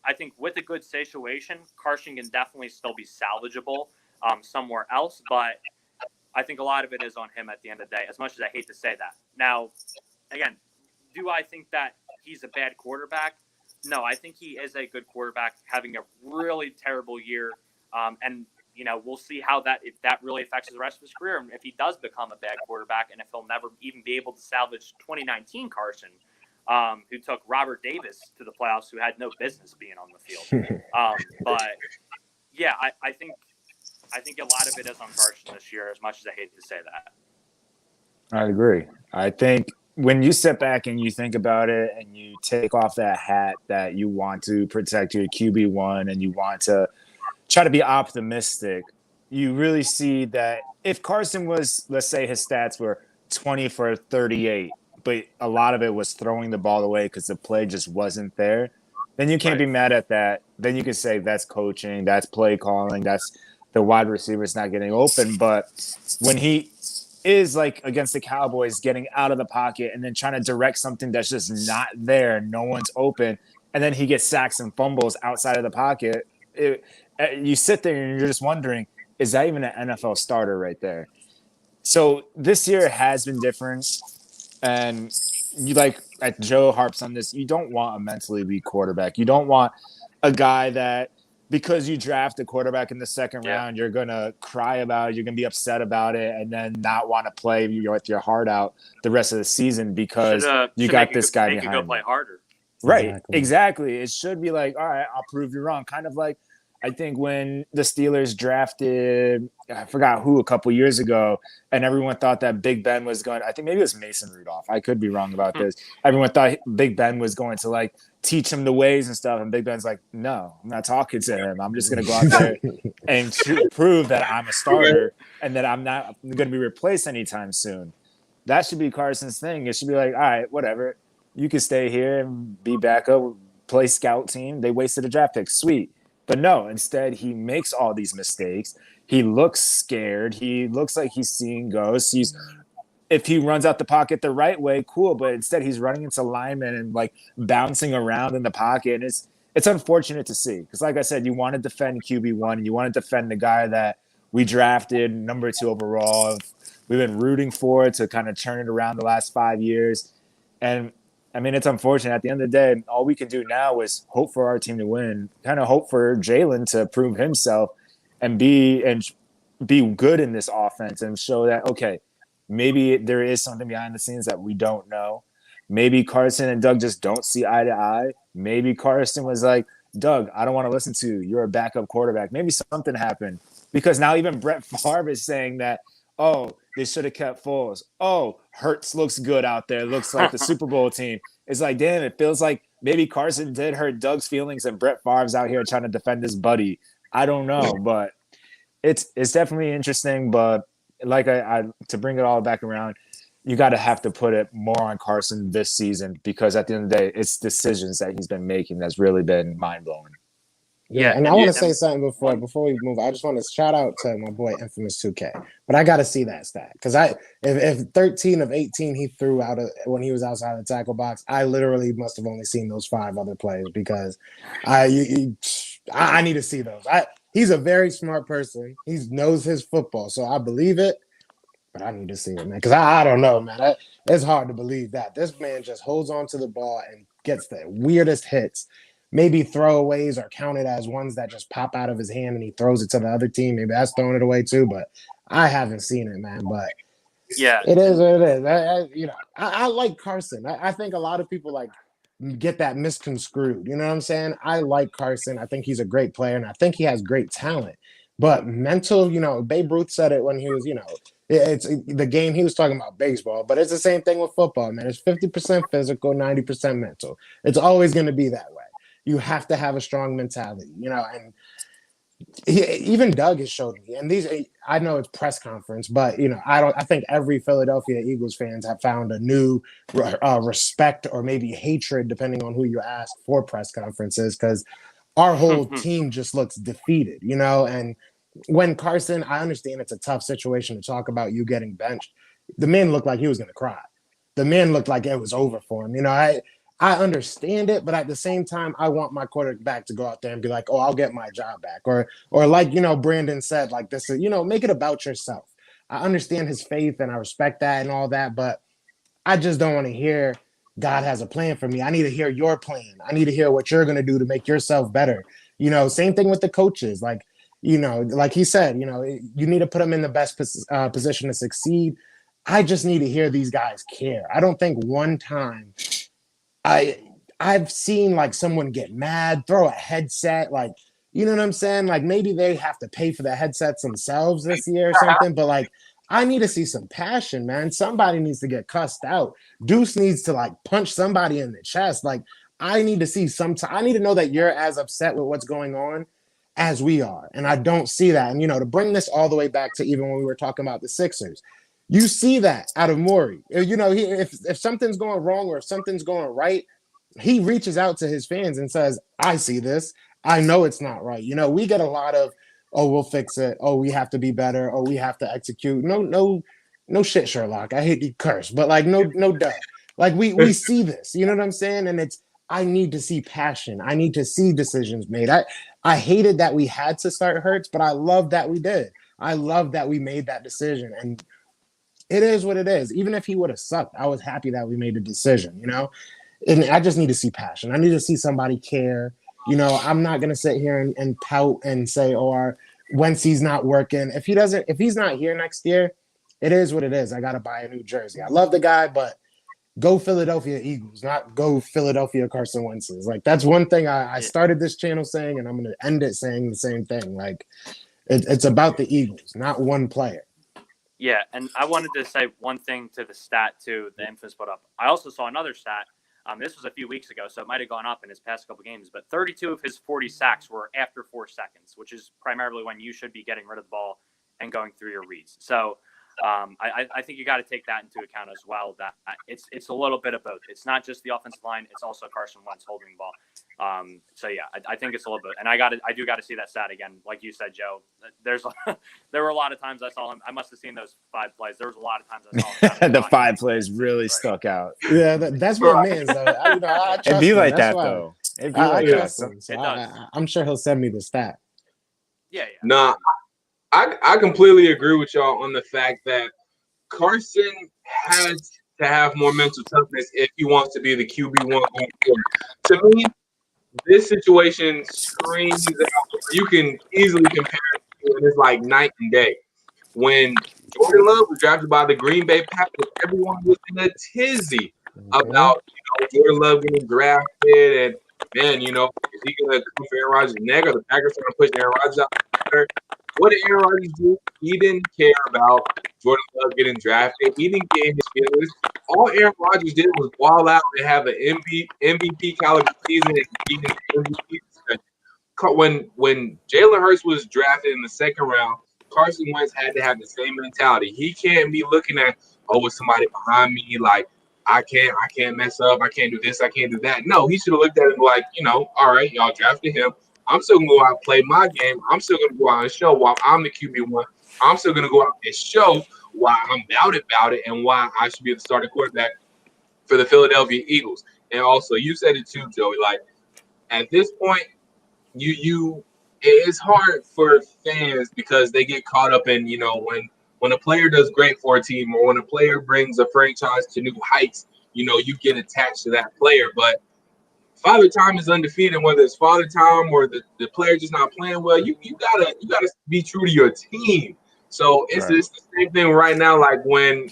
I think with a good situation, Carson can definitely still be salvageable somewhere else. But I think a lot of it is on him at the end of the day, as much as I hate to say that. Now, again, do I think that he's a bad quarterback? No, I think he is a good quarterback having a really terrible year. And we'll see if that really affects the rest of his career, and if he does become a bad quarterback, and if he'll never even be able to salvage 2019 Carson, who took Robert Davis to the playoffs, who had no business being on the field. But yeah, I think a lot of it is on Carson this year, as much as I hate to say that. I agree. I think when you sit back and you think about it and you take off that hat that you want to protect your QB1 and you want to try to be optimistic, you really see that if Carson was, let's say his stats were 20 for 38, but a lot of it was throwing the ball away because the play just wasn't there, then you can't be mad at that. Then you can say that's coaching, that's play calling, that's the wide receivers not getting open. But when he is like against the Cowboys getting out of the pocket and then trying to direct something that's just not there, no one's open, and then he gets sacks and fumbles outside of the pocket, you sit there and you're just wondering, is that even an NFL starter right there? So this year has been different. And you like Joe harps on this, you don't want a mentally weak quarterback. You don't want a guy that because you draft a quarterback in the second round, you're going to cry about it, you're going to be upset about it, and then not want to play with your heart out the rest of the season because you got this guy behind you. Go play harder. Right, exactly. It should be like, all right, I'll prove you wrong. Kind of like I think when the Steelers drafted, I forgot who a couple years ago, and everyone thought that Big Ben was going. I think maybe it was Mason Rudolph. I could be wrong about this. Everyone thought Big Ben was going to like teach him the ways and stuff, and Big Ben's like, "No, I'm not talking to him. I'm just going to go out there and prove that I'm a starter and that I'm not going to be replaced anytime soon." That should be Carson's thing. It should be like, all right, whatever. You can stay here and be backup, play scout team. They wasted a draft pick. Sweet. But no, instead, he makes all these mistakes. He looks scared. He looks like he's seeing ghosts. If he runs out the pocket the right way, cool. But instead, he's running into linemen and like bouncing around in the pocket. And it's unfortunate to see because, like I said, you want to defend QB1 and you want to defend the guy that we drafted number 2 overall. We've been rooting for to kind of turn it around the last 5 years. And I mean, it's unfortunate. At the end of the day, all we can do now is hope for our team to win, kind of hope for Jalen to prove himself and be good in this offense and show that, okay, maybe there is something behind the scenes that we don't know. Maybe Carson and Doug just don't see eye to eye. Maybe Carson was like, Doug, I don't want to listen to you. You're a backup quarterback. Maybe something happened because now even Brett Favre is saying that, oh, they should have kept Foles. Oh, Hurts looks good out there. Looks like the Super Bowl team. It's like, damn, it feels like maybe Carson did hurt Doug's feelings and Brett Favre's out here trying to defend his buddy. I don't know, but it's definitely interesting. But like I to bring it all back around, you got to have to put it more on Carson this season because at the end of the day, it's decisions that he's been making that's really been mind-blowing. Yeah, and I want to say something before we move. I just want to shout out to my boy Infamous 2K, but I got to see that stat because if 13 of 18 he threw out when he was outside the tackle box, I literally must have only seen those 5 other plays because I need to see those. He's a very smart person. He knows his football, so I believe it. But I need to see it, man, because I don't know, man. It's hard to believe that this man just holds on to the ball and gets the weirdest hits. Maybe throwaways are counted as ones that just pop out of his hand and he throws it to the other team. Maybe that's throwing it away too, but I haven't seen it, man. But yeah, it is what it is. I like Carson. I think a lot of people like get that misconstrued. You know what I'm saying? I like Carson. I think he's a great player and I think he has great talent. But mental, Babe Ruth said it when he was, it's the game he was talking about baseball, but it's the same thing with football, man. It's 50% physical, 90% mental. It's always going to be that way. You have to have a strong mentality, and even Doug has showed me, and I know it's press conference, but I think every Philadelphia Eagles fans have found a new respect or maybe hatred, depending on who you ask for press conferences, because our whole team just looks defeated, and when Carson, I understand it's a tough situation to talk about you getting benched. The man looked like he was going to cry. The man looked like it was over for him. I understand it, but at the same time, I want my quarterback to go out there and be like, oh, I'll get my job back. Or like, Brandon said, like this, make it about yourself. I understand his faith and I respect that and all that, but I just don't want to hear God has a plan for me. I need to hear your plan. I need to hear what you're going to do to make yourself better. Same thing with the coaches. Like, like he said, you need to put them in the best position to succeed. I just need to hear these guys care. I don't think one time I've seen like someone get mad, throw a headset, like, you know what I'm saying? Like maybe they have to pay for the headsets themselves this year or something, but like I need to see some passion, man. Somebody needs to get cussed out. Deuce needs to like punch somebody in the chest. Like I need to see I need to know that you're as upset with what's going on as we are. And I don't see that. And, to bring this all the way back to even when we were talking about the Sixers, you see that out of Morey. If something's going wrong or if something's going right, he reaches out to his fans and says, I see this. I know it's not right. We get a lot of, oh, we'll fix it. Oh, we have to be better. Oh, we have to execute. No shit, Sherlock. I hate to curse, but like, no duh. Like we see this, you know what I'm saying? And I need to see passion. I need to see decisions made. I hated that we had to start Hurts, but I love that we did. I love that we made that decision. And it is what it is. Even if he would have sucked, I was happy that we made a decision, And I just need to see passion. I need to see somebody care. I'm not going to sit here and pout and say, Wentzy's not working. If he's not here next year, it is what it is. I got to buy a new jersey. I love the guy, but go Philadelphia Eagles, not go Philadelphia Carson Wentz. Like, that's one thing I started this channel saying, and I'm going to end it saying the same thing. Like, it's about the Eagles, not one player. Yeah, and I wanted to say one thing to the stat, too, the Infamous put up. I also saw another stat. This was a few weeks ago, so it might have gone up in his past couple games, but 32 of his 40 sacks were after 4 seconds, which is primarily when you should be getting rid of the ball and going through your reads. So I think you got to take that into account as well, that it's a little bit of both. It's not just the offensive line, it's also Carson Wentz holding the ball. So yeah, I think it's a little bit, and I do got to see that stat again. Like you said, Joe, there were a lot of times I saw him. I must have seen those 5 plays. There was a lot of times I saw him. The 5 plays really stuck out. Yeah, that's what it means. I It'd be like that's that why. though. It'd be like that. So I'm sure he'll send me the stat. Yeah. Nah, I completely agree with y'all on the fact that Carson has to have more mental toughness if he wants to be the QB1 going forward. To me, this situation screams out. You can easily compare it to, it's like night and day. When Jordan Love was drafted by the Green Bay Packers, everyone was in a tizzy about Jordan Love getting drafted, and man, is he going to come for Aaron Rodgers' neck, or the Packers going to push Aaron Rodgers out there? What did Aaron Rodgers do? He didn't care about Jordan Love getting drafted. He didn't get his feelings. All Aaron Rodgers did was ball out and have an MVP caliber season and be in the MVP discussion. When Jalen Hurts was drafted in the second round, Carson Wentz had to have the same mentality. He can't be looking at, with somebody behind me, like, I can't mess up. I can't do this. I can't do that. No, he should have looked at it like, all right, y'all drafted him. I'm still going to go out and play my game. I'm still going to go out and show why I'm the QB1. I'm still going to go out and show why I'm about it and why I should be the starting quarterback for the Philadelphia Eagles. And also, you said it too, Joey, like, at this point, it's hard for fans because they get caught up in, when a player does great for a team or when a player brings a franchise to new heights, you get attached to that player. But Father Time is undefeated, whether it's Father Time or the player just not playing well. You gotta be true to your team. So it's the same thing right now. Like when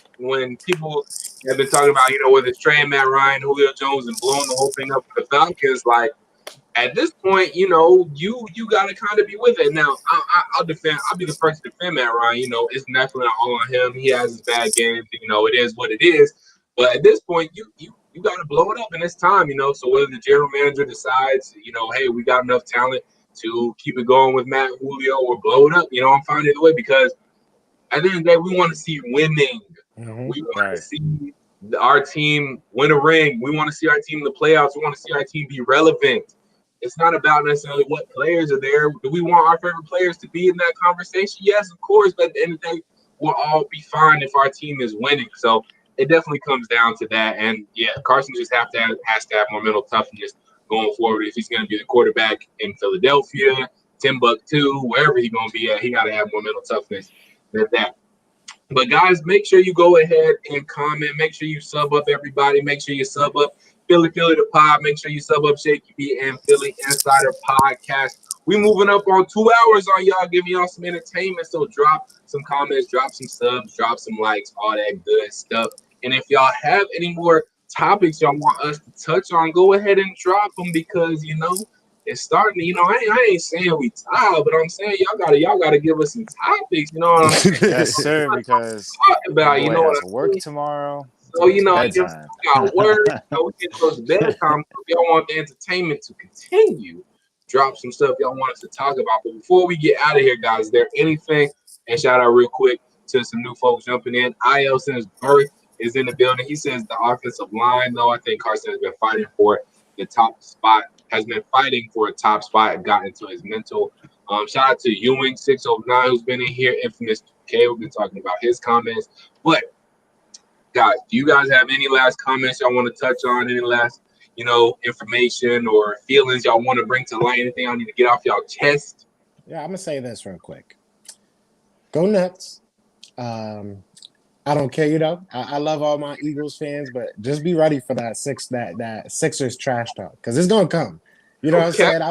people have been talking about, whether it's trading Matt Ryan, Julio Jones, and blowing the whole thing up for the Falcons, like at this point, you gotta kind of be with it. Now I'll be the first to defend Matt Ryan. It's definitely not all on him. He has his bad games. It is what it is. But at this point, you got to blow it up, and it's time, So whether the general manager decides, hey, we got enough talent to keep it going with Matt, Julio, or blow it up, I'm fine either way, because at the end of the day, we want to see winning. Mm-hmm. We want to see our team win a ring. We want to see our team in the playoffs. We want to see our team be relevant. It's not about necessarily what players are there. Do we want our favorite players to be in that conversation? Yes, of course, but at the end of the day, we'll all be fine if our team is winning. So it definitely comes down to that. And, yeah, Carson just has to have more mental toughness going forward. If he's going to be the quarterback in Philadelphia, Timbuktu, wherever he's going to be at, he got to have more mental toughness than that. But, guys, make sure you go ahead and comment. Make sure you sub up everybody. Make sure you sub up PhiilyPhilly The Pod. Make sure you sub up Shaky B and Philly Insider Podcast. We moving up on 2 hours on y'all, giving y'all some entertainment. So drop some comments, drop some subs, drop some likes, all that good stuff. And if y'all have any more topics y'all want us to touch on, go ahead and drop them because, it's starting to, I ain't saying we tired, but I'm saying y'all gotta give us some topics, you know what I'm saying? Yes, sir. Because Talk about, boy you know what has I'm work saying? tomorrow. So, It's I just bedtime. got work. We get close to bedtime. So if y'all want the entertainment to continue, drop some stuff y'all want us to talk about. But before we get out of here, guys, is there anything? And shout out real quick to some new folks jumping in. IL since birth is in the building. He says the offensive line, though, I think Carson has been fighting for the top spot, has been fighting for a top spot and got into his mental. Shout out to Ewing 609 who's been in here. Infamous K, we've been talking about his comments. But guys, do you guys have any last comments y'all want to touch on? Any last, information or feelings y'all want to bring to light? Anything I need to get off y'all chest? Yeah, I'm gonna say this real quick. Go Nets. I don't care, I love all my Eagles fans, but just be ready for that Sixers trash talk because it's gonna come. You know what I'm saying? I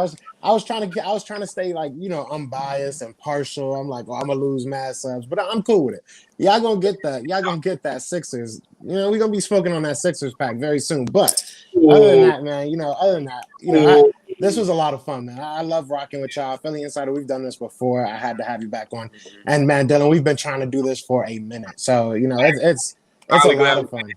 was trying to stay like unbiased and partial. I'm like, I'm gonna lose mad subs, but I'm cool with it. Y'all gonna get that. Y'all gonna get that Sixers. We're gonna be smoking on that Sixers pack very soon. But other than that, man, this was a lot of fun, man. I love rocking with y'all. Philly Insider, we've done this before. I had to have you back on. And man, Dylan, we've been trying to do this for a minute. So, it's a lot of fun.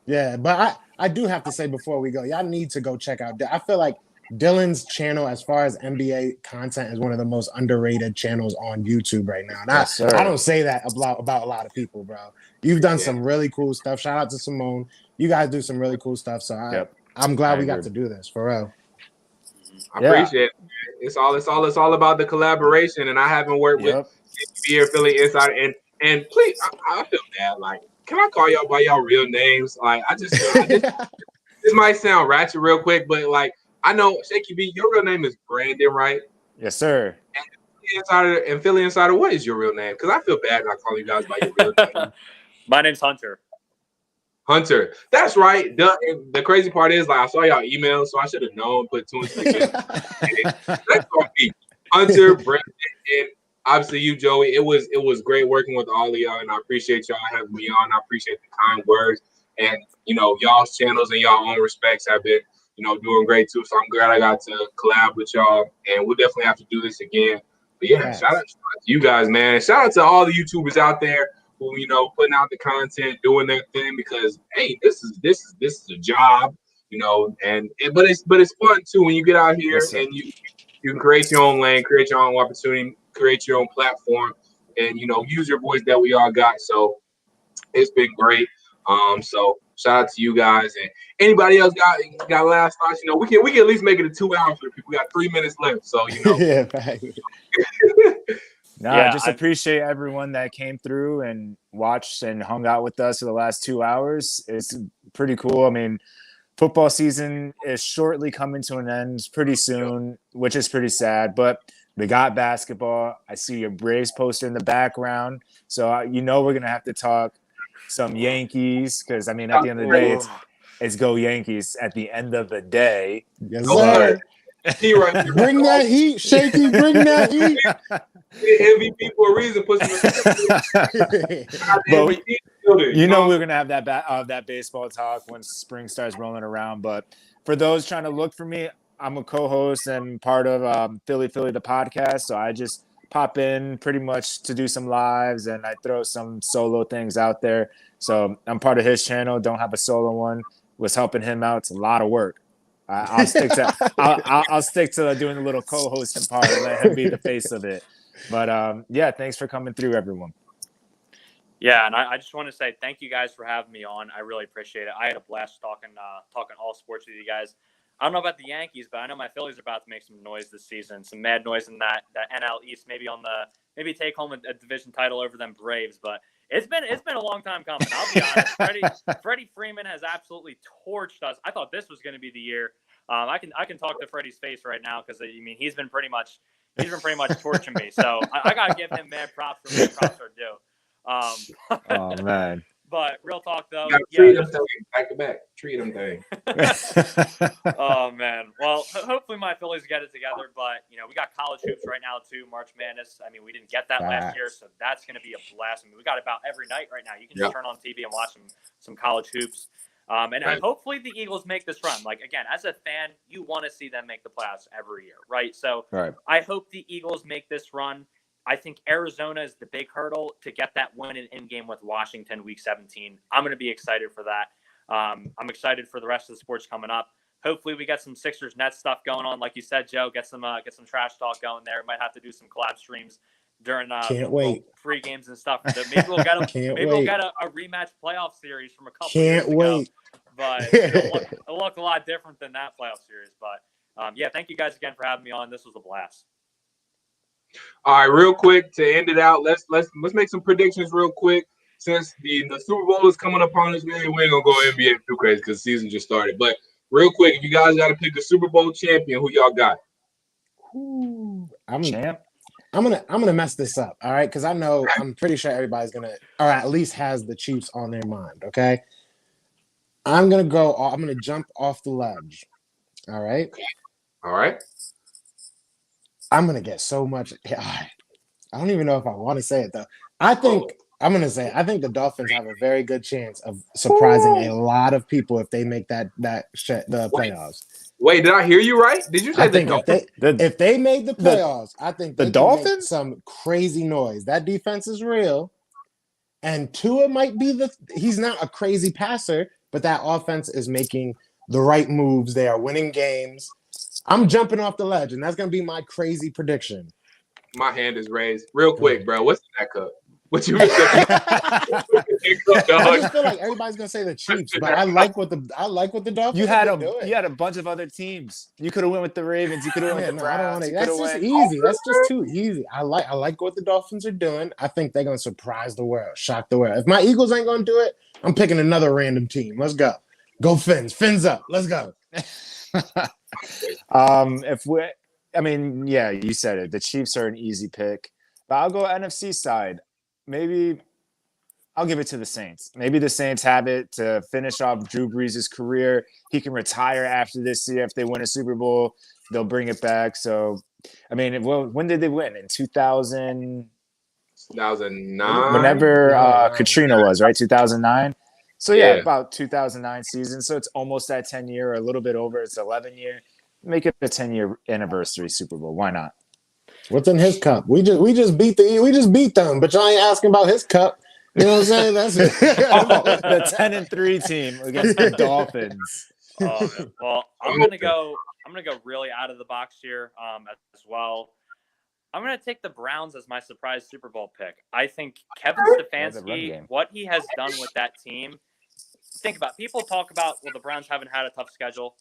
Yeah, but I do have to say before we go, y'all need to go check out. I feel like Dylan's channel, as far as NBA content, is one of the most underrated channels on YouTube right now. And Yes, sir. I don't say that about a lot of people, bro. You've done some really cool stuff. Shout out to Simone. You guys do some really cool stuff. So I'm glad we got to do this for real. I appreciate it. It's all about the collaboration, and I haven't worked with Philly Insider, and please, I feel bad. Like, can I call y'all by y'all real names? Like, this might sound ratchet real quick, but like, I know Shaky B, your real name is Brandon, right? Yes, sir. And Philly Insider, what is your real name? Because I feel bad not calling you guys by your real name. My name's Hunter. Hunter, that's right. The crazy part is, like, I saw y'all emails, so I should have known. Put two and two together. That's gonna be Hunter, Brandon, and obviously you, Joey. It was great working with all of y'all, and I appreciate y'all having me on. I appreciate the kind words, and y'all's channels and y'all own respects have been doing great too. So I'm glad I got to collab with y'all, and we'll definitely have to do this again. But yeah, shout out to you guys, man. Shout out to all the YouTubers out there who putting out the content, doing their thing, because hey, this is a job, but it's fun too when you get out here and you can create your own lane, create your own opportunity, create your own platform, and use your voice that we all got. So it's been great. So shout out to you guys, and anybody else got last thoughts. We can at least make it a 2 hours for people. We got 3 minutes left, so yeah. I just appreciate everyone that came through and watched and hung out with us for the last 2 hours. It's pretty cool. I mean, football season is shortly coming to an end pretty soon, which is pretty sad, but we got basketball. I see your Braves poster in the background, so we're going to have to talk some Yankees, because I mean, at the end of the day, it's go Yankees at the end of the day. Yes, sir. Bring that heat, Shaky. Bring that heat. MVP for a reason. But we're gonna have that baseball talk when spring starts rolling around. But for those trying to look for me, I'm a co-host and part of PhiilyPhilly The Podcast. So I just pop in pretty much to do some lives, and I throw some solo things out there. So I'm part of his channel. Don't have a solo one. Was helping him out. It's a lot of work. I'll stick to doing the little co-hosting part and let him be the face of it. But thanks for coming through, everyone. Yeah, and I just want to say thank you guys for having me on. I really appreciate it. I had a blast talking all sports with you guys. I don't know about the Yankees, but I know my Phillies are about to make some noise this season, some mad noise in that NL East, maybe take home a division title over them Braves. But it's been a long time coming. I'll be honest. Freddie Freeman has absolutely torched us. I thought this was going to be the year. I can talk to Freddie's face right now, because he's been pretty much torching me. So I gotta give him mad props for what props are due. Oh man. But real talk though, treat them back to back. Treat them thing. Oh man. Well, hopefully my Phillies get it together. But we got college hoops right now too. March Madness. I mean, we didn't get that last year, so that's going to be a blast. I mean, we got about every night right now. You can just turn on TV and watch some college hoops. And hopefully the Eagles make this run. Like, again, as a fan, you want to see them make the playoffs every year, right? So I hope the Eagles make this run. I think Arizona is the big hurdle to get that win in game with Washington week 17. I'm going to be excited for that. I'm excited for the rest of the sports coming up. Hopefully we get some Sixers Nets stuff going on. Like you said, Joe, get some trash talk going there. Might have to do some collab streams during free games and stuff. Maybe we'll get we'll get a rematch playoff series from a couple years ago. But it'll look a lot different than that playoff series. But yeah, thank you guys again for having me on. This was a blast. All right, real quick to end it out, let's make some predictions real quick. Since the Super Bowl is coming upon us, man, we ain't gonna go NBA too crazy because the season just started. But real quick, if you guys got to pick a Super Bowl champion, who y'all got? I'm gonna mess this up, all right? Because I'm pretty sure everybody's gonna, or at least has the Chiefs on their mind. Okay, I'm gonna jump off the ledge. All right. I'm gonna get so much. I don't even know if I want to say it though. I think the Dolphins have a very good chance of surprising a lot of people if they make the playoffs. Wait, did I hear you right? Did you say if they made the playoffs, I think the Dolphins make some crazy noise. That defense is real, and Tua might be he's not a crazy passer, but that offense is making the right moves. They are winning games. I'm jumping off the ledge, and that's going to be my crazy prediction. My hand is raised. Real quick, bro. What's that cup? What you mean? I just feel like everybody's going to say the Chiefs, but I like what the Dolphins doing. You had a bunch of other teams. You could have went with the Ravens. You could have went with the Browns. That's just easy. That's just too easy. I like what the Dolphins are doing. I think they're going to surprise the world, shock the world. If my Eagles ain't going to do it, I'm picking another random team. Let's go. Go Fins. Fins up. Let's go. You said it. The Chiefs are an easy pick, but I'll go NFC side. Maybe I'll give it to the Saints. Maybe the Saints have it to finish off Drew Brees' career. He can retire after this year. If they win a Super Bowl, they'll bring it back. So, when did they win? In 2009? Whenever Katrina was, right? 2009? So, about 2009 season. So, it's almost that 10-year or a little bit over. It's 11-year. Make it a 10-year anniversary Super Bowl. Why not? What's in his cup? We just beat them, but y'all ain't asking about his cup. You know what I'm saying? That's it. The 10-3 team against the Dolphins. Well, I'm gonna go really out of the box here as well. I'm gonna take the Browns as my surprise Super Bowl pick. I think Kevin Stefanski, what he has done with that team. Think about it. People talk about the Browns haven't had a tough schedule.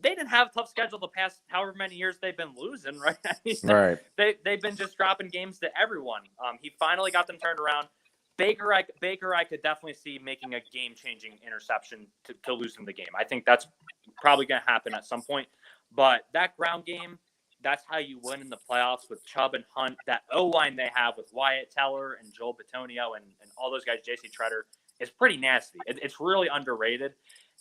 They didn't have a tough schedule the past however many years they've been losing, right? Right. They've been just dropping games to everyone. He finally got them turned around. Baker, I could definitely see making a game-changing interception to loosen the game. I think that's probably going to happen at some point. But that ground game, that's how you win in the playoffs with Chubb and Hunt. That O-line they have with Wyatt Teller and Joel Bitonio and all those guys, J.C. Treader, is pretty nasty. It's really underrated.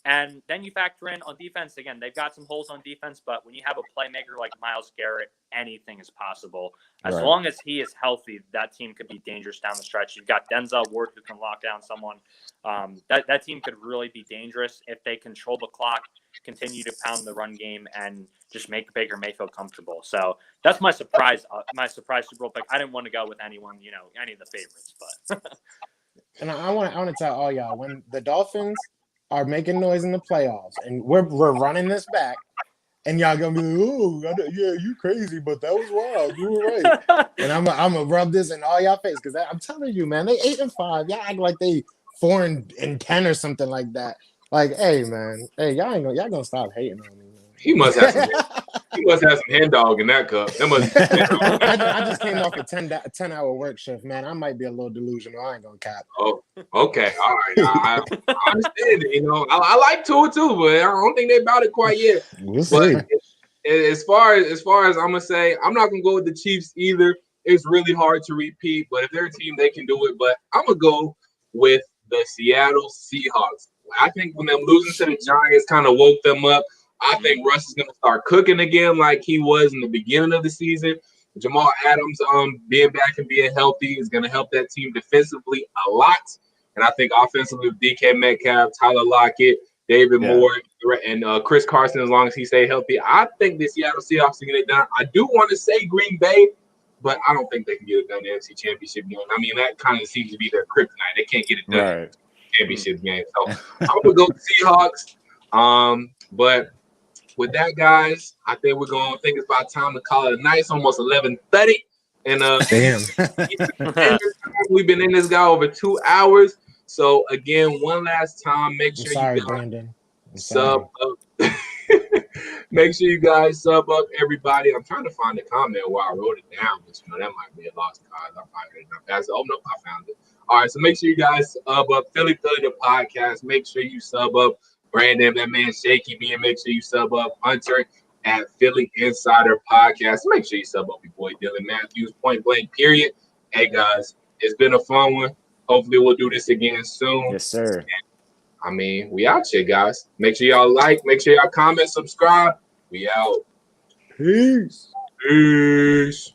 And then you factor in on defense, again, they've got some holes on defense, but when you have a playmaker like Myles Garrett, anything is possible. As long as he is healthy, that team could be dangerous down the stretch. You've got Denzel Ward who can lock down someone. That team could really be dangerous if they control the clock, continue to pound the run game, and just make Baker Mayfield comfortable. So that's my surprise Super Bowl pick. I didn't want to go with anyone, any of the favorites, but. And I want to tell all y'all, when the Dolphins are making noise in the playoffs, and we're running this back, and y'all gonna be like, "Oh, yeah, you crazy, but that was wild. You were right." And I'm gonna rub this in all y'all face because I'm telling you, man, they 8-5. Y'all act like they 4-10 or something like that. Like, hey, man, y'all gonna stop hating on me, man. He must have some hen dog in that cup. I just came off a 10-hour work shift, man. I might be a little delusional. I ain't gonna cap. Oh, okay, all right. I understand it. I like Tua too, but I don't think they about it quite yet. We'll see. But as far as I'm gonna say, I'm not gonna go with the Chiefs either. It's really hard to repeat, but if they're a team, they can do it. But I'm gonna go with the Seattle Seahawks. I think when them losing to the Giants kind of woke them up. I think Russ is going to start cooking again like he was in the beginning of the season. Jamal Adams being back and being healthy is going to help that team defensively a lot. And I think offensively with DK Metcalf, Tyler Lockett, David Yeah. Moore, and Chris Carson, as long as he stay healthy. I think the Seattle Seahawks can get it done. I do want to say Green Bay, but I don't think they can get it done in the NFC Championship game. I mean, that kind of seems to be their kryptonite. They can't get it done in Right. the championship game. So I'm going to go Seahawks. But with that, guys, I think it's about time to call it a night. It's almost 11:30. And Damn. we've been in this guy over 2 hours. So again, one last time, make I'm sure sorry, you guys Brandon. I'm sub sorry. up. Make sure you guys sub up, everybody. I'm trying to find the comment while I wrote it down, but that might be a lost cause. I'll find it enough. Oh no, I found it. All right, so make sure you guys sub up PhiilyPhilly The Podcast. Make sure you sub up Brandon, that man Shaky Me, and make sure you sub up Hunter at Philly Insider Podcast. Make sure you sub up your boy Dylan Mathews, Point Blank Period. Hey guys, it's been a fun one. Hopefully we'll do this again soon. Yes, sir. I mean, we out here, guys. Make sure y'all like, make sure y'all comment, subscribe. We out. Peace. Peace.